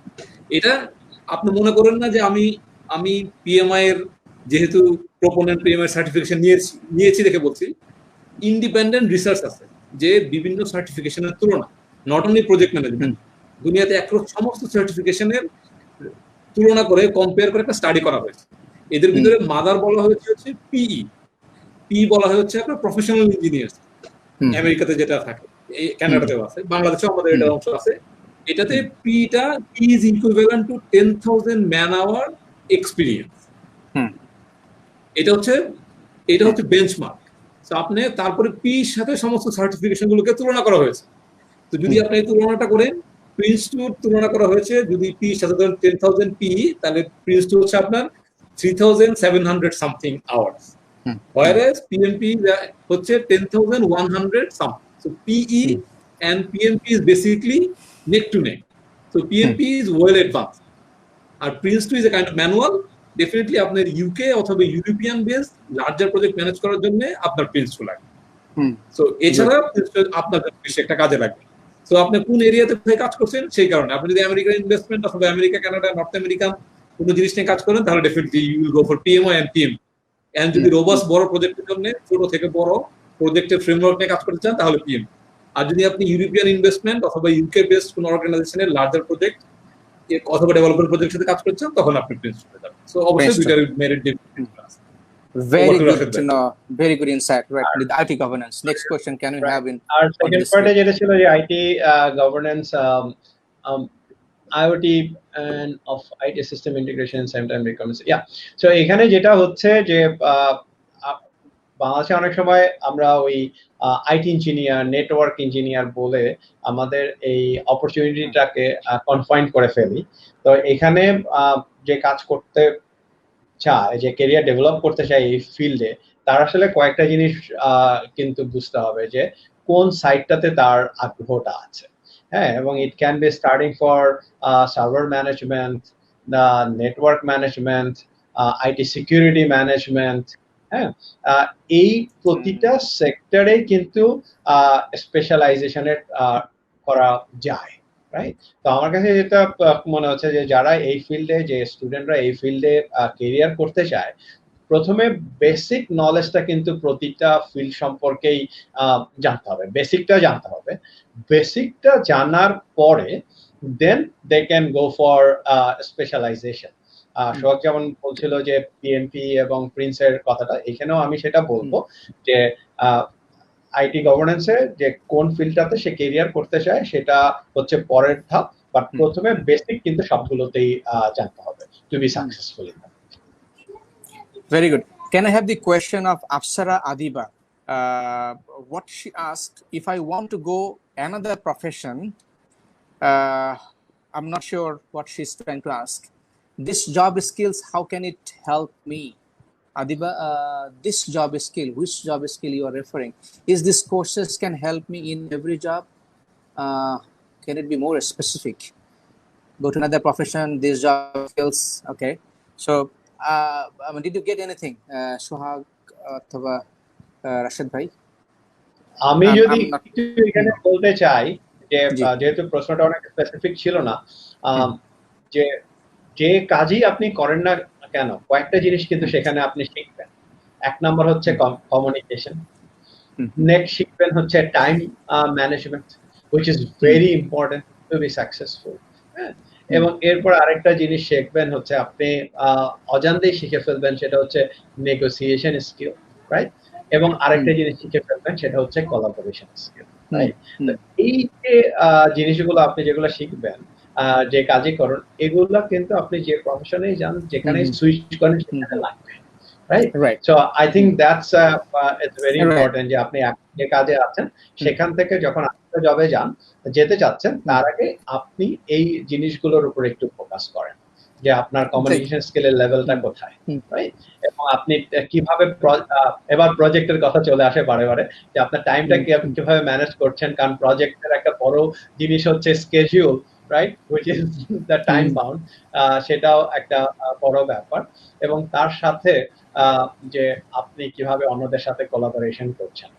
এটা আপনি মনে করেন না যে আমি পিএমআই এর যেহেতু প্রপোনেন্ট পিএমআই সার্টিফিকেশন নিয়েছি দেখে বলছি। ইন্ডিপেন্ডেন্ট রিসার্চ আছে যে বিভিন্ন সার্টিফিকেশনের তুলনা, নট অনলি প্রজেক্ট ম্যানেজমেন্ট, দুনিয়াতে সমস্ত সার্টিফিকেশনের তুলনা করে কম্পেয়ার করে একটা স্টাডি করা হয়েছে। এদের ভিতরে মাদার বলা হয়েছে হচ্ছে পি বলা হচ্ছে আপনার প্রফেশনাল ইঞ্জিনিয়ার, আমেরিকাতে যেটা থাকে, কানাডাতেও আছে, বাংলাদেশেও আমাদের এটা অংশ আছে। এটাতে পিটা is equivalent to 10,000 man hour experience. এটা হচ্ছে বেঞ্চমার্ক। তো আপনি তারপরে পির সাথে সমস্ত সার্টিফিকেশন গুলোকে তুলনা করা হয়েছে। তো যদি আপনি এই তুলনাটা করেন, প্রিন্স টু তুলনা করা হয়েছে, যদি পি সাথে ধরেন 10,000 পি, তাহলে প্রিন্স টু হচ্ছে আপনার 3,700 সামথিং আওয়ার্স, whereas PMP হচ্ছে 10,100 something. So PE and PMP is basically neck to neck. So PMP is well advanced. আর PRINCE two is a kind of manual. Definitely আপনার UK অথবা European base larger project manage করার জন্য আপনার Prince two লাগবে। So এছাড়া আপনার বেশি একটা কাজে লাগবে। সো আপনি কোন এরিয়াতে কাজ করছেন সেই কারণে, আপনি যদি আমেরিকান ইনভেস্টমেন্ট অথবা আমেরিকা, কানাডা, নর্থ আমেরিকান কোনো জিনিস নিয়ে কাজ করেন, তাহলে definitely you will go for PMO and PM. And যদি রোবাস্ট বড় প্রজেক্টের জন্য, ছোট থেকে বড় প্রজেক্টের ফ্রেমওয়ার্ক নিয়ে কাজ করতে চান, তাহলে পিএম। আর যদি আপনি ইউরোপিয়ান ইনভেস্টমেন্ট অথবা ইউকে বেসড কোনো অর্গানাইজেশনের লার্জার প্রজেক্ট অথবা ডেভেলপমেন্ট প্রজেক্টের সাথে কাজ করছেন, তখন আপনি প্রিন্স টু যাবেন। সো অবশ্যই দুইটার মেরিট ডিফারেন্ট আছে। Very good to know. Very good insight, right? With IT governance. Next question, can we have in? Our second part যেটা ছিল যে IT governance, IoT and of IT system integration same time becomes, yeah. So এখানে যেটা হচ্ছে যে বাংলাদেশে অনেক সময় আমরা ওই আইটি ইঞ্জিনিয়ার, নেটওয়ার্ক ইঞ্জিনিয়ার বলে আমাদের এই অপরচুনিটিটাকে কনফাইন করে ফেলি। তো এখানে যে কাজ করতে চায়, যে ক্যারিয়ার ডেভেলপ করতে চায় এই ফিল্ডে, তার আসলে কয়েকটা জিনিস কিন্তু বুঝতে হবে যে কোন সাইটটাতে তার আগ্রহটা আছে। হ্যাঁ, এবং ইট can be starting for server management, the network management, IT security management. হ্যাঁ, এই প্রতিটা সেক্টরে কিন্তু স্পেশালাইজেশনের করা যায়, রাইট? তো আমার কাছে যেটা মনে হচ্ছে যে যারা এই ফিল্ডে, যে স্টুডেন্টরা এই ফিল্ডে কেরিয়ার করতে চায়, প্রথমে বেসিক নলেজটা কিন্তু প্রতিটা ফিল্ড সম্পর্কেই জানতে হবে, বেসিকটা জানতে হবে। বেসিকটা জানার পরে then they can go for specialization. Sohag যেমন বলছিল যে পিএমপি এবং প্রিন্সের কথাটা, এখানেও আমি সেটা বলবো যে আইটি গভর্নেন্সে যে কোন ফিল্ডটাতে সে কেরিয়ার করতে চায় সেটা হচ্ছে পরের ধাপ, বাট প্রথমে বেসিক কিন্তু সবগুলোতেই জানতে হবে to be successful. Very good. Can I have the question of Apsara Adiba? What she asked, if I want to go another profession, I'm not sure what she's trying to ask. This job skills, how can it help me? Adiba, this job skill, which job skill you are referring? Is this courses can help me in every job? Can it be more specific? Go to another profession, this job skills, okay. So, did you get anything, Sohag অথবা রাশেদ ভাই? আমি যদি একটু এখানে বলতে চাই যে যেহেতু প্রশ্নটা অনেক স্পেসিফিক ছিল না, যে যে কাজই আপনি করেন না কেন, কয়েকটা জিনিস কিন্তু সেখানে আপনি শিখবেন। এক নম্বর হচ্ছে কমিউনিকেশন, নেক্সট শিখবেন হচ্ছে time management, which is very important to be successful. হ্যাঁ, এবং এরপর আরেকটা জিনিস শিখবেন হচ্ছে আপনি অজান্তেই শিখে ফেলবেন, সেটা হচ্ছে নেগোসিয়েশন স্কিল, রাইট? এবং আরেকটা জিনিস শিখে ফেলবেন সেটা হচ্ছে কোলাবোরেশন স্কিল, রাইট? এই যে জিনিসগুলো আপনি যেগুলো শিখবেন, যে কাজই করুন, এগুলো কিন্তু আপনি যে প্রফেশনে যান, যেখানে সুইচ করেন সেখানে লাগবে, right? So I think that's it's very important যে আপনি যে কাজে আছেন সেখান থেকে যখন আপনি জবে যেতে চাচ্ছেন, তার আগে আপনি এই জিনিসগুলোর উপর একটু ফোকাস করেন যে আপনার কমিউনিকেশন স্কিলের লেভেলটা কোথায়, রাইট? এবং আপনি কিভাবে, এবার প্রজেক্টের কথা চলে আসে বারে যে আপনার টাইমটা কিভাবে ম্যানেজ করছেন, কারণ প্রজেক্টের একটা বড় জিনিস হচ্ছে schedule, right, which is the time bound. সেটাও একটা বড় ব্যাপার। এবং তার সাথে যে আপনি কিভাবে অন্যদের সাথে কোলাবোরেশন করছেন,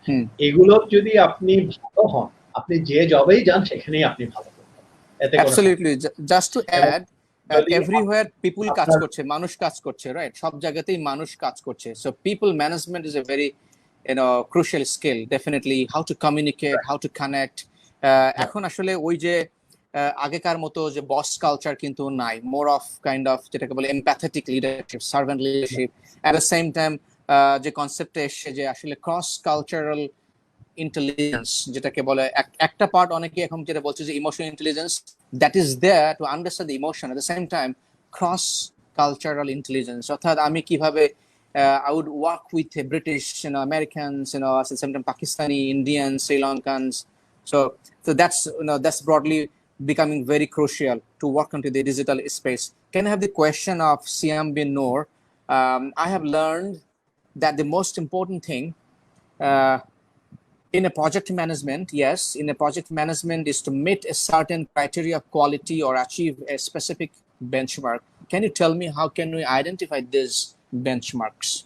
এগুলো যদি আপনি ভালো হন, আপনি যে জবেই যান সেখানেই আপনি ভালো করবেন। Absolutely, just to add, everywhere people কাজ করছে, মানুষ কাজ করছে, রাইট? সব জায়গাতেই মানুষ কাজ করছে। So people management is a very crucial skill, definitely. How to communicate, how to connect. এখন আসলে ওই যে আগেকার মতো যে বস কালচার কিন্তু নাই, মোর অফ কাইন্ড অফ যেটাকে বলে empathetic leadership, servant leadership. At the same time যে কনসেপ্টে এসে যে আসলে ক্রস কালচারাল ইন্টেলিজেন্স যেটাকে বলে, একটা পার্ট অনেকে এখন যেটা বলছে যে emotional intelligence, that is there to understand the emotion, at the same time cross cultural intelligence, অর্থাৎ আমি কিভাবে I would work with British, Americans, sometimes Pakistani, Indians, Sri Lankans. So that's broadly becoming very crucial to work into the digital space. Can I have the question of Siam bin Noor? I have learned that the most important thing in a project management, is to meet a certain criteria of quality or achieve a specific benchmark. Can you tell me how can we identify these benchmarks?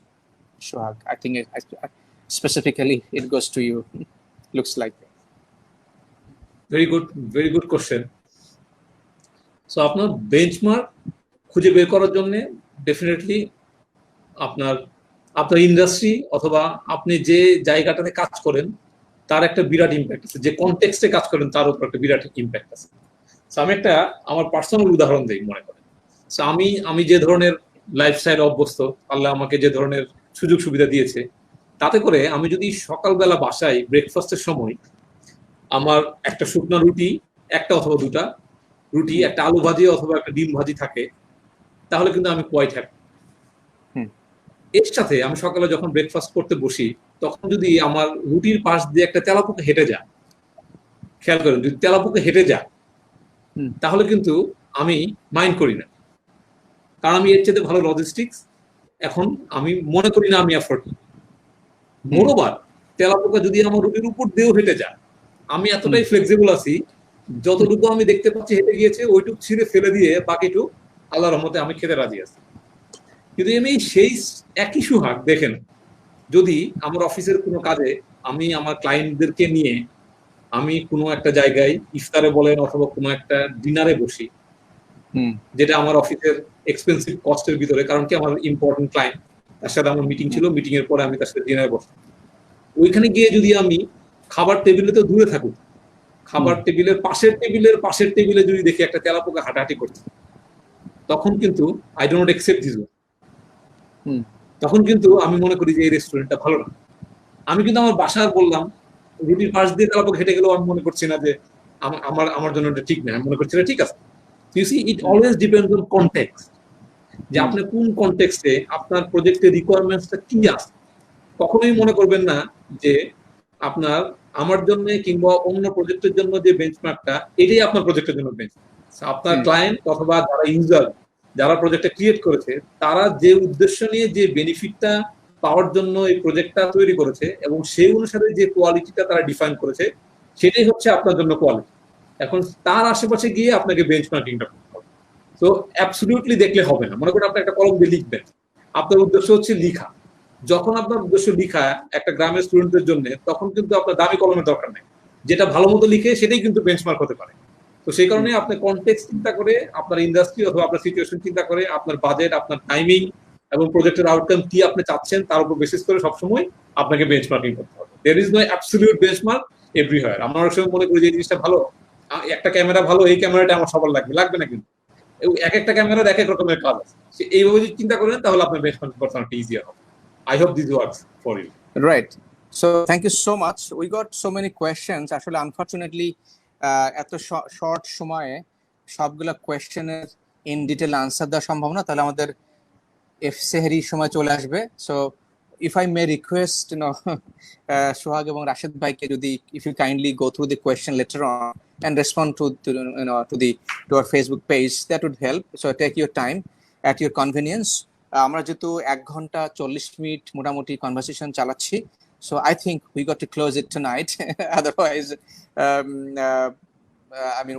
Shuhag, I think specifically it goes to you. Looks like. very good question. So আপনার benchmark খুঁজে বের করার জন্য definitely আপনার industry অথবা আপনি যে জায়গাটাতে কাজ করেন তার একটা বিরাট ইম্প্যাক্ট আছে, যে কনটেক্সটে কাজ করেন তার উপর একটা বিরাট ইম্প্যাক্ট আছে। সো আমি আমার পার্সোনাল উদাহরণ দিই, মনে করেন সো আমি যে ধরনের লাইফস্টাইল অভ্যস্ত, আল্লাহ আমাকে যে ধরনের সুযোগ সুবিধা দিয়েছে, তাতে করে আমি যদি সকালবেলা বাসায় ব্রেকফাস্টের সময় আমার একটা শুকনো রুটি, একটা অথবা দুটা রুটি, একটা আলু ভাজি অথবা একটা ডিম ভাজি থাকে, তাহলে কিন্তু আমি কোয়াইট হ্যাপি। এর সাথে আমি সকালে যখন ব্রেকফাস্ট করতে বসি, তখন যদি আমার রুটির পাশ দিয়ে একটা তেলাপোকা হেঁটে যায়, খেয়াল করেন, যদি তেলাপোকা হেঁটে যায় তাহলে কিন্তু আমি মাইন্ড করি না, কারণ আমি এর চেয়ে ভালো লজিস্টিক্স এখন আমি মনে করি না আমি এফোর্ট। মোরোবার তেলাপোকা যদি আমার রুটির উপর দিয়েও হেঁটে যায়, আমি এতটাই ফ্লেক্সিবল আছি, যতটুকু আমি দেখতে পাচ্ছি হেঁটে গিয়েছে ওইটুকু ছিঁড়ে ফেলে দিয়ে বাকিটুকু আল্লাহর রহমতে আমি খেতে রাজি আছি। কিন্তু আমি সেই একই সুহাগ দেখেন, যদি আমার অফিসের কোনো কাজে আমি আমার ক্লায়েন্টদেরকে নিয়ে আমি কোনো একটা জায়গায় ইফতারে বলেন অথবা কোনো একটা ডিনারে বসি, যেটা আমার অফিসের এক্সপেন্সিভ কস্টের ভিতরে, কারণ কি আমার ইম্পর্টেন্ট ক্লায়েন্ট, তার সাথে আমার মিটিং ছিল, মিটিং এর পরে আমি তার সাথে ডিনারে বসতাম। ওইখানে গিয়ে যদি আমি খাবার টেবিলে তো দূরে থাকুক, খাবার টেবিলের পাশের টেবিলে যদি দেখি একটা তেলাপোকা হাঁটাহাঁটি করছে, তখন কিন্তু আই ডোন্ট অ্যাকসেপ্ট দিস। তখন কিন্তু আমি মনে করি যে এই রেস্টুরেন্টটা ভালো না। আমি কিন্তু আমার বাসায় বললাম, রুটির পাশ দিয়ে তেলাপোকা হেঁটে গেলেও আমি মনে করছি না যে আমার জন্য এটা ঠিক না, আমি মনে করছি এটা ঠিক আছে। You see, it always depends on context, যে আপনি কোন কনটেক্সটে আপনার প্রজেক্টের রিকোয়ারমেন্টসটা কি আছে। কখনোই মনে করবেন না যে আপনার আমার জন্য কিংবা অন্য প্রজেক্টের জন্য যে বেঞ্চমার্কটা, এটাই আপনার প্রজেক্টের জন্য বেঞ্চমার্ক। আপনার ক্লায়েন্ট অথবা যারা ইউজার, যারা প্রজেক্টটা ক্রিয়েট করেছে, তারা যে উদ্দেশ্য নিয়ে যে বেনিফিটটা পাওয়ার জন্য এই প্রজেক্টটা তৈরি করেছে এবং সেই অনুসারে যে কোয়ালিটিটা তারা ডিফাইন করেছে, সেটাই হচ্ছে আপনার জন্য কোয়ালিটি। এখন তার আশেপাশে গিয়ে আপনাকে বেঞ্চমার্কিংটা করতে হবে। তো অ্যাবসলিউটলি দেখলে হবে না। মনে করেন আপনি একটা কলম দিয়ে লিখবেন, আপনার উদ্দেশ্য হচ্ছে লিখা। যখন আপনার উদ্দেশ্য লিখা একটা গ্রামের স্টুডেন্টদের জন্য, তখন কিন্তু আপনার দামি কলমের দরকার নেই, যেটা ভালো মতো লিখে সেটাই কিন্তু বেঞ্চমার্ক হতে পারে। তো সেই কারণে আপনি কনটেক্সট চিন্তা করে, আপনার ইন্ডাস্ট্রি অথবা আপনার সিচুয়েশন চিন্তা করে, আপনার বাজেট, আপনার টাইমিং এবং প্রজেক্টের আউটকাম কি আপনি চাচ্ছেন, তার উপর বেসিস করে সবসময় আপনাকে বেঞ্চমার্কিং করতে হবে। There is no absolute benchmark everywhere. আমরা অনেক সময় মনে করি যে এই জিনিসটা ভালো, একটা ক্যামেরা ভালো, এই ক্যামেরাটা আমার সবার লাগবে না, কিন্তু এক একটা ক্যামেরার এক এক রকমের কাজ আছে। এইভাবে যদি চিন্তা করেন তাহলে আপনার বেঞ্চমার্কিং করতে অনেকটা ইজিয়ার হবে। I hope this works for you. Right. So thank you so much. We got so many questions. Actually, unfortunately, এত শর্ট সময়ে সবগুলা কোয়েশ্চেনের ইন ডিটেল আনসার দেওয়া সম্ভব না, তাহলে আমাদের সেহরি সময় চলে আসবে। So if I may request, Shuhag এবং রাশেদ ভাইকে যদি if you kindly go through the question later on and respond to our Facebook page, that would help. So take your time at your convenience. আমরা যেহেতু 1 ঘন্টা 40 minute মোটামুটি conversation চালাচ্ছি, so I think we got to close it tonight. Otherwise,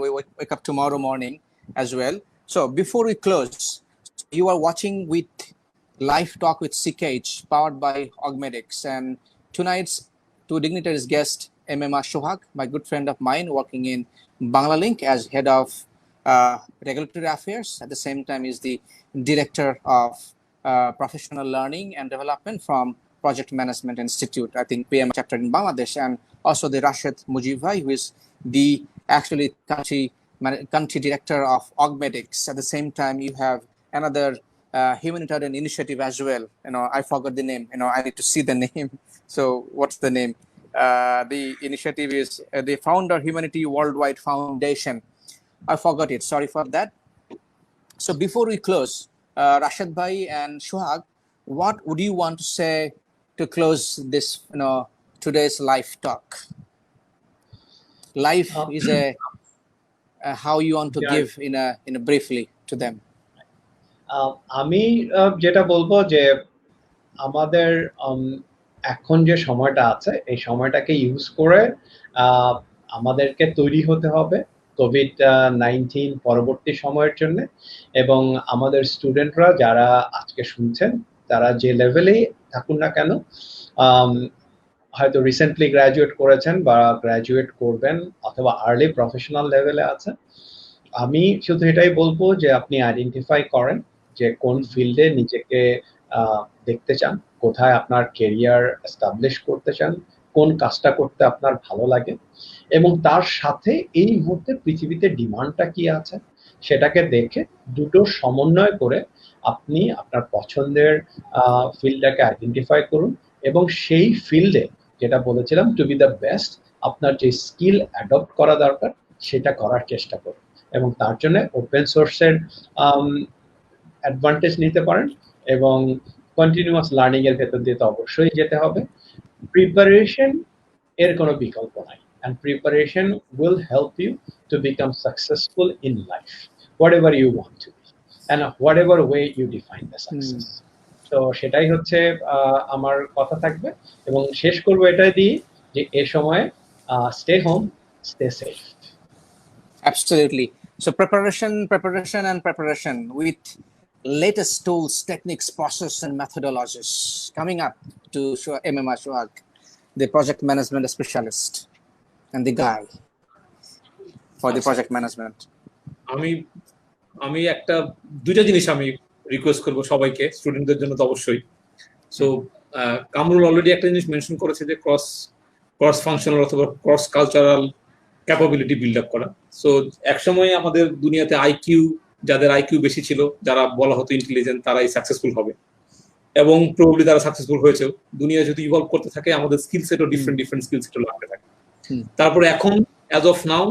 we wake up tomorrow morning as well. So before we close, you are watching with Live Talk with CKH, powered by Augmedix, and tonight's two dignitaries guest, MMR Shuhag, my good friend of mine, working in Banglalink as head of regulatory affairs. At the same time, is the director of professional learning and development from Project Management Institute, I think PM chapter in Bangladesh, and also the Rashid Mujibhai, who is the actually country director of Augmedix. At the same time, you have another humanitarian initiative as well. I forgot the name. I need to see the name. So what's the name? The initiative is the Founder Humanity Worldwide Foundation. I forgot it. Sorry for that. So before we close, Rashid Bhai and Shuhag, what would you want to say to close this, today's life talk? Life is how you want to give in a briefly to them. আমি যেটা বলবো যে আমাদের এখন যে সময়টা আছে এই সময়টাকে ইউজ করে আমাদেরকে তৈরি হতে হবে কোভিড-19 পরবর্তী সময়ের জন্য, এবং আমাদের স্টুডেন্টরা যারা আজকে শুনছেন তারা যে লেভেলেই থাকুন না কেন, হয়তো রিসেন্টলি গ্রাজুয়েট করেছেন বা গ্রাজুয়েট করবেন অথবা আর্লি প্রফেশনাল লেভেলে আছেন, আমি শুধু এটাই বলবো যে আপনি আইডেন্টিফাই করেন যে কোন ফিল্ডে নিজেকে দেখতে চান, কোথায় আপনার ক্যারিয়ার এস্টাবলিশ করতে চান, কোন কাজটা করতে আপনার ভালো লাগে, এবং তার সাথে এই মুহূর্তে পৃথিবীতে ডিমান্ডটা কি আছে সেটাকে দেখে দুটো সমন্বয় করে আপনি আপনার পছন্দের ফিল্ডটাকে আইডেন্টিফাই করুন, এবং সেই ফিল্ডে যেটা বলেছিলাম টু বি দ্য বেস্ট, আপনার যে স্কিল অ্যাডপ্ট করা দরকার সেটা করার চেষ্টা করুন, এবং তার জন্য ওপেন সোর্সের অ্যাডভান্টেজ নিতে পারেন, এবং কন্টিনিউয়াস লার্নিং এর ভেতর দিয়ে তো অবশ্যই যেতে হবে। প্রিপারেশন এর কোনো বিকল্প নাই, and preparation will help you to become successful in life, whatever you want to be and whatever way you define the success. তো সেটাই হচ্ছে আমার কথা থাকবে, এবং শেষ করবো এটাই দিয়ে যে এই সময়ে stay home, stay safe. Absolutely. So preparation with latest tools, techniques, process and methodologies coming up to MM Ashwag, the project management specialist and the guy for the project management. আমি একটা দুইটা জিনিস আমি রিকোয়েস্ট করব সবাইকে, স্টুডেন্টদের জন্য তো অবশ্যই। সো কামরুল অলরেডি একটা জিনিস মেনশন করেছে যে ক্রস ফাংশনাল অথবা cross cultural capability build up করা। সো একসময় আমাদের দুনিয়াতে আইকিউ, যাদের আইকিউ বেশি ছিল, যারা বলা হতো ইন্টেলিজেন্ট, তারাই সাকসেসফুল হবে, এবং প্রবাবলি তারা সাকসেসফুল হয়েছেও। দুনিয়া যদি ইভলভ করতে থাকে আমাদের স্কিল সেটও ডিফারেন্ট স্কিল সেটও লাগতে থাকে। তারপরে এখন as of now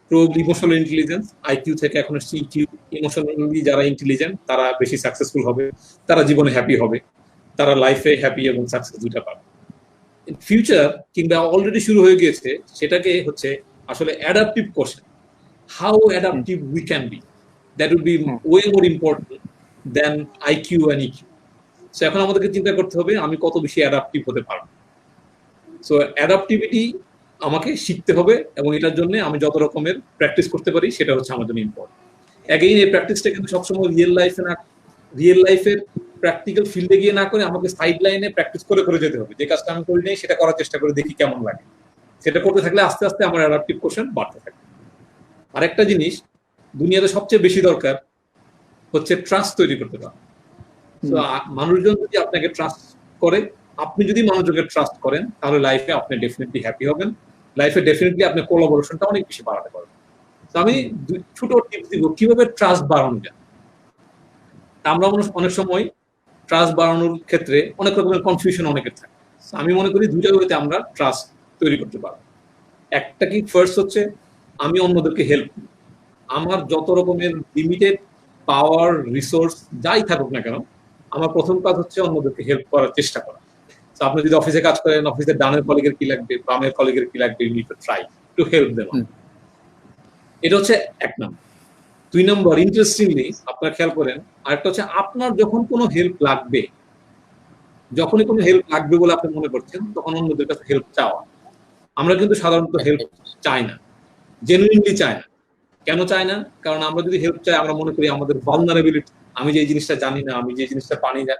probably emotional intelligence, IQ থেকে এখন সিকিউ, ইমোশনালি যারা ইন্টেলিজেন্ট তারা বেশি সাকসেসফুল হবে, তারা জীবনে হ্যাপি হবে, তারা লাইফে হ্যাপি এবং সাকসেস দুইটা পাবে। ইন ফিউচার কিংবা অলরেডি শুরু হয়ে গিয়েছে, সেটাকে হচ্ছে আসলে adaptive question, how adaptive we can be, that will be way more important than IQ and EQ. So এখন আমাদেরকে চিন্তা করতে হবে আমি কত বেশি অ্যাডাপটিভ হতে পারবো। সো অ্যাডাপটিভিটি আমাকে শিখতে হবে, এবং এটার জন্য আমি যত রকমের প্র্যাকটিস করতে পারি সেটা হচ্ছে আমার জন্য ইম্পর্টেন্ট। অ্যাগেইন এই প্র্যাকটিসটা কিন্তু সবসময় রিয়েল লাইফের প্র্যাকটিক্যাল ফিল্ডে গিয়ে না করে আমাকে সাইড লাইনে প্র্যাকটিস করে যেতে হবে। যে কাজটা আমি করি নাই সেটা করার চেষ্টা করে দেখি কেমন লাগে, সেটা করতে থাকলে আস্তে আস্তে আমার অ্যাডাপটিভ কোশ্চেন বাড়তে থাকে। আরেকটা জিনিস দুনিয়াতে সবচেয়ে বেশি দরকার হচ্ছে ট্রাস্ট তৈরি করতে পারা। তো মানুষজন যদি আপনাকে ট্রাস্ট করে, আপনি যদি মানুষজনকে ট্রাস্ট করেন, তাহলে লাইফে আপনি ডেফিনেটলি হ্যাপি হবেন, লাইফে ডেফিনেটলি আপনি কোলাবোরেশনটা অনেক বেশি বাড়াতে পারবেন। তো আমি ছোট টিপস দিব কিভাবে ট্রাস্ট বাড়ানো যায়। আমরা অনেক সময় ট্রাস্ট বাড়ানোর ক্ষেত্রে অনেক রকমের কনফিউশন অনেকের থাকে। আমি মনে করি দুইটা ওয়েতে আমরা ট্রাস্ট তৈরি করতে পারবো। একটা কি, ফার্স্ট হচ্ছে আমি অন্যদেরকে হেল্প করি। আমার যত রকমের লিমিটেড পাওয়ার, রিসোর্স যাই থাকুক না কেন, আমার প্রথম কাজ হচ্ছে অন্যদেরকে হেল্প করার চেষ্টা করা। তো আপনি যদি অফিসে কাজ করেন, অফিসের ডানের কলিগের কি লাগবে, বামের কলিগের কি লাগবে, you need to try to help them. এটা হচ্ছে এক নম্বর। 2 নম্বর, ইন্টারেস্টিংলি আপনারা খেয়াল করেন, আরেকটা হচ্ছে আপনার যখন কোনো হেল্প লাগবে, যখনই কোনো হেল্প লাগবে বলে আপনি মনে করছেন, তখন অন্যদের কাছে হেল্প চাওয়া। আমরা কিন্তু সাধারণত হেল্প চাই না, জেনুইনলি চাই না। কেন চাই না? কারণ আমরা যদি হেল্প চাই, আমরা মনে করি আমাদের ভালনারেবিলিটি, আমি যে জিনিসটা জানি না, আমি যে জিনিসটা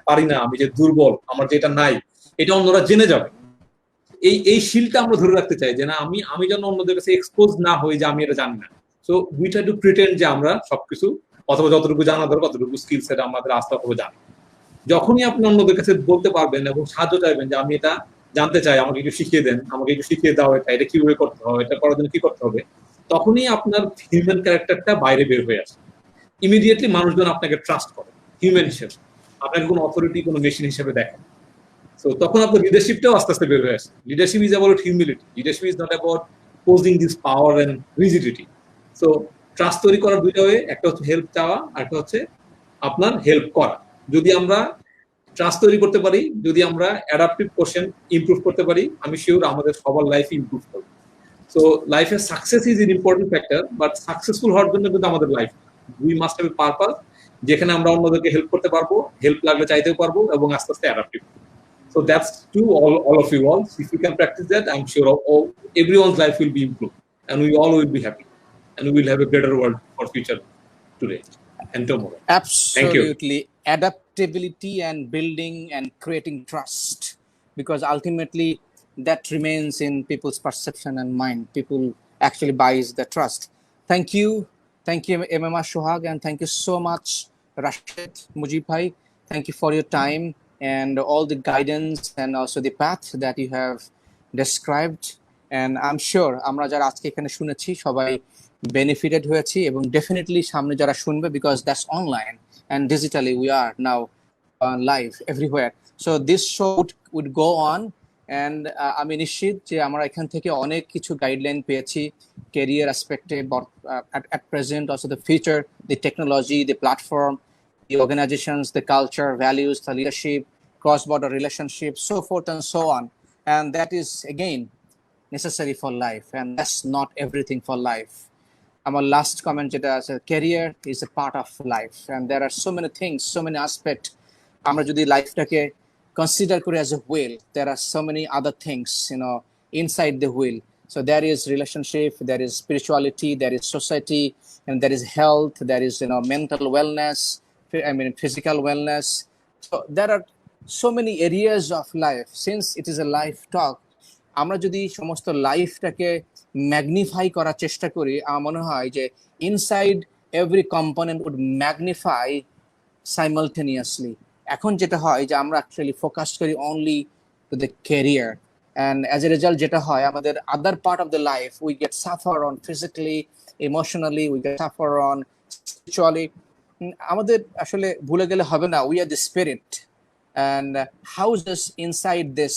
পারি না, আমি যে দুর্বল, আমার যেটা নাই, এটা অন্যরা জেনে যাবে। এই শিলটা আমরা ধরে রাখতে চাই যে না, আমি যেন অন্যদের কাছে এক্সপোজ না হই যে আমি এটা জানি না। So we try two pretend যে আমরা সবকিছু, অথবা যতটুকু জানা দরকার ততটুকু স্কিল সেট আমাদের আস্থা হবে জানি। যখনই আপনি অন্যদের কাছে বলতে পারবেন এবং সাহায্য চাইবেন যে আমি এটা জানতে চাই, আমাকে একটু শিখিয়ে দেন, আমাকে একটু শিখিয়ে দাও, এটা কিভাবে করতে হবে, এটা করার জন্য কি করতে হবে, তখনই আপনার হিউম্যান ক্যারেক্টারটা বাইরে বের হয়ে আসে। ইমিডিয়েটলি মানুষজন আপনাকে ট্রাস্ট করে হিউম্যান হিসেবে, আপনাকে কোনো অথরিটি, কোনো মেশিন হিসেবে দেখেন। সো তখন আপনার লিডারশিপটাও আস্তে আস্তে বের হয়ে আসে। Leadership is about humility, leadership is not about posing this power and rigidity. So trust তৈরি করার দুইটা ওয়ে, একটা হচ্ছে হেল্প চাওয়া, আর একটা হচ্ছে আপনার হেল্প করা। যদি আমরা ট্রাস্ট তৈরি করতে পারি, যদি আমরা অ্যাডাপটিভ কোশ্চেন ইমপ্রুভ করতে পারি, আমি শিওর আমাদের সবার লাইফ ইমপ্রুভ করবে। সো লাইফে success is in important factor, but successful হওয়ার জন্য কিন্তু আমাদের life we must have a purpose, যেখানে আমরা অন্যদেরকে হেল্প করতে পারবো, হেল্প লাগলে চাইতেও পারবো, এবং আস্তে আস্তে adaptive. So that's to all of you all. If you can practice that, I'm sure everyone's life will be improved, and we all will be happy, and we will have a better world for future today and tomorrow. Absolutely. Adaptability and building and creating trust, because ultimately that remains in people's perception and mind. People actually buys the trust. Thank you, MMR Sohag, and thank you so much, Rashid Mujib bhai. Thank you for your time and all the guidance and also the path that you have described. And I'm sure আমরা যারা আজকে এখানে শুনেছি সবাই benefited হয়েছি, এবং definitely সামনে যারা শুনবে, because that's online and digitally we are now live everywhere. So this show would go on, and আমি নিশ্চিত যে আমরা এখান থেকে অনেক কিছু গাইডলাইন পেয়েছি career aspecte, but at present also the future, the technology, the platform, the organizations, the culture, values, the leadership, cross-border relationships, so forth and so on. And that is again necessary for life, and that's not everything for life. Our last comment যেটা আছে, career is a part of life, and there are so many things, so many aspects. আমরা যদি লাইফটাকে consider করে as a wheel, there are so many other things, inside the wheel. So there is relationship, there is spirituality, there is society, and there is health, there is mental wellness, physical wellness. So there are so many areas of life. Since it is a life talk, আমরা যদি সমস্ত লাইফটাকে magnify করার চেষ্টা করি, আমার মনে হয় যে inside every component would magnify simultaneously. এখন যেটা হয় যে আমরা অ্যাকচুয়ালি ফোকাস করি only to the career, and as a result যেটা হয় আমাদের other part of the life we get suffer on physically, emotionally, we get suffer on spiritually. আমাদের আসলে ভুলে গেলে হবে না, we are the spirit and houses inside this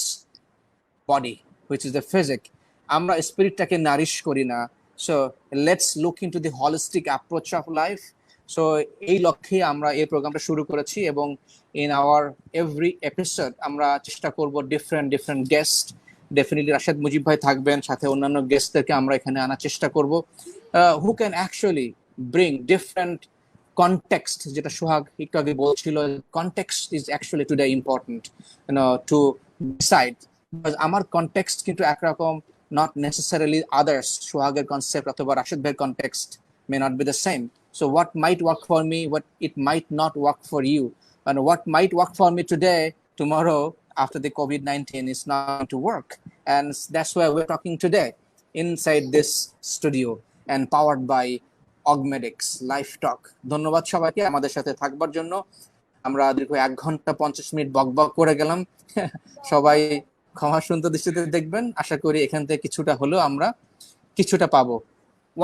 body which is the physic. আমরা স্পিরিটটাকে নারিশ করি না। So let's look into the holistic approach of life. So এই লক্ষ্যে আমরা এই প্রোগ্রামটা শুরু করেছি, এবং in our every episode আমরা চেষ্টা করব different guest, definitely Rashed Mujib ভাই থাকবেন, সাথে অন্যান্য গেস্টদেরকে আমরা এখানে আনার চেষ্টা করব, who can actually bring different context, যেটা সোহাগ একটু আগে বলছিল, context is actually today important to decide, because আমার context কিন্তু একরকম, not necessarily others. সোহাগের concept অথবা রাশেদ ভাইয়ের context may not be the same. So what might work for me, what it might not work for you, and what might work for me today, tomorrow after the COVID-19 is not going to work. And that's why we're talking today inside this studio and powered by Augmedix Life Talk. ধন্যবাদ সবাইকে আমাদের সাথে থাকবার জন্য। আমরা দীর্ঘ 1 ঘন্টা 50 minute বকবক করে গেলাম। সবাই ক্ষমা সুন্দর দৃষ্টিতে দেখবেন। আশা করি এখান থেকে কিছুটা হলেও আমরা কিছুটা পাবো।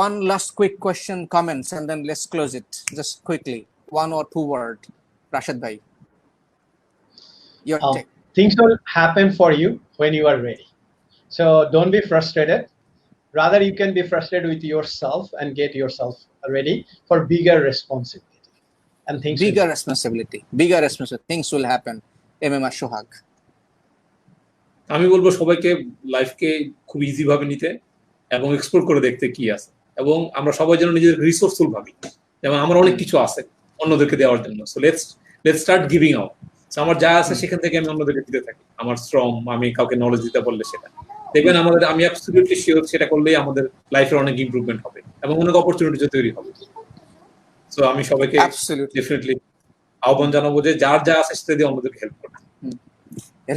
One last quick question, comments, and then let's close it. Just quickly, 1 or 2 word. Rashid bhai, your take. Things will happen for you when you are ready. So don't be frustrated. Rather, you can be frustrated with yourself and get yourself ready for bigger responsibility. And things bigger responsibility. Things will happen. MMR Sohag. আমি বলবো সবাইকে লাইফকে খুব easy ভাবে নিতে এবং explore করে দেখতে কি আছে, এবং আমরা সবাই যেন নিজেদের রিসোর্সফুল ভাবি, যেমন আমার অনেক কিছু আছে অন্যদেরকে দেওয়ার জন্য। So let's start giving out. আমার যা আছে সেখান থেকে আমি অন্যদেরকে দিতে থাকি। আমার শ্রম, আমি কাউকে নলেজ দিতে বললে সেটা দেখবেন আমি অ্যাবসলিউটলি শিওর সেটা করলেই আমাদের লাইফের অনেক ইমপ্রুভমেন্ট হবে এবং অনেক অপরচুনিটি তৈরি হবে। সো আমি সবাইকে ডেফিনেটলি আহ্বান জানাবো যে যার যা আছে সেটা দিয়ে অন্যদেরকে হেল্প করতে।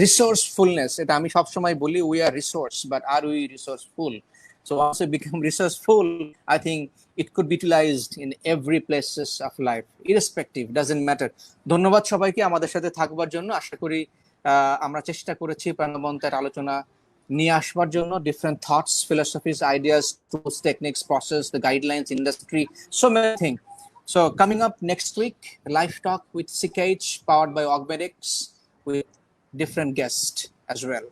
Resourcefulness, এটা আমি সবসময় বলি, we are resource, but are we resourceful? So once we become resourceful, I think it could be utilized in every places of life, irrespective, doesn't matter. ধন্যবাদ সবাইকে আমাদের সাথে থাকবার জন্য। আশা করি আমরা চেষ্টা করেছি প্রাণবন্তের আলোচনা নিয়ে আসবার জন্য, different thoughts, philosophies, ideas, tools, techniques, process, the guidelines, industry, so many things. So coming up next week, Life Talk with CKH, powered by Augmedix, with different guests as well.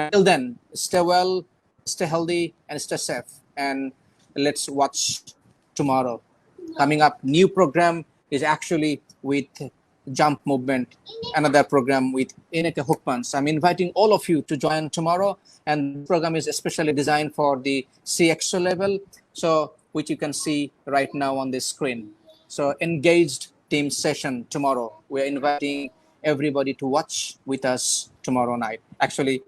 Until then, stay well, stay healthy, and stay safe. And let's watch tomorrow. Coming up, new program is actually with jump movement, another program with Ineke Hookmans. I'm inviting all of you to join tomorrow, and the program is especially designed for the CXO level, so which you can see right now on the screen. So engaged team session tomorrow. We're inviting everybody to watch with us tomorrow night. Actually,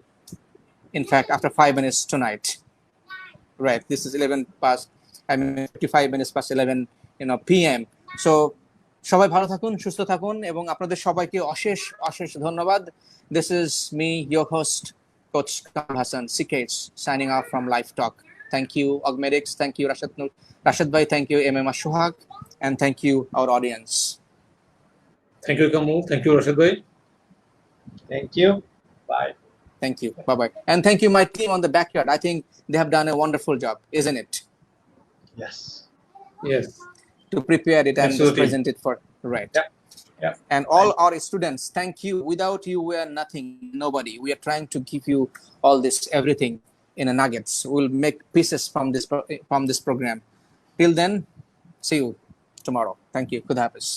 in fact, after 5 minutes tonight. Right, this is 55 minutes past 11 p.m. So সবাই ভালো থাকুন, সুস্থ থাকুন, এবং আপনাদের সবাইকে অশেষ অশেষ ধন্যবাদ. This is me, your host, Coach Kamal Hassan, CKH, signing off from Live Talk. Thank you, Augmedics. Thank you, Rashid Bhai. Thank you, MM Ashuhak. And thank you, our audience. Thank you, Kamal. Thank you, Rashid Bhai. Thank you. Bye. Thank you. Bye-bye. And thank you, my team on the backyard. I think they have done a wonderful job, isn't it? Yes. Yes. To prepare it and Absolutely. present it for, right. Yeah. Yeah. And all our students, thank you. Without you, we are nothing, nobody. We are trying to give you all this, everything in a nuggets. We'll make pieces from this program. Till then, see you tomorrow. Thank you. Khuda Hafiz.